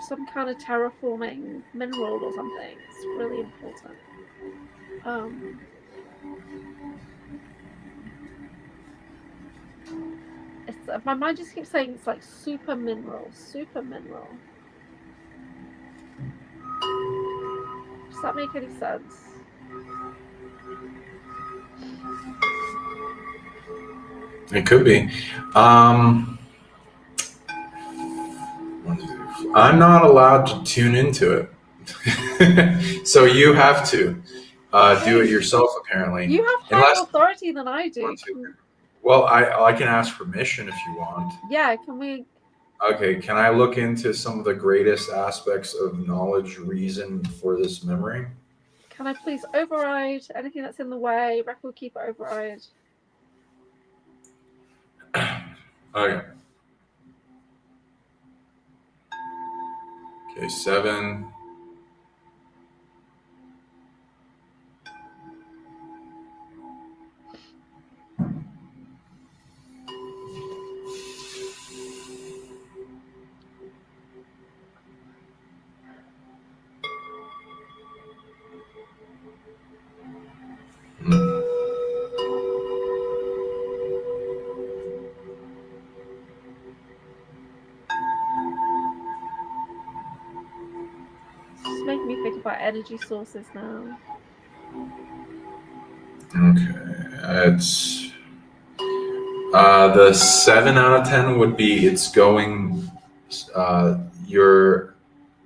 some kind of terraforming mineral or something. It's really important. My mind just keeps saying it's like super mineral. Does that make any sense? It could be. I'm not allowed to tune into it. So you have to do it yourself, apparently. You have higher authority than I do. Well, I can ask permission if you want. Yeah, can we? Okay, can I look into some of the greatest aspects of knowledge, reason for this memory? Can I please override anything that's in the way? Record keeper override. Okay. Okay, 7. making me think about energy sources now. Okay, it's the 7 out of 10 would be it's going. You're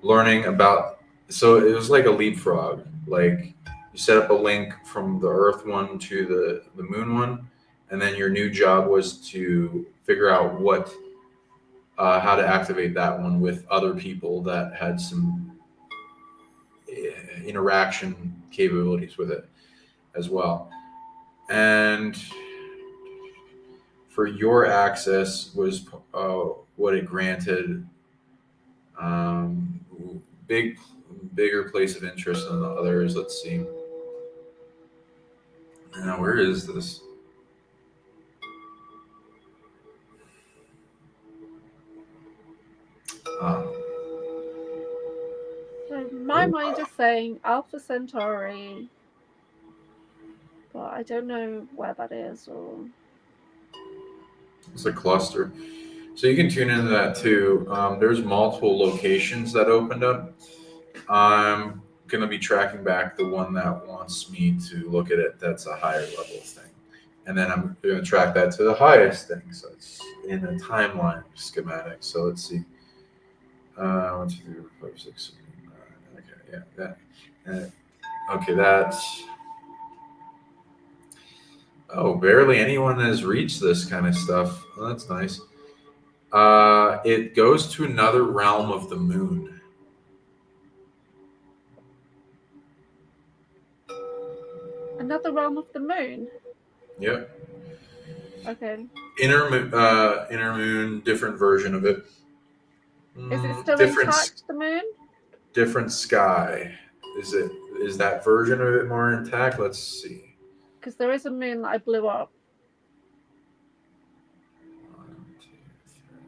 learning about. So it was like a leapfrog. Like you set up a link from the Earth one to the Moon one, and then your new job was to figure out how to activate that one with other people that had some interaction capabilities with it as well. And for your access was what it granted bigger place of interest than the others. Let's see. Now, where is this? So my mind is saying Alpha Centauri, but I don't know where that is. Or it's a cluster. So you can tune into that too. There's multiple locations that opened up. I'm going to be tracking back the one that wants me to look at it. That's a higher level thing. And then I'm going to track that to the highest thing. So it's in a timeline schematic. So let's see. 1, 2, 3, 4, 5, 6, 7, 8, 9. Okay, yeah, that. Okay, that's. Oh, barely anyone has reached this kind of stuff. Well, that's nice. It goes to another realm of the moon. Another realm of the moon? Yep. Okay. Inner moon, different version of it. Is it still intact, the moon? Different sky. Is that version of it more intact? Let's see. Because there is a moon that I blew up. 1, 2, 3.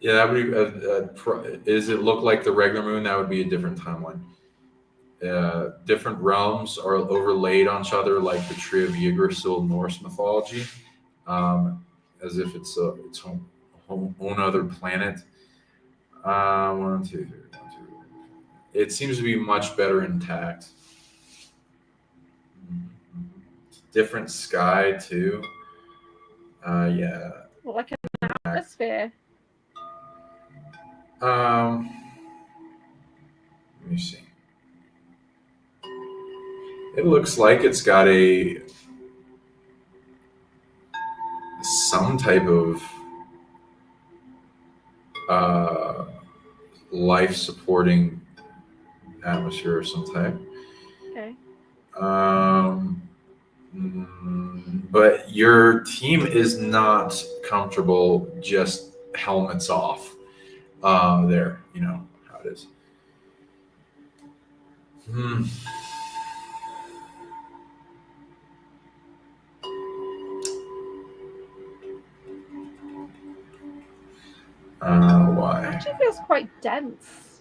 Yeah, that would be. Does it look like the regular moon? That would be a different timeline. Different realms are overlaid on each other, like the Tree of Yggdrasil Norse mythology, as if it's its own other planet. 1, 2, 3, 1, 2. It seems to be much better intact. Different sky too. Yeah. Well, like an atmosphere. Let me see. It looks like it's got some type of life supporting atmosphere of some type. Okay. But your team is not comfortable just helmets off. There, you know how it is. Why? It actually feels quite dense.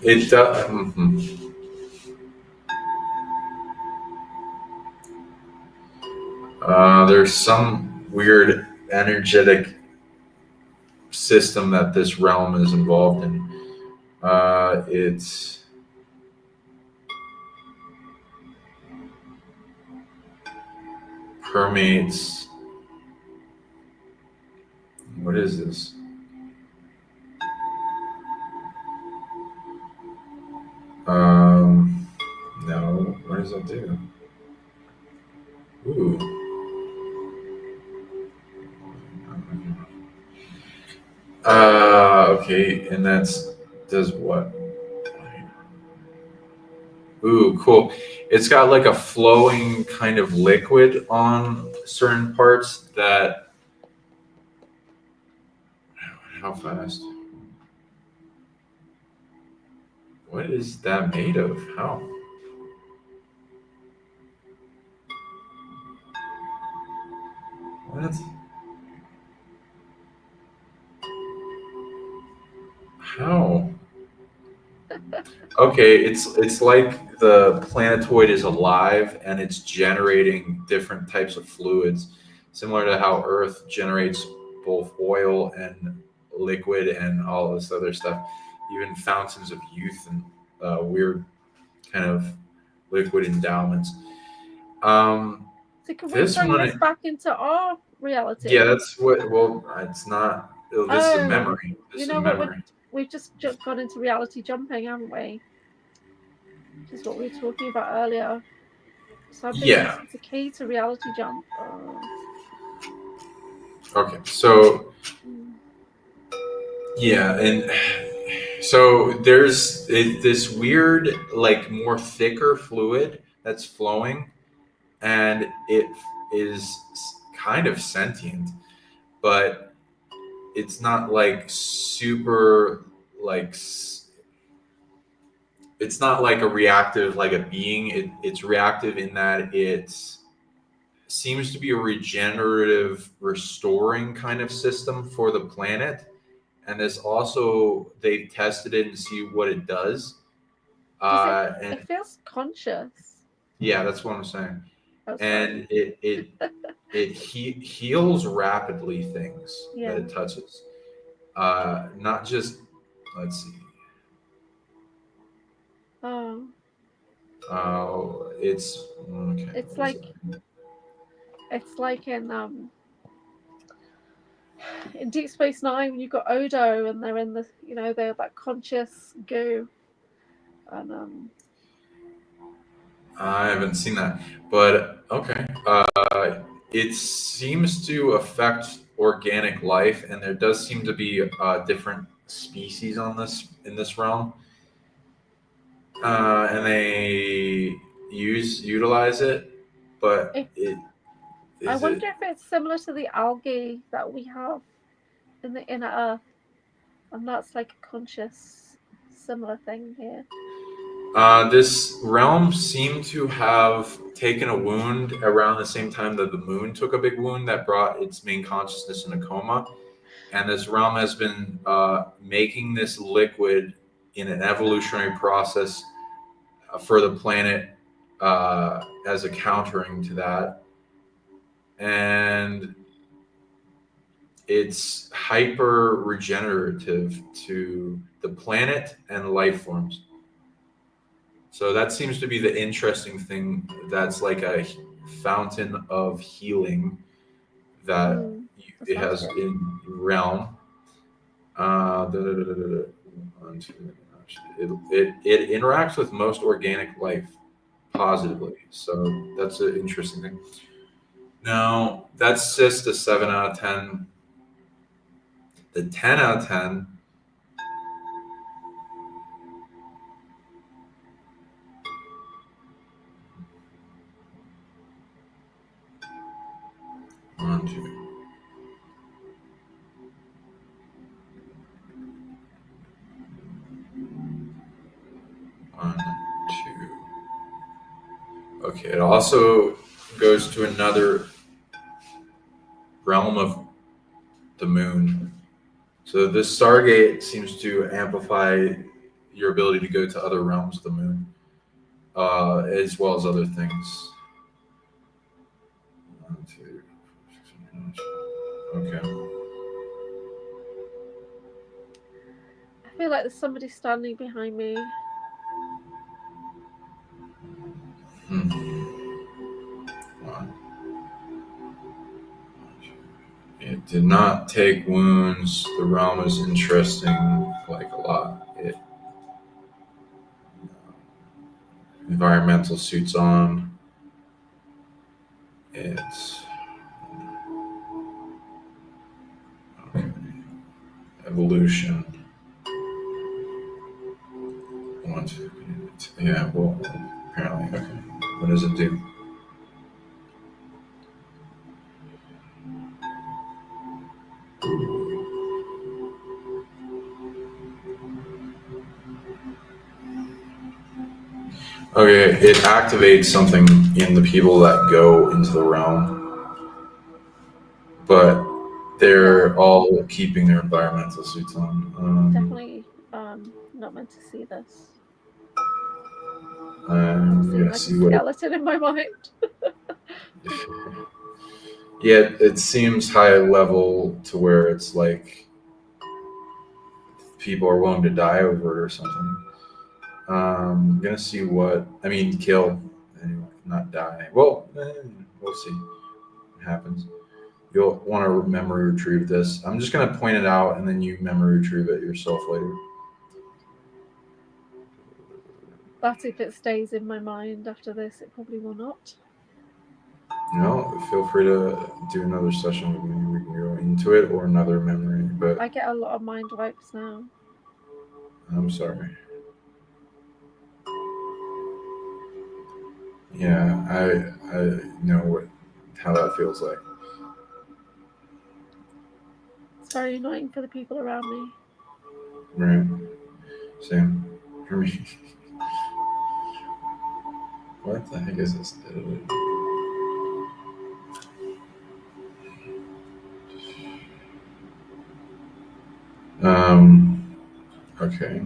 It does. There's some weird energetic system that this realm is involved in. It's permeates. What is this? No. What does that do? Ooh. Okay, and does what? Ooh, cool. It's got like a flowing kind of liquid on certain parts that. How fast? What is that made of? How? What? How? Okay, it's like the planetoid is alive and it's generating different types of fluids. similar to how Earth generates both oil and liquid and all this other stuff, even fountains of youth and weird kind of liquid endowments. So can we bring this back into our reality? Yeah, that's what. Well, it's not. This is a memory. This is a memory. We've just gone into reality jumping, haven't we? Which is what we were talking about earlier. So I think this is the key to reality jump. Okay, so yeah, and so there's this weird, like more thicker fluid that's flowing, and it is kind of sentient, but it's not like super like. It's not like a reactive, like a being. It's reactive in that it seems to be a regenerative, restoring kind of system for the planet. And this also, they've tested it and see what it does. And it feels conscious. Yeah, that's what I'm saying. And it heals rapidly things that it touches. Not just, let's see. It's okay. It's like in Deep Space Nine when you've got Odo and they're in the they're that conscious goo. And I haven't seen that, but okay. It seems to affect organic life, and there does seem to be different species in this realm, and they utilize it. But I wonder if it's similar to the algae that we have in the inner Earth, and that's like a conscious similar thing here. This realm seemed to have taken a wound around the same time that the moon took a big wound that brought its main consciousness in a coma. And this realm has been making this liquid in an evolutionary process for the planet as a countering to that. And it's hyper regenerative to the planet and life forms. So that seems to be the interesting thing. That's like a fountain of healing that it has in realm. It interacts with most organic life positively. So that's an interesting thing. Now, that's just a 7 out of 10. The 10 out of 10. One, two. One, two. Okay, it also goes to another realm of the moon. So this Stargate seems to amplify your ability to go to other realms of the moon, as well as other things. One, two. Okay. I feel like there's somebody standing behind me. It did not take wounds. The realm is interesting, like a lot. Environmental suits on. It's okay. Evolution. One, two. Yeah. Well, apparently. Okay. What does it do? Okay, it activates something in the people that go into the realm, but they're all keeping their environmental suits on. Definitely not meant to see this. I'm seeing like a skeleton in my mind. Yeah, it seems high level to where it's like people are willing to die over it or something. I'm gonna see what I mean. Kill, anyway, not die. Well, we'll see what happens. You'll want to memory retrieve this. I'm just gonna point it out, and then you memory retrieve it yourself later. That's if it stays in my mind after this. It probably will not. No, feel free to do another session with me. We can go into it or another memory. But I get a lot of mind wipes now. I'm sorry. Yeah, I know how that feels like. It's very annoying for the people around me. Right. Same for me. What the heck is this? Okay.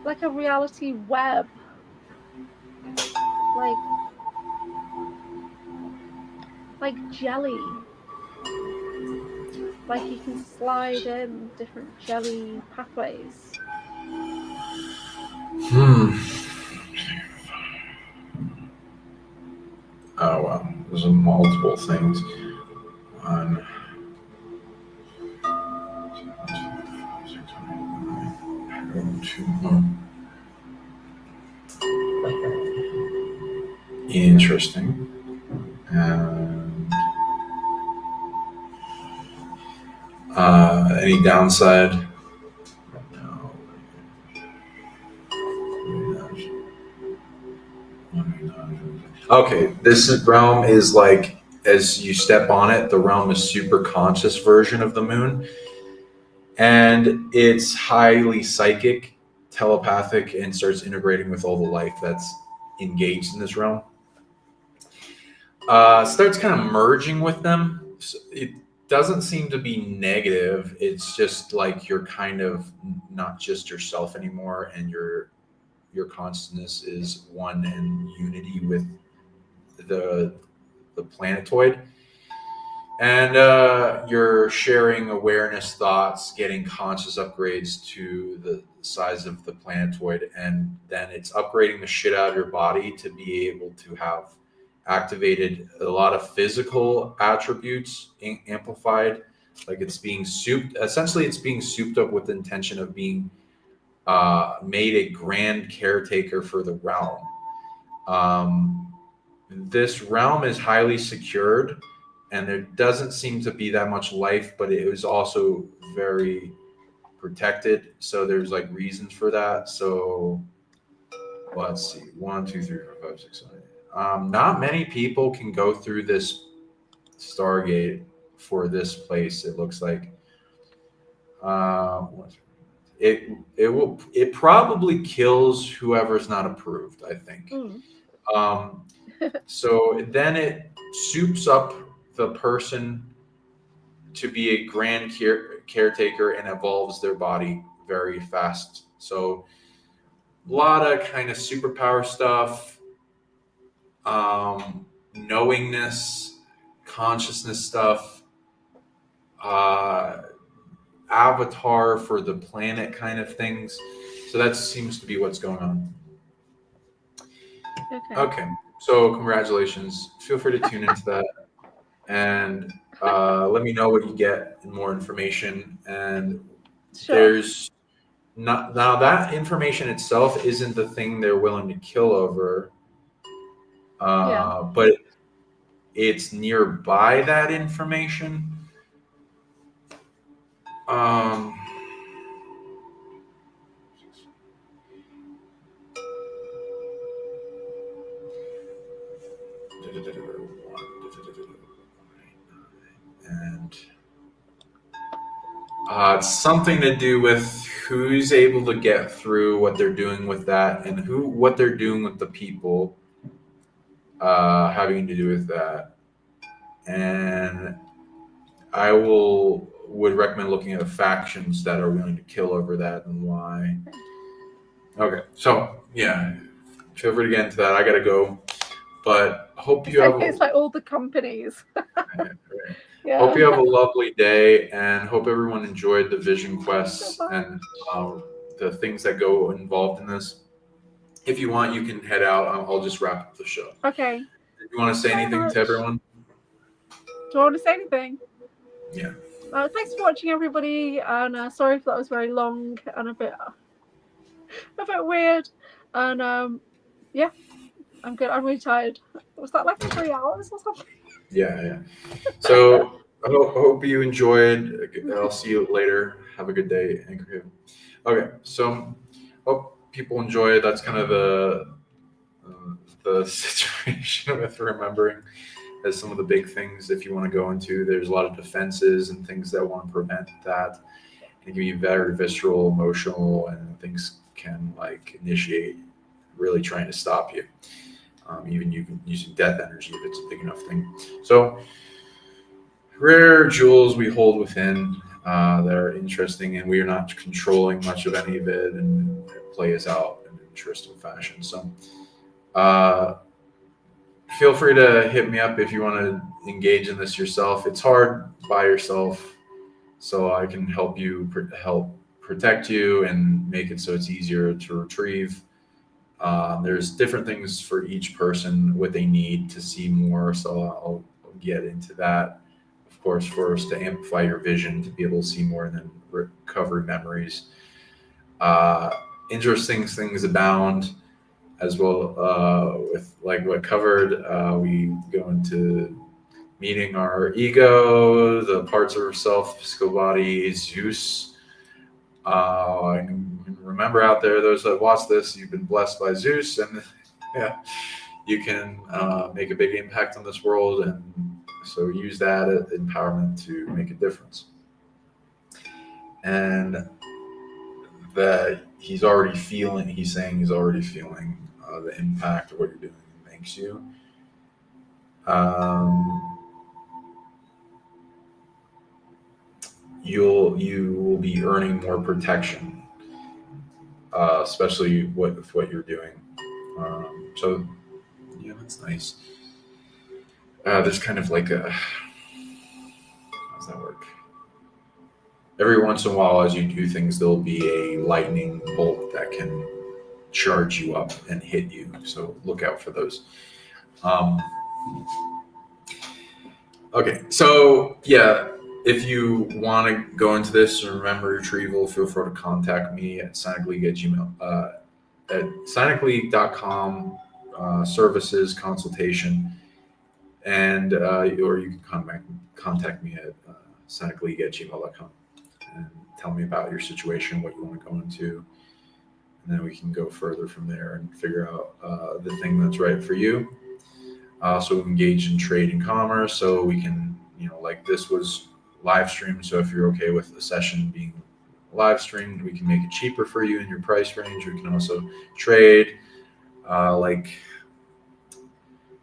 Like a reality web. Like jelly. Like you can slide in different jelly pathways. Oh wow, there's multiple things on. Interesting. Any downside? No. Okay, this realm is like, as you step on it, the realm is super conscious version of the moon, and it's highly psychic, telepathic, and starts integrating with all the life that's engaged in this realm. Starts kind of merging with them. It doesn't seem to be negative. It's just like you're kind of not just yourself anymore, and your consciousness is one in unity with the planetoid, and you're sharing awareness thoughts, getting conscious upgrades to the size of the planetoid, and then it's upgrading the shit out of your body to be able to have activated a lot of physical attributes amplified. Like it's being souped, essentially it's being souped up with the intention of being made a grand caretaker for the realm. This realm is highly secured, and there doesn't seem to be that much life, but it was also very protected. So there's like reasons for that. So let's see, 1, 2, 3, 4, 5, 6, 7. Not many people can go through this Stargate for this place. It looks like it probably kills whoever's not approved, I think. So then it soups up the person to be a grand caretaker and evolves their body very fast. So a lot of kind of superpower stuff, knowingness, consciousness stuff, avatar for the planet kind of things. So that seems to be what's going on. Okay. So congratulations. Feel free to tune into that, and let me know what you get and more information. And there's not, now that information itself isn't the thing they're willing to kill over, but it's nearby that information. And it's something to do with who's able to get through, what they're doing with that, and what they're doing with the people having to do with that. And I would recommend looking at the factions that are willing to kill over that and why. Okay, so yeah, feel free to get into that. I gotta go, but hope you have. It's like all the companies. Yeah. Hope you have a lovely day, and hope everyone enjoyed the vision quests and the things that go involved in this. If you want, you can head out. I'll just wrap up the show. Okay. Do you want to say anything to everyone? Do I want to say anything? Yeah. Thanks for watching, everybody, and sorry if that was very long and a bit weird. And yeah, I'm good. I'm really tired. Was that like 3 hours or something? Yeah. So I hope you enjoyed. I'll see you later. Have a good day, AnchorHaven. Okay, so hope people enjoy. That's kind of the situation with remembering as some of the big things. If you want to go into, there's a lot of defenses and things that want to prevent that. It can be very visceral, emotional, and things can like initiate really trying to stop you. Even you can using death energy if it's a big enough thing. So rare jewels we hold within that are interesting, and we are not controlling much of any of it, and it plays out in an interesting fashion. So feel free to hit me up if you want to engage in this yourself. It's hard by yourself, so I can help you help protect you and make it so it's easier to retrieve. There's different things for each person, what they need to see more. So I'll get into that. Of course, first to amplify your vision, to be able to see more and then recover memories. Interesting things abound as well with like what covered. We go into meeting our ego, the parts of ourself, physical body, Zeus. And remember out there, those that watch this, you've been blessed by Zeus, and yeah, you can make a big impact on this world, and so use that empowerment to make a difference. And that he's saying he's already feeling the impact of what you're doing makes you. You will be earning more protection, especially with what you're doing. So yeah, that's nice. There's kind of like how does that work? Every once in a while, as you do things, there'll be a lightning bolt that can charge you up and hit you. So look out for those. Okay, so yeah, if you want to go into this and remember Retrieval, feel free to contact me at PsionicLeague at PsionicLeague.com, services, consultation, and or you can contact me at PsionicLeague@gmail.com and tell me about your situation, what you want to go into, and then we can go further from there and figure out the thing that's right for you. So we engage in trade and commerce, so we can, like this was live streamed. So if you're okay with the session being live streamed, we can make it cheaper for you in your price range. We can also trade like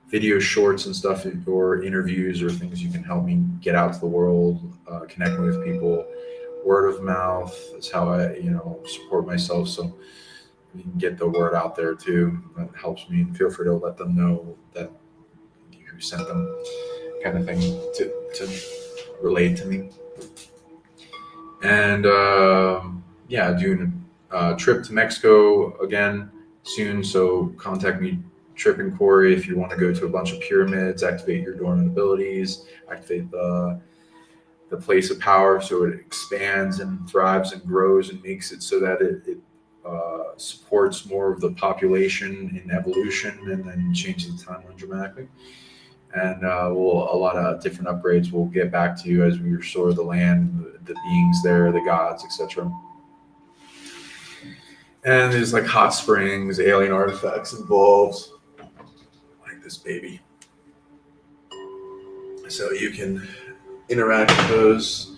video shorts and stuff, or interviews or things you can help me get out to the world, connecting with people. Word of mouth is how I, support myself. So you can get the word out there too. That helps me. And feel free to let them know that who sent them, kind of thing, to relate to me. And doing a trip to Mexico again soon. So contact me, Trip and Corey, if you want to go to a bunch of pyramids, activate your dormant abilities, activate the place of power, so it expands and thrives and grows and makes it so that it supports more of the population in evolution, and then changes the timeline dramatically. And a lot of different upgrades. We'll get back to you as we restore the land, the beings there, the gods, etc. And there's like hot springs, alien artifacts involved, like this baby. So you can interact with those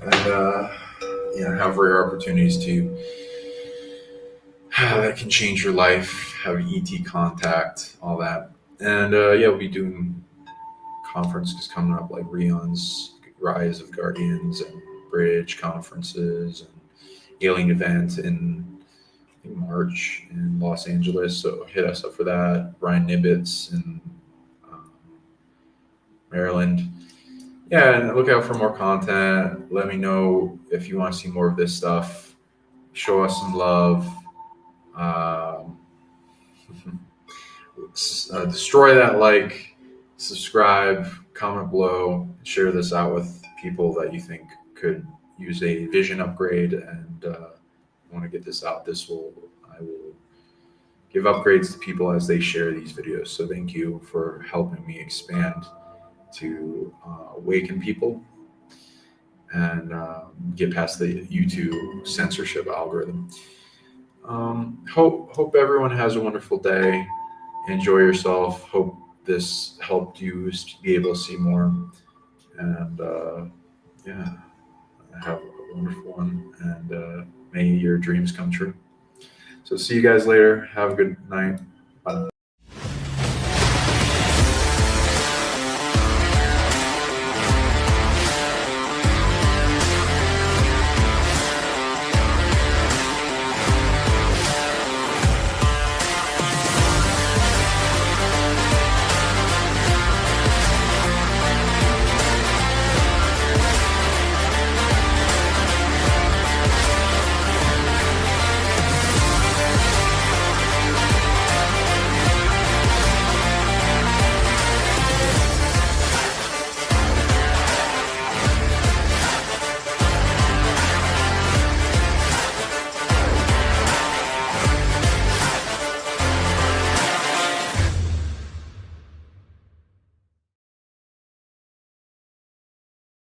and have rare opportunities to that can change your life, have ET contact, all that. And we'll be doing conferences coming up, like Rion's Rise of Guardians and Bridge conferences and alien events in think March in Los Angeles. So hit us up for that. Brian Nibbits in Maryland. Yeah, and look out for more content. Let me know if you want to see more of this stuff. Show us some love. Destroy that like, subscribe, comment below, share this out with people that you think could use a vision upgrade and want to get this out. I will give upgrades to people as they share these videos. So thank you for helping me expand to awaken people and get past the YouTube censorship algorithm. Hope everyone has a wonderful day. Enjoy yourself. Hope this helped you be able to see more. And yeah, have a wonderful one. And may your dreams come true. So see you guys later. Have a good night. Bye.